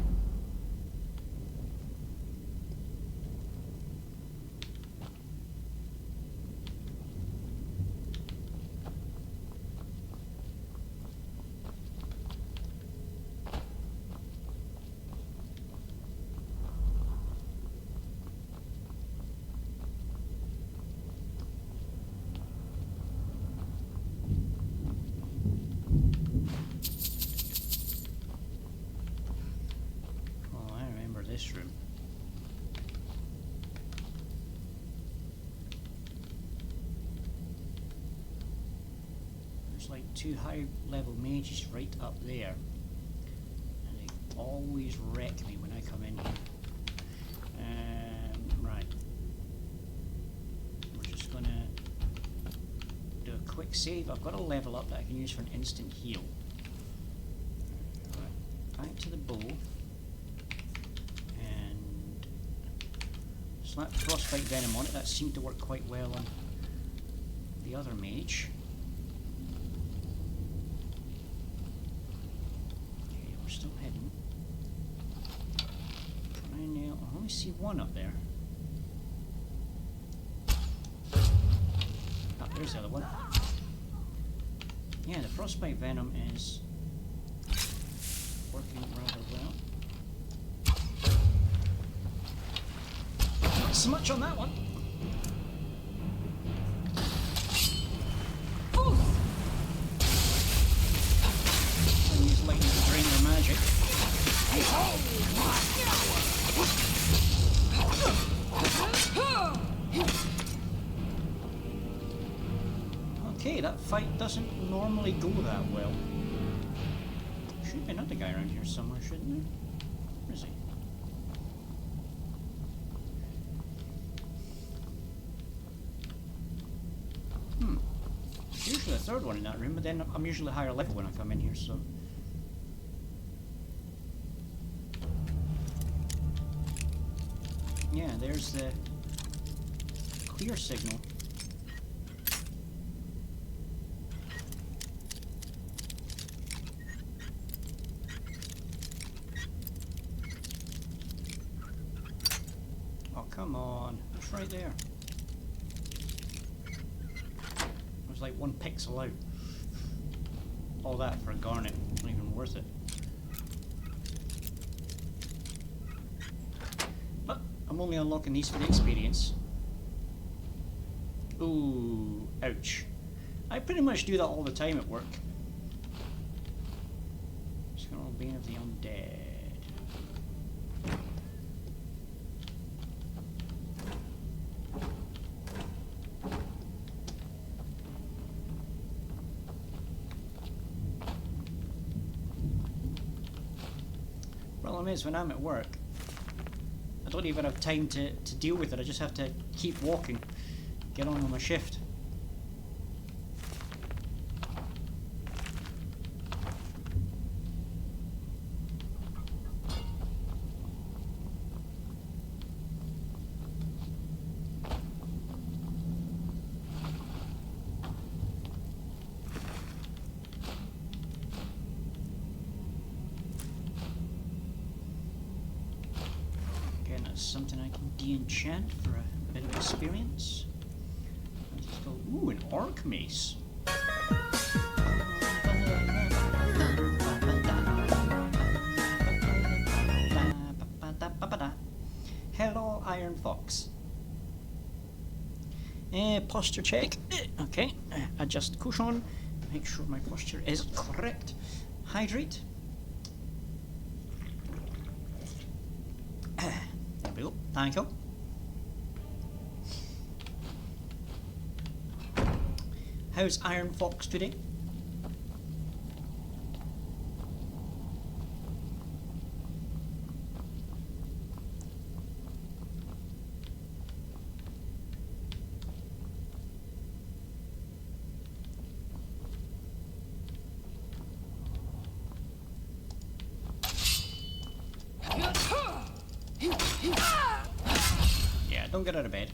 This room. There's like 2 high level mages right up there, and they always wreck me when I come in here. Right. We're just gonna do a quick save. I've got a level up that I can use for an instant heal. Right. Back to the bow. Slap frostbite venom on it. That seemed to work quite well on the other mage. Okay, we're still heading. Try now. I only see one up there. Ah, there's the other one. Yeah, the frostbite venom is working rather well. So much on that one. And use lightning to drain their magic. Okay, that fight doesn't normally go that well. Should be another guy around here somewhere, shouldn't there? Where is he? Usually a third one in that room, but then I'm usually higher level when I come in here, so... Yeah, there's the clear signal. Come on. It's right there. It was like 1 pixel out. All that for a garnet. Not even worth it. But I'm only unlocking these for the experience. Ooh, ouch. I pretty much do that all the time at work. Eternal Bane of the Undead. Problem is, when I'm at work, I don't even have time to deal with it. I just have to keep walking, get on with my shift. Something I can de-enchant for a bit of experience. Let's just go. Ooh, an orc mace. Hello, Iron Fox. Posture check. Okay, adjust cushion. Make sure my posture is correct. Hydrate. Thank you. How's Iron Fox today? Don't get out of bed.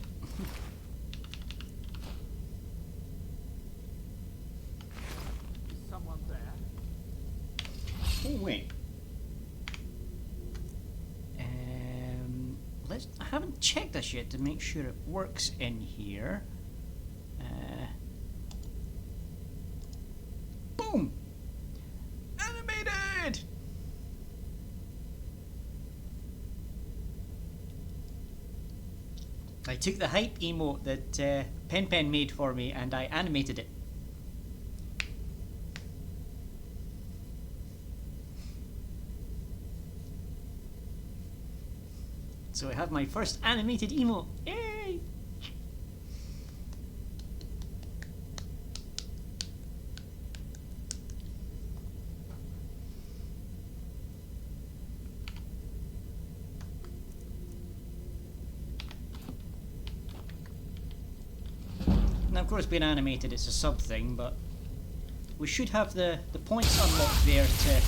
Is someone there? Oh wait. I haven't checked this yet to make sure it works in here. Boom! Animated! I took the hype emote that Pen made for me and I animated it. So I have my first animated emote. Yay! Now, of course, being animated, it's a sub thing, but we should have the points unlocked there to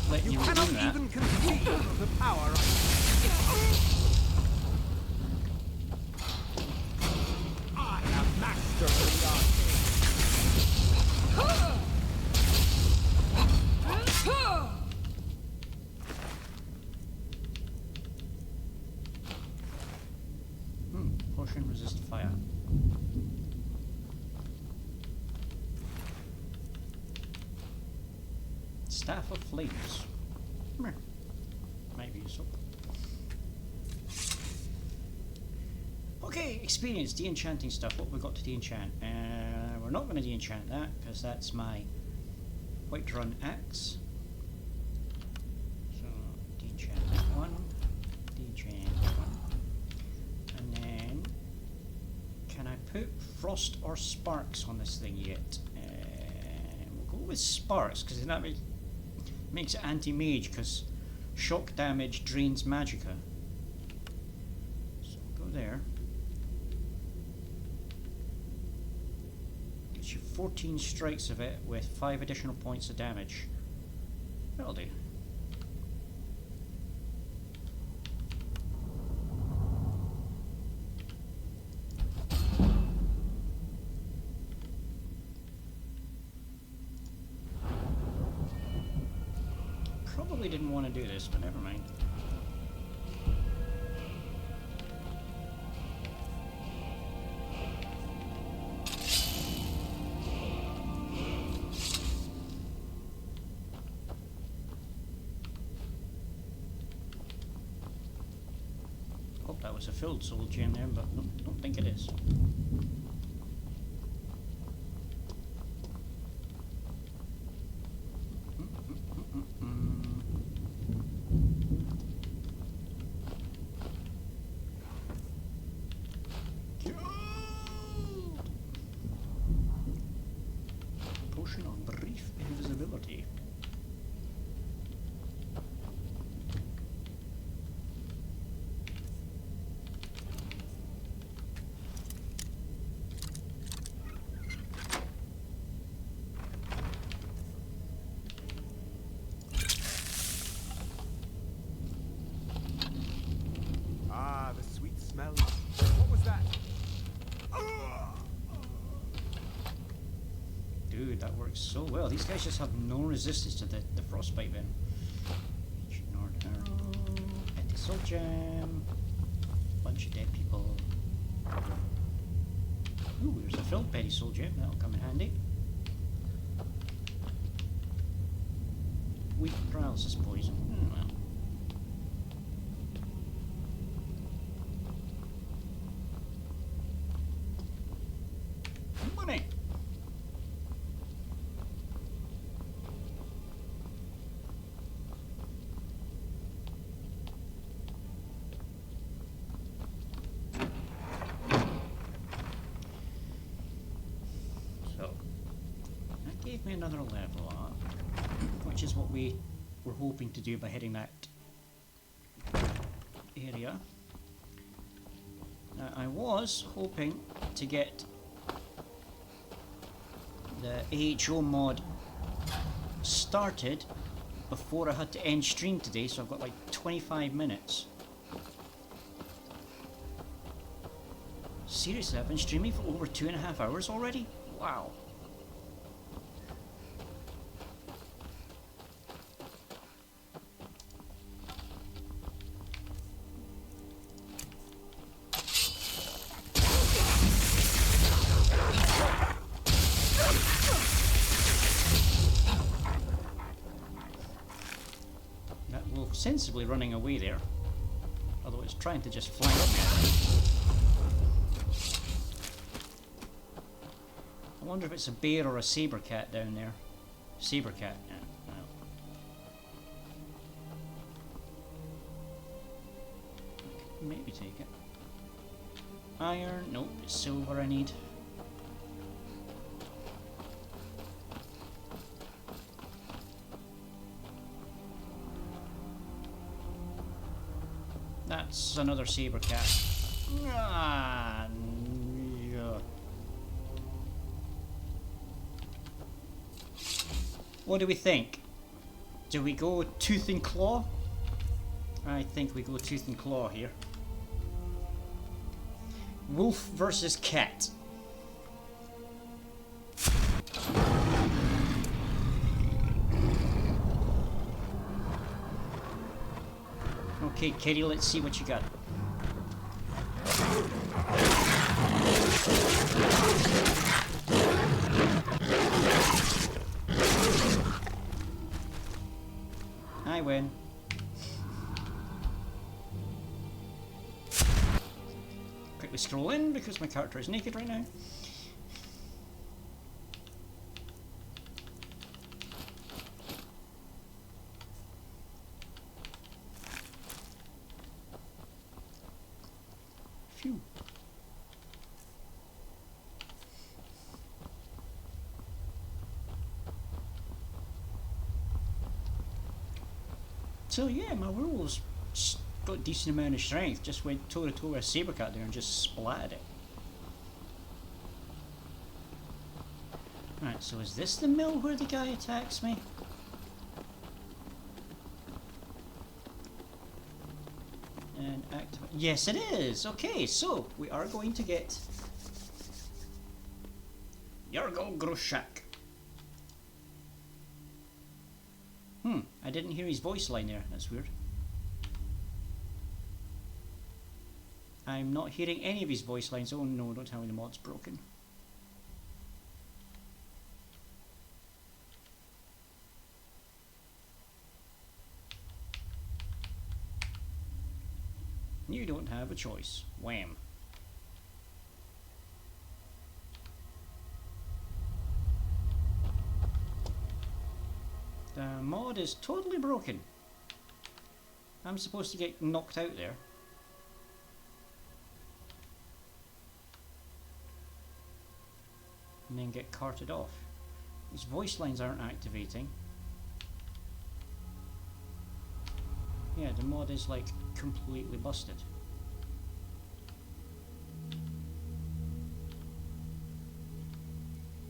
let you cannot do that. even conceive of the power I have mastered the Potion resist fire. Staff of Flames. Might be useful. Okay, experience de-enchanting stuff. What have we got to de-enchant? We're not going to de-enchant that because that's my Whiterun axe. So de-enchant that one. De-enchant that one. And then, can I put Frost or Sparks on this thing yet? We'll go with Sparks because that makes it anti-mage because shock damage drains magicka. So we'll go there. Gives you 14 strikes of it with 5 additional points of damage. That'll do. Probably didn't want to do this, but never mind. thought that was a filled soul gem there, but no, don't think it is. Potion of brief invisibility. Ah, the sweet smell. What was that? Dude, that works so well. These guys just have no resistance to the frostbite then. Nord arrow, anti-soul gem, bunch of dead people. Ooh, there's a filled petty soul gem, that'll come in handy. Weak paralysis poison. Well. Money! So, that gave me another level up, which is what we were hoping to do by hitting that area. Now, I was hoping to get the AHO mod started before I had to end stream today, so I've got like 25 minutes. Seriously, I've been streaming for over 2.5 hours already? Wow. That wolf sensibly running away there, although it's trying to just flank me. I wonder if it's a bear or a saber cat down there. Saber cat, yeah. Well. Maybe take it. Iron, nope, it's silver I need. That's another saber cat. Ah, yeah. What do we think? Do we go tooth and claw? I think we go tooth and claw here. Wolf versus cat. Okay, Kitty, let's see what you got. I win. Quickly scroll in because my character is naked right now. Phew. So yeah, my werewolf's got a decent amount of strength. Just went toe to toe with a saber cat there and just splatted it. Right, so is this the mill where the guy attacks me? And activate. Yes, it is. Okay, so we are going to get Yargo Groshak. I didn't hear his voice line there. That's weird. I'm not hearing any of his voice lines. Oh no, don't tell me the mod's broken. You don't have a choice. Wham. The mod is totally broken. I'm supposed to get knocked out there. And then get carted off. These voice lines aren't activating. Yeah, the mod is like completely busted.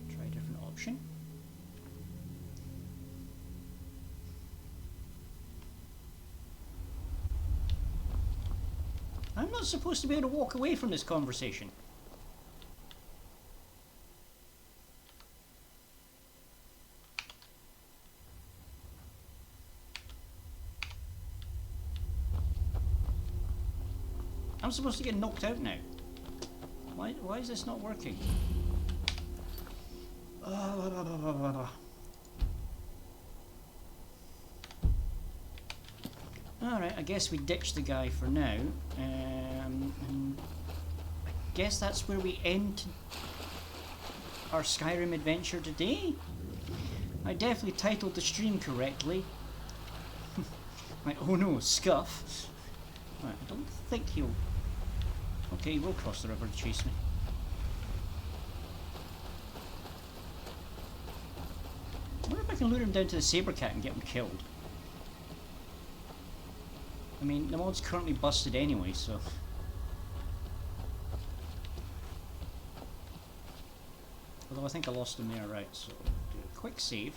Try a different option. I'm not supposed to be able to walk away from this conversation. I'm supposed to get knocked out now. Why is this not working? Alright, I guess we ditch the guy for now. And I guess that's where we end our Skyrim adventure today. I definitely titled the stream correctly. Like, oh no, scuff. Right, I don't think he'll... Okay, he will cross the river to chase me. I wonder if I can lure him down to the saber cat and get him killed. I mean, the mod's currently busted anyway, so... Although I think I lost him there, right, so do a quick save.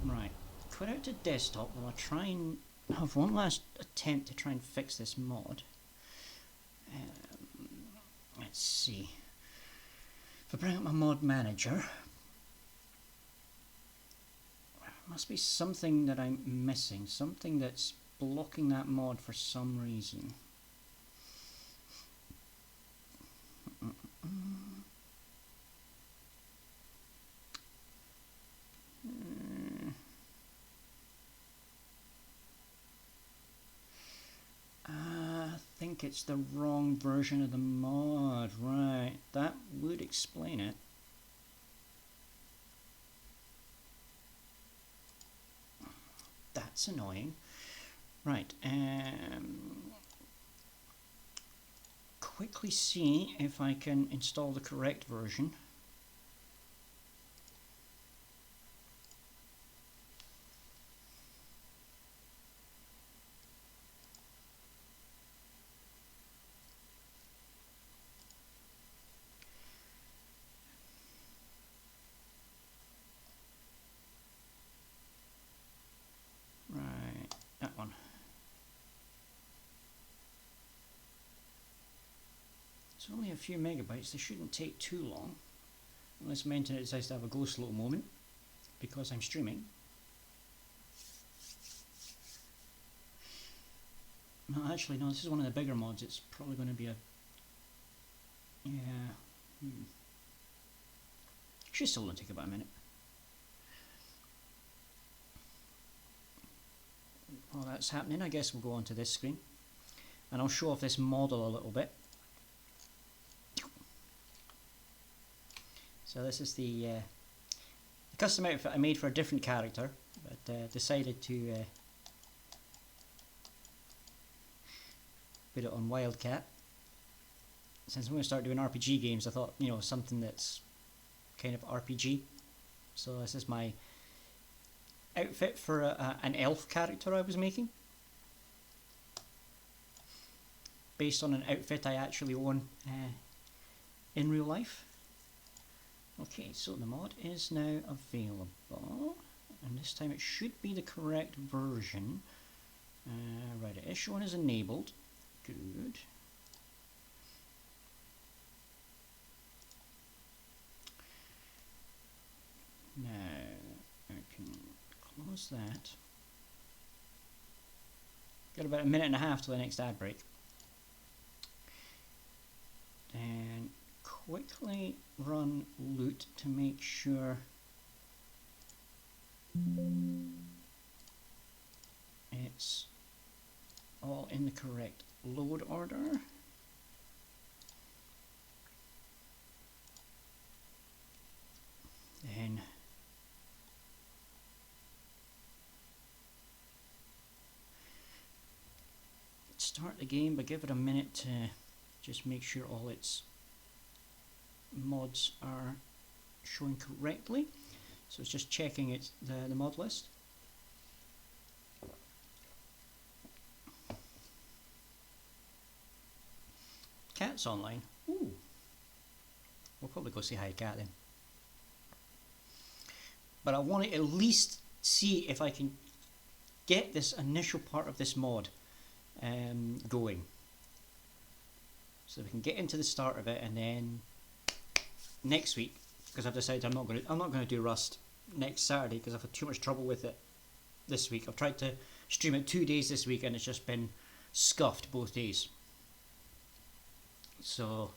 Right, quit out to desktop while I try and have one last attempt to try and fix this mod. Let's see. If I bring up my mod manager, must be something that I'm missing, something that's blocking that mod for some reason. I think it's the wrong version of the mod, right? That would explain it. That's annoying. Right, quickly see if I can install the correct version. That one. It's only a few megabytes, they shouldn't take too long. Unless my internet decides to have a go slow moment because I'm streaming. No, actually no, this is one of the bigger mods, it's probably going to be a... Yeah... Should still only take about a minute. While that's happening, I guess we'll go on to this screen and I'll show off this model a little bit. So this is the custom outfit I made for a different character, but decided to put it on Wildcat. Since I'm going to start doing RPG games, I thought, you know, something that's kind of RPG. So this is my outfit for an elf character I was making, based on an outfit I actually own in real life. Okay, so the mod is now available, and this time it should be the correct version. Right, it is showing as enabled. Good. Now I can close that. Got about a minute and a half to the next ad break. Then quickly run loot to make sure it's all in the correct load order. Then start the game, but give it a minute to just make sure all its mods are showing correctly. So it's just checking the mod list. Cat's online. Ooh. We'll probably go say hi to Cat then. But I want to at least see if I can get this initial part of this mod going. So we can get into the start of it, and then next week, because I've decided I'm not going to do Rust next Saturday because I've had too much trouble with it this week. I've tried to stream it 2 days this week and it's just been scuffed both days. So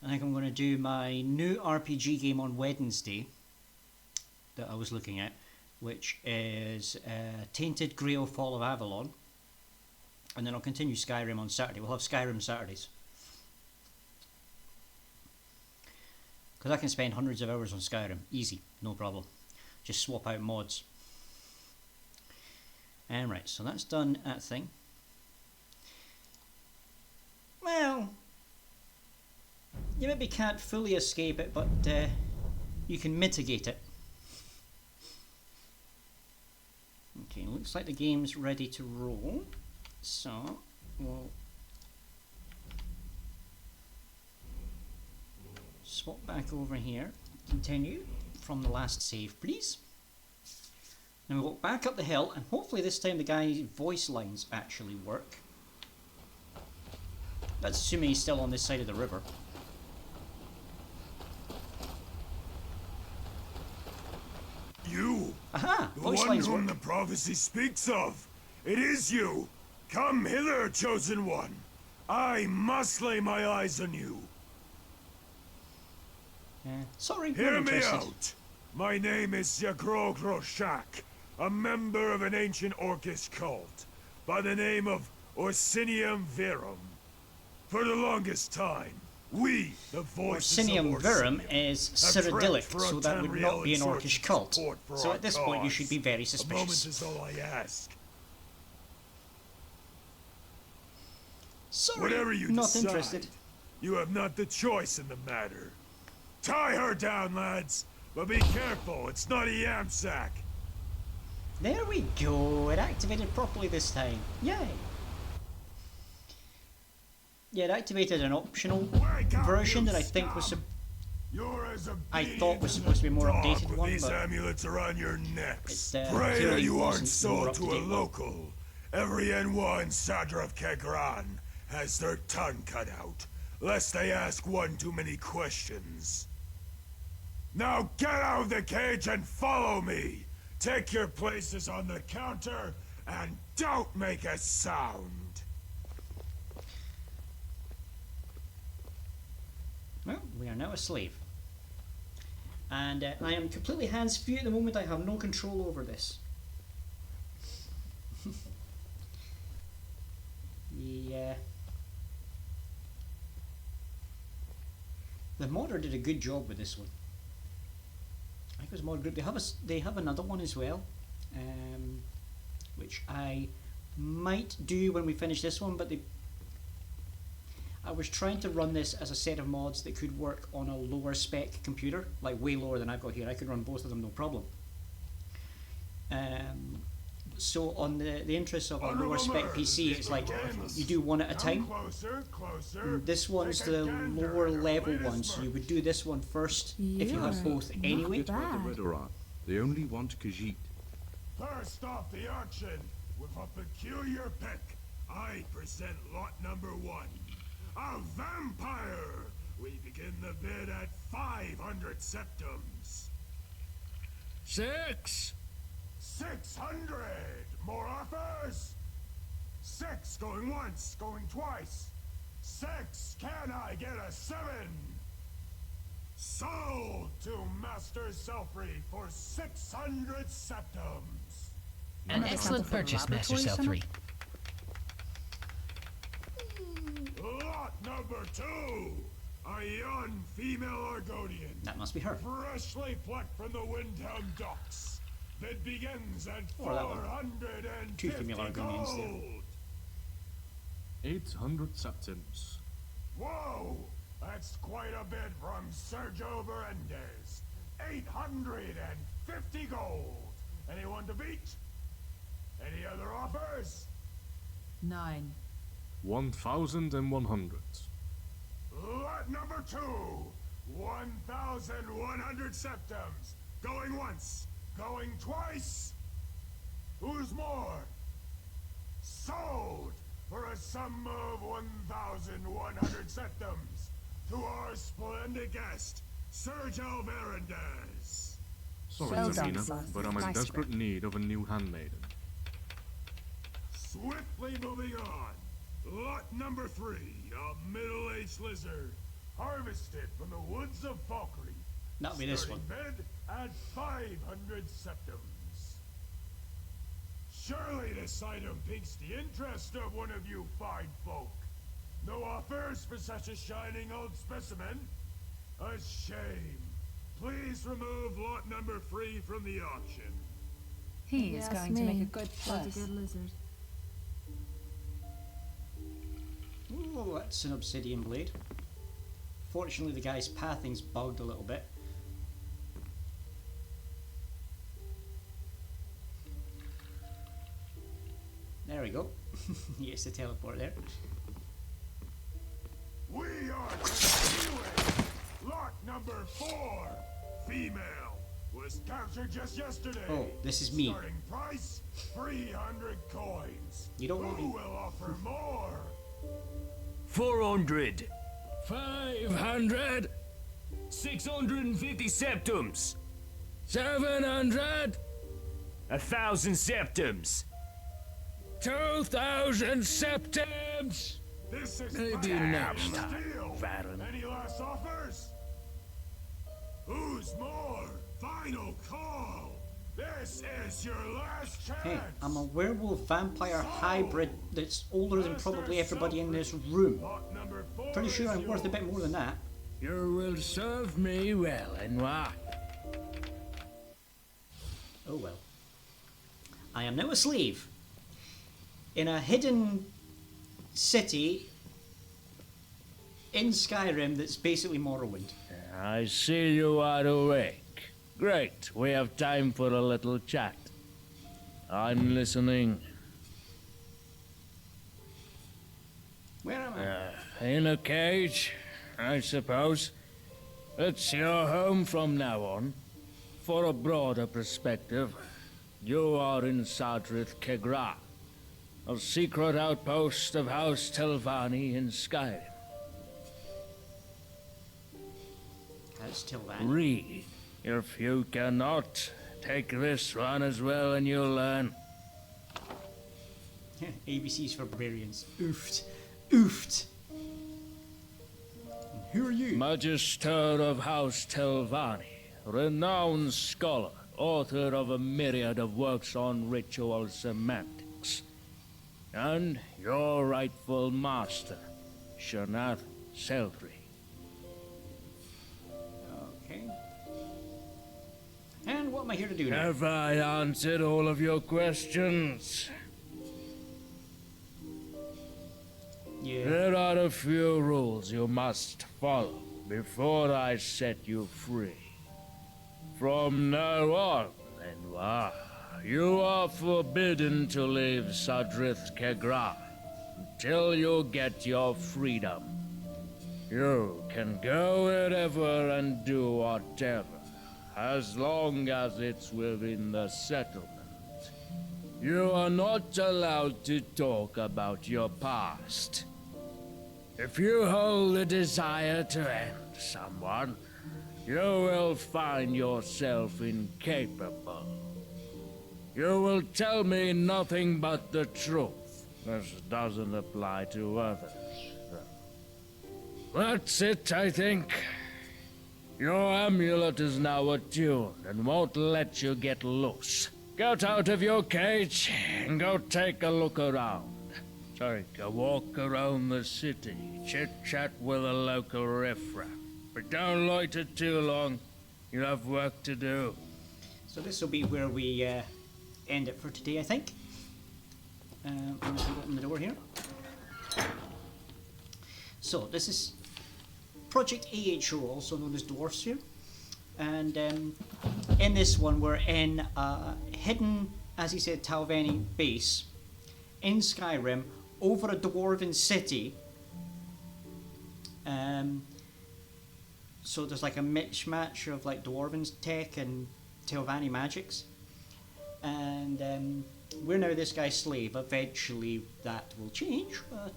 I think I'm going to do my new RPG game on Wednesday that I was looking at, which is Tainted Grail Fall of Avalon, and then I'll continue Skyrim on Saturday. We'll have Skyrim Saturdays, because I can spend hundreds of hours on Skyrim, easy, no problem. Just swap out mods. And right, so that's done that thing. Well, you maybe can't fully escape it, but you can mitigate it. Okay, looks like the game's ready to roll. So, we'll swap back over here. Continue from the last save, please. Then we walk back up the hill, and hopefully this time the guy's voice lines actually work. That's assuming he's still on this side of the river. You! Aha! The Voice one lines whom work. the prophecy speaks of! It is you! Come hither, chosen one! I must lay my eyes on you! Sorry, not Hear me interested. out! My name is Yagrog Roshak, a member of an ancient Orcish cult, by the name of Orsinium Verum. For the longest time, we, the voices Orsinium of Verum Orsinium, is have Cyrillic, trekked so that would not be an Tamriel in Orcish search of cult. support for So our at this point you cause. should be very A suspicious. moment is all I ask. Sorry, Whatever you not decide, interested. you have not the choice in the matter. Tie her down, lads, but be careful, it's not a yam sack. There we go, it activated properly this time. Yay! Yeah, it activated an optional version that I think was I thought was supposed to be a more updated one, These but amulets are on your necks. it's, Pray that clearly you aren't wasn't more sold to a up-to-date one. local. Every N1 Sadra of Kegran has their tongue cut out, lest they ask one too many questions. Now get out of the cage and follow me! Take your places on the counter, and don't make a sound! Well, we are now a slave. And I am completely hands-free at the moment. I have no control over this. The modder did a good job with this one. I think it was mod group. They have another one as well, which I might do when we finish this one. But I was trying to run this as a set of mods that could work on a lower spec computer, like way lower than I've got here. I could run both of them no problem. So on the interest of a lower spec PC, it's like you do one at a time. This one's the lower level one, so you would do this one first if you had both anyway. They only want Khajiit. First off the auction, with a peculiar pick, I present lot number 1. A vampire! We begin the bid at 500 septums. 6! 600! More offers? 6 going once, going twice. 6. Can I get a 7? Sold to Master Selfrey for 600 septums. An excellent purchase, Master Selfrey. Lot number 2. A young female Argonian. That must be her. Freshly plucked from the Windhelm docks. That begins at 450 2 female Argonians there. gold. 800 septums. Whoa! That's quite a bit from Sergio Berendez. 850 gold. Anyone to beat? Any other offers? 9. 1,100. Lot number 2. 1,100 septums. Going once. Going twice. Who's more? Sold for a sum of 1,100 septums to our splendid guest, Sergio Berendez. Sorry, Sabina, but I'm in desperate need of a new handmaiden. Swiftly moving on. Lot number 3, a middle-aged lizard, harvested from the woods of Falkreath. That'll be this one. Bid at 500 septums. Surely this item piques the interest of one of you fine folk. No offers for such a shining old specimen? A shame. Please remove lot number 3 from the auction. He is going to make a good plus. That's a good lizard. Oh, that's an obsidian blade. Fortunately, the guy's pathing's bugged a little bit. There we go. He gets to teleport there. We are continuing. Lot number 4, female, was captured just yesterday. Oh, this is me. Starting price 300 coins. You don't want me. Who will offer more? 400. 500. 650 septums. 700. 1,000 septums. 2,000 septums. This is Maybe my next deal. time, Baron. Any last offers? Who's more? Final call. This is your last chance. Hey, I'm a werewolf vampire hybrid that's older than probably everybody in this room. Pretty sure I'm worth a bit more than that. You will serve me well, Enwa. Oh well. I am now a slave in a hidden city in Skyrim that's basically Morrowind. I see you are awake. Great, we have time for a little chat. I'm listening. Where am I? In a cage, I suppose. It's your home from now on. For a broader perspective, you are in Sadrith Kegra, a secret outpost of House Telvanni in Skyrim. House Telvanni. Read. If you cannot, take this one as well and you'll learn. ABC's for barbarians. Oofed. Oofed. Who are you? Magister of House Telvanni, renowned scholar, author of a myriad of works on ritual semantics. And your rightful master, Shanath Selfrey. Okay. And what am I here to do now? Have I answered all of your questions? Yeah. There are a few rules you must follow before I set you free. From now on, Enwa, you are forbidden to leave Sadrith Kegra until you get your freedom. You can go wherever and do whatever, as long as it's within the settlement. You are not allowed to talk about your past. If you hold the desire to end someone, you will find yourself incapable. You will tell me nothing but the truth. This doesn't apply to others, though. That's it, I think. Your amulet is now attuned and won't let you get loose. Get out of your cage and go take a look around. Take a walk around the city, chit-chat with a local riffraff. But don't loiter too long. You have work to do. So this will be where we end it for today, I think. I'm going to open the door here. So this is Project AHO, also known as Dwarfs here. And in this one we're in a hidden, as he said, Talveni base in Skyrim over a dwarven city. So there's like a mishmash of like dwarven tech and Telvanni magics. And we're now this guy's slave. Eventually that will change, but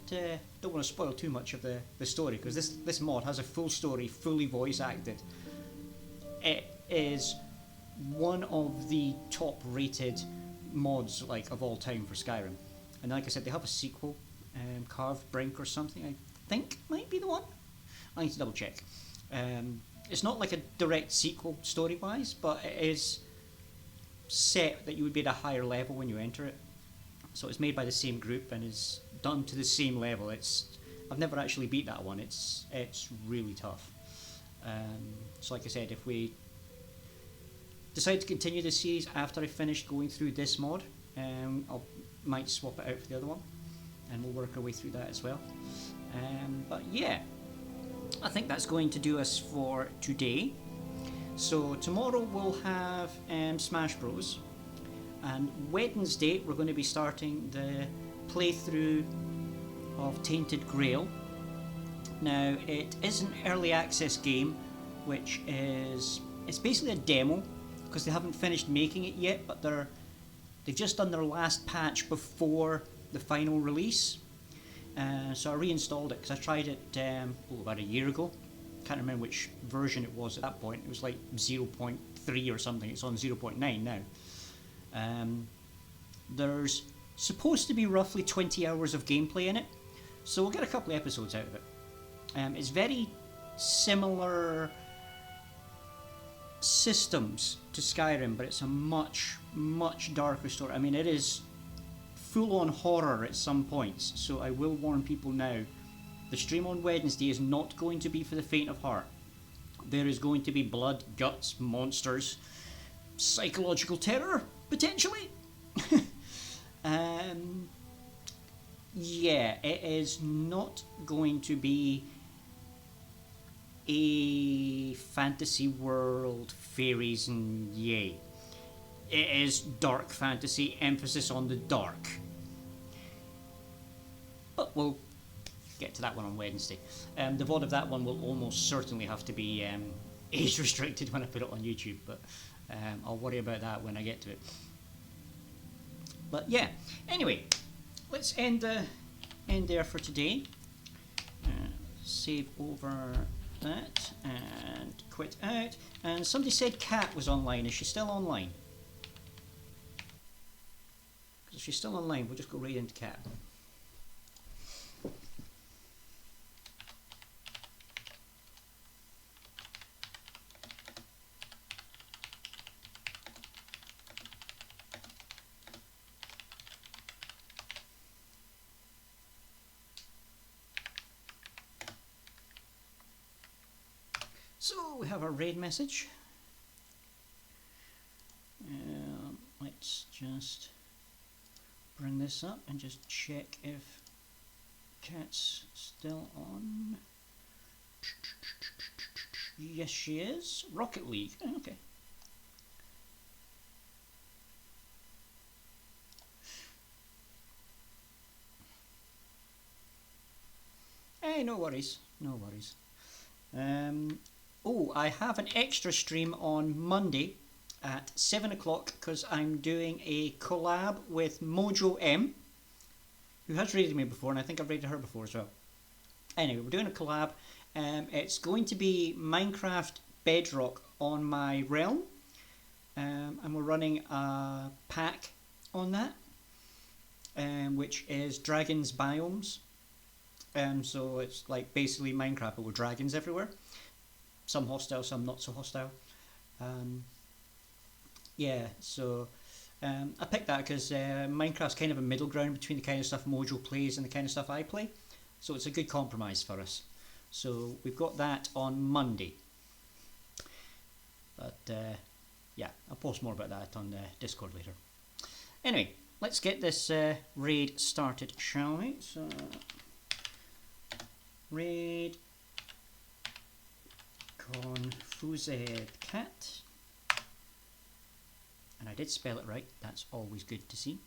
don't want to spoil too much of the story, because this mod has a full story, fully voice acted. It is one of the top rated mods like of all time for Skyrim. And like I said, they have a sequel, Carved Brink or something, I think might be the one. I need to double check. It's not like a direct sequel story wise, but it is set that you would be at a higher level when you enter it. So it's made by the same group and is done to the same level. I've never actually beat that one. It's really tough. So like I said, if we decide to continue the series after I finish going through this mod, might swap it out for the other one, and we'll work our way through that as well. But yeah, I think that's going to do us for today. So tomorrow we'll have Smash Bros, and Wednesday we're going to be starting the playthrough of Tainted Grail. Now it is an early access game, which is, it's basically a demo because they haven't finished making it yet, but they've just done their last patch before the final release. So I reinstalled it because I tried it about a year ago. Can't remember which version it was at that point. It was like 0.3 or something. It's on 0.9 now. There's supposed to be roughly 20 hours of gameplay in it, so we'll get a couple of episodes out of it. It's very similar systems to Skyrim, but it's a much, much darker story. I mean, it is full-on horror at some points, so I will warn people now. The stream on Wednesday is not going to be for the faint of heart. There is going to be blood, guts, monsters, psychological terror, potentially. Yeah, it is not going to be a fantasy world, fairies and yay. It is dark fantasy, emphasis on the dark. But we'll get to that one on Wednesday. The VOD of that one will almost certainly have to be age restricted when I put it on YouTube, but I'll worry about that when I get to it. But yeah, anyway, let's end there for today. Save over that and quit out. And somebody said Kat was online. Is she still online? Because if she's still online, we'll just go right into Kat. So we have our raid message. Let's just bring this up and just check if Kat's still on. Yes, she is. Rocket League. Okay. Hey, no worries. No worries. Oh, I have an extra stream on Monday at 7 o'clock because I'm doing a collab with Mojo M, who has raided me before, and I think I've raided her before as well. Anyway, we're doing a collab. It's going to be Minecraft Bedrock on my realm, and we're running a pack on that, which is Dragon's Biomes. So it's like basically Minecraft but with dragons everywhere. Some hostile, some not so hostile. Yeah, so I picked that because Minecraft's kind of a middle ground between the kind of stuff Mojo plays and the kind of stuff I play. So it's a good compromise for us. So we've got that on Monday. But yeah, I'll post more about that on Discord later. Anyway, let's get this raid started, shall we? So, raid Confused Cat. And I did spell it right, that's always good to see.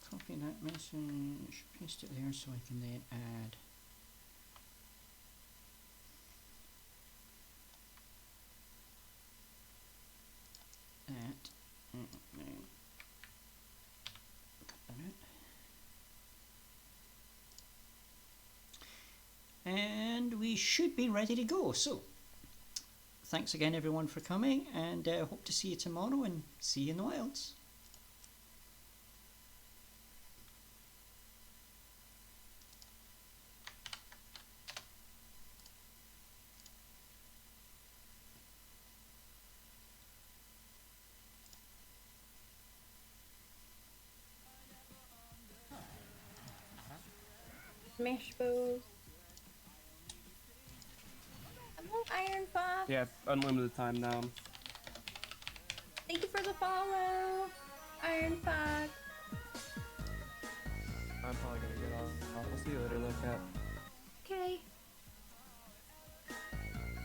Copy that message, paste it there so I can then add that. And we should be ready to go. So, thanks again everyone for coming, and hope to see you tomorrow and see you in the wilds. Smash Bros. Hello, Iron Fox. Yeah, unlimited time now. Thank you for the follow, Iron Fox. I'm probably gonna get off. I'll see you later, though, Cat. Okay.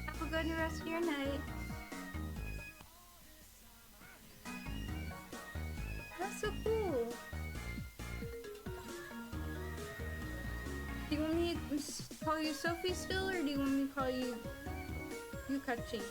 Have a good rest of your night. That's so cool. Do you want me to call you Sophie still, or do you want me to call you Yukachi?